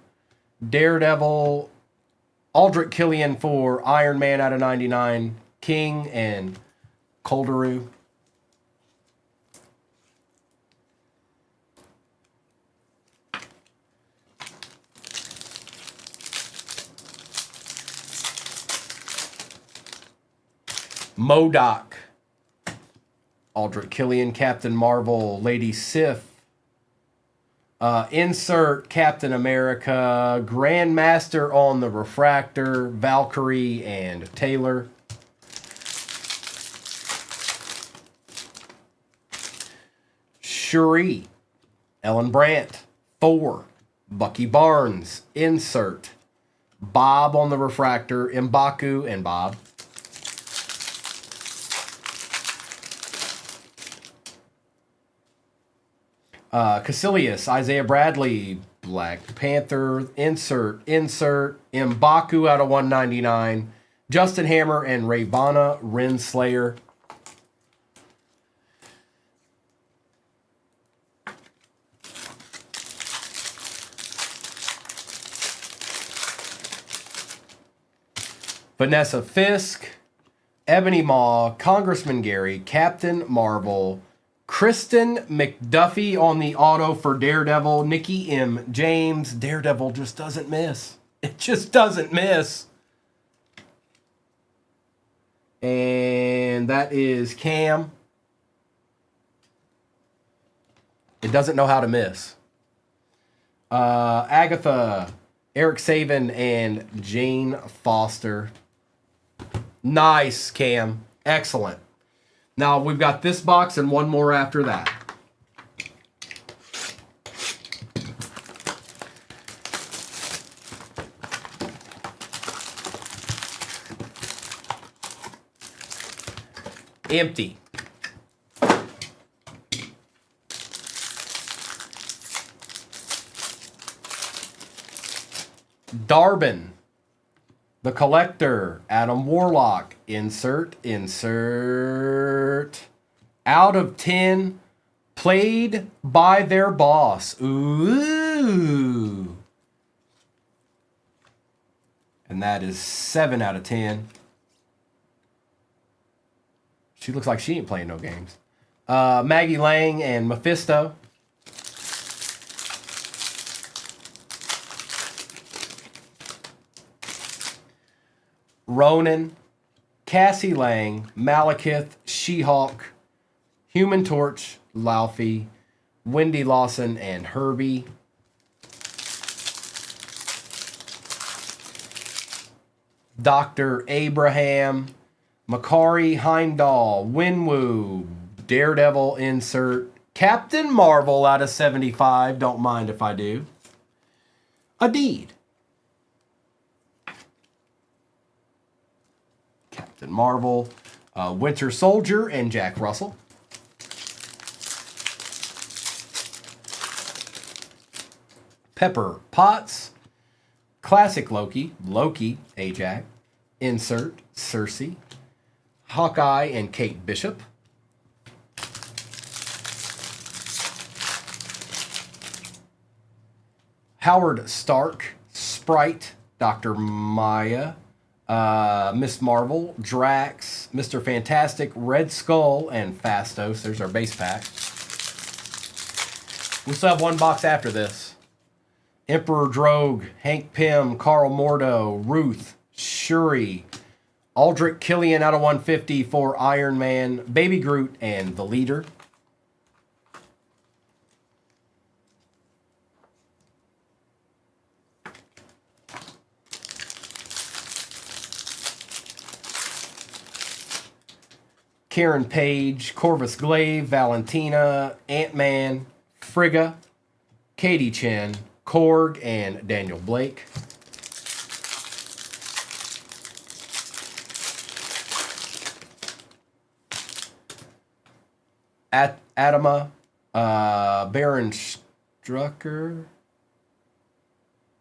Daredevil, Aldrich Killian for Iron Man out of 99, King, and Colderu. MODOK, Aldrich Killian, Captain Marvel, Lady Sif, Insert, Captain America, Grandmaster on the Refractor, Valkyrie, and Taylor. Shuri, Ellen Brandt, Thor, Bucky Barnes, Insert, Bob on the Refractor, M'Baku, and Bob. Caecilius, Isaiah Bradley, Black Panther, Insert, M'Baku out of 199, Justin Hammer, and Ravana Renslayer. Vanessa Fisk, Ebony Maw, Congressman Gary, Captain Marvel, Kristen McDuffie on the auto for Daredevil, Nikki M. James. Daredevil just doesn't miss. It just doesn't miss. And that is Cam. It doesn't know how to miss. Agatha, Eric Saban, and Jane Foster. Nice, Cam. Excellent. Now, we've got this box and one more after that. Empty. Darbin, The Collector, Adam Warlock, insert. Out of 10, played by their boss. Ooh. And that is 7 out of 10. She looks like she ain't playing no games. Maggie Lang and Mephisto. Ronan, Cassie Lang, Malekith, She-Hulk, Human Torch, Laufey, Wendy Lawson, and Herbie. Dr. Abraham, Makari Heimdall, Winwoo, Daredevil insert, Captain Marvel out of 75, don't mind if I do. Adeed. Captain Marvel, Winter Soldier, and Jack Russell. Pepper Potts, Classic Loki, Ajax, insert, Cersei, Hawkeye, and Kate Bishop. Howard Stark, Sprite, Dr. Maya, Miss Marvel, Drax, Mr. Fantastic, Red Skull, and Fastos. There's our base pack. We still have one box after this. Emperor Drogue, Hank Pym, Carl Mordo, Ruth, Shuri, Aldrich Killian out of 150 for Iron Man, Baby Groot, and the Leader. Karen Page, Corvus Glaive, Valentina, Ant-Man, Frigga, Katie Chen, Korg, and Daniel Blake. Adama, Baron Strucker.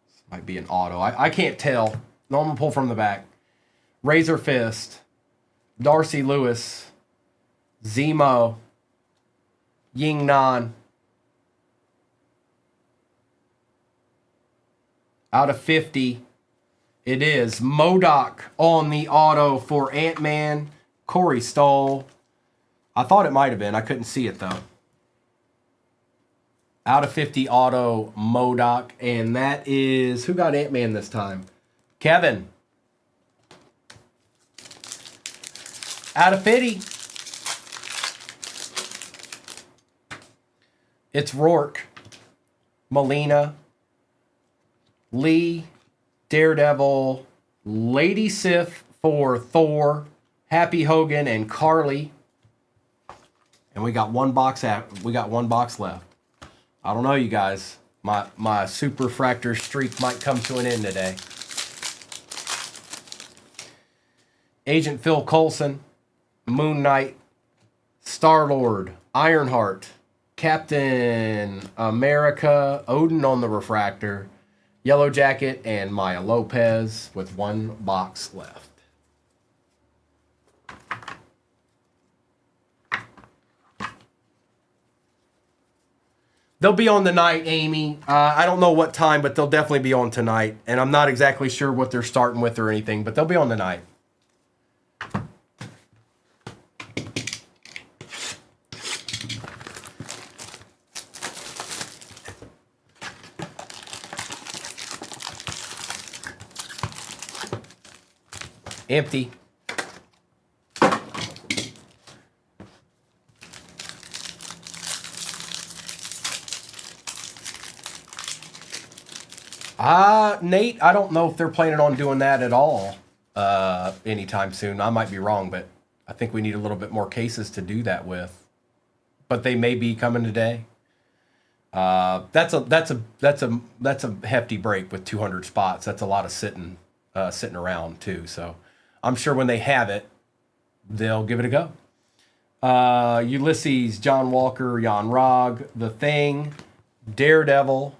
This might be an auto. I can't tell. No, I'm going to pull from the back. Razor Fist, Darcy Lewis, Zemo, Ying Nan. Out of 50, it is MODOK on the auto for Ant-Man, Corey Stoll. I thought it might have been. I couldn't see it, though. Out of 50 auto, MODOK. And that is... Who got Ant-Man this time? Kevin. Out of 50. It's Rourke, Melina, Lee, Daredevil, Lady Sif for Thor, Happy Hogan, and Carly. And we got one box left. I don't know, you guys. My super fractor streak might come to an end today. Agent Phil Coulson, Moon Knight, Star-Lord, Ironheart, Captain America, Odin on the refractor, Yellow Jacket, and Maya Lopez with one box left. They'll be on tonight, Amy. I don't know what time, but they'll definitely be on tonight. And I'm not exactly sure what they're starting with or anything, but they'll be on tonight. Empty. Nate, I don't know if they're planning on doing that at all anytime soon. I might be wrong, but I think we need a little bit more cases to do that with. But they may be coming today. That's a hefty break with 200 spots. That's a lot of sitting around too. So I'm sure when they have it, they'll give it a go. Ulysses, John Walker, Jan Rog, The Thing, Daredevil.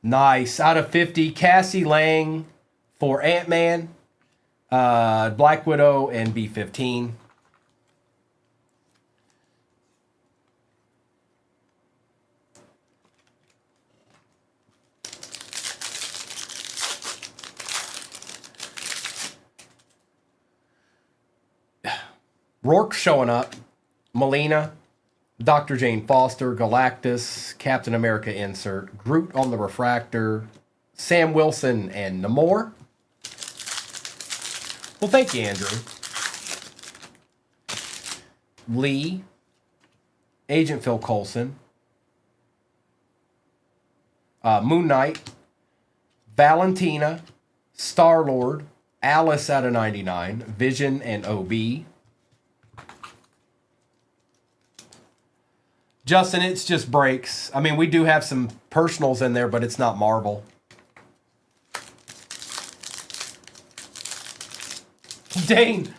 Nice. Out of 50, Cassie Lang for Ant-Man, Black Widow, and B-15. Rourke showing up. Melina, Dr. Jane Foster, Galactus, Captain America insert, Groot on the refractor, Sam Wilson, and Namor. Well, thank you, Andrew. Lee, Agent Phil Coulson, Moon Knight, Valentina, Star-Lord, Alice out of 99, Vision, and OB. Justin, it's just breaks. I mean, we do have some personals in there, but it's not Marvel. Dane.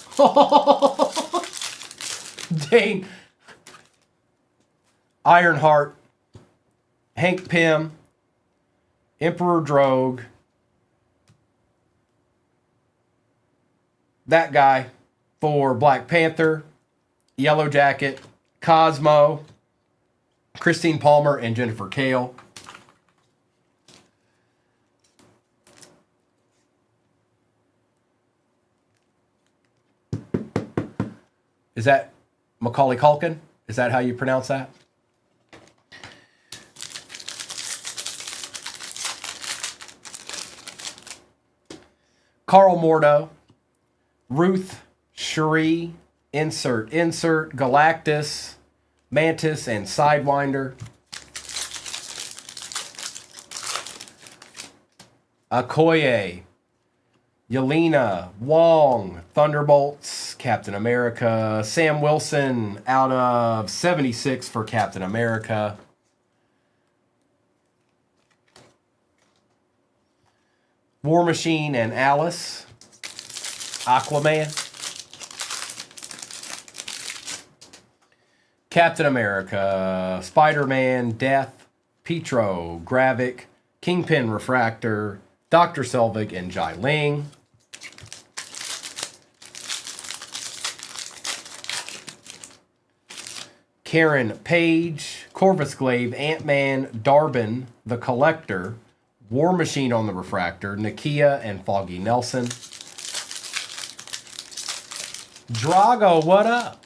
Dane. Ironheart. Hank Pym. Emperor Drogue. That guy for Black Panther. Yellow Jacket. Cosmo. Christine Palmer and Jennifer Kale. Is that Macaulay Culkin? Is that how you pronounce that? Carl Mordo, Ruth, Cherie, insert, Galactus, Mantis, and Sidewinder. Okoye, Yelena, Wong, Thunderbolts, Captain America, Sam Wilson out of 76 for Captain America. War Machine and Alice, Aquaman. Captain America, Spider-Man, Death, Petro, Gravik, Kingpin Refractor, Dr. Selvig, and Jai Ling. Karen Page, Corvus Glaive, Ant-Man, Darbin, The Collector, War Machine on the Refractor, Nakia, and Foggy Nelson. Drago, what up?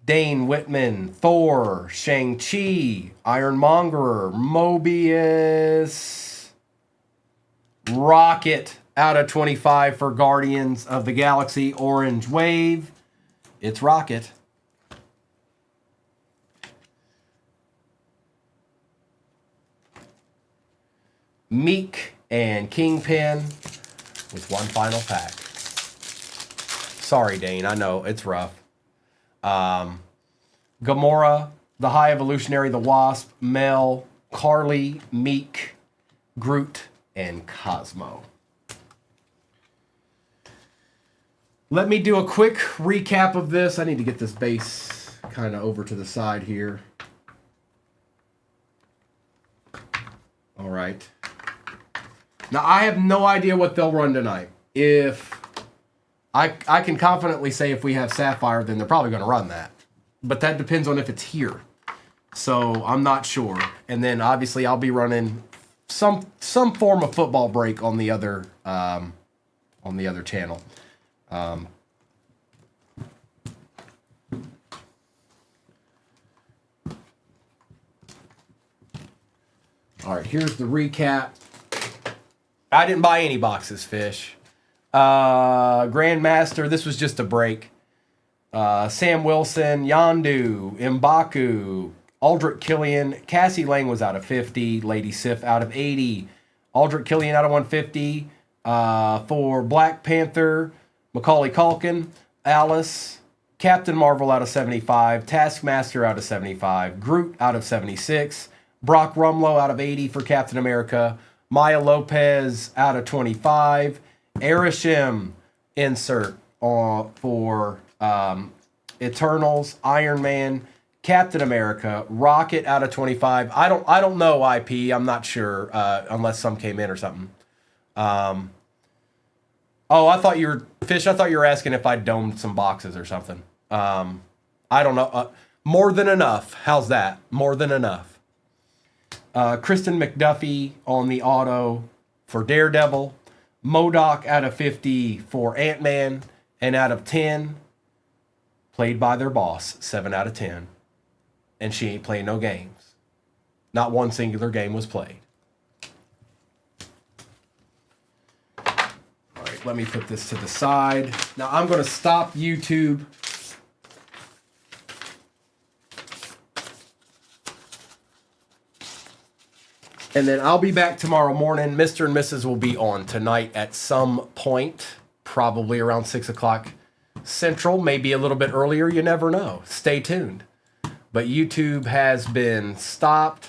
Dane Whitman, Thor, Shang-Chi, Ironmonger, Mobius, Rocket out of 25 for Guardians of the Galaxy, Orange Wave. It's Rocket. Meek and Kingpin with one final pack. Sorry, Dane. I know it's rough. Gamora, the High Evolutionary, the Wasp, Mel, Carly, Meek, Groot, and Cosmo. Let me do a quick recap of this. I need to get this base kind of over to the side here. All right. Now, I have no idea what they'll run tonight. If I can confidently say if we have Sapphire, then they're probably going to run that. But that depends on if it's here. So I'm not sure. And then obviously I'll be running some form of football break on the other channel. All right, here's the recap. I didn't buy any boxes, Fish. Grandmaster, this was just a break. Sam Wilson, Yondu, M'Baku, Aldrich Killian. Cassie Lang was out of 50. Lady Sif out of 80. Aldrich Killian out of 150. For Black Panther, Macaulay Culkin. Alice. Captain Marvel out of 75. Taskmaster out of 75. Groot out of 76. Brock Rumlow out of 80 for Captain America. Maya Lopez out of 25. Arishem insert for Eternals, Iron Man, Captain America, Rocket out of 25. I don't know IP. I'm not sure unless some came in or something. I thought you were Fish. I thought you were asking if I domed some boxes or something. I don't know. More than enough. How's that? More than enough. Kristen McDuffie on the auto for Daredevil. MODOK out of 50 for Ant-Man. And out of 10, played by their boss, 7 out of 10. And she ain't playing no games. Not one singular game was played. All right, let me put this to the side. Now I'm going to stop YouTube. And then I'll be back tomorrow morning. Mr. and Mrs. will be on tonight at some point, probably around 6 o'clock Central, maybe a little bit earlier. You never know. Stay tuned. But YouTube has been stopped.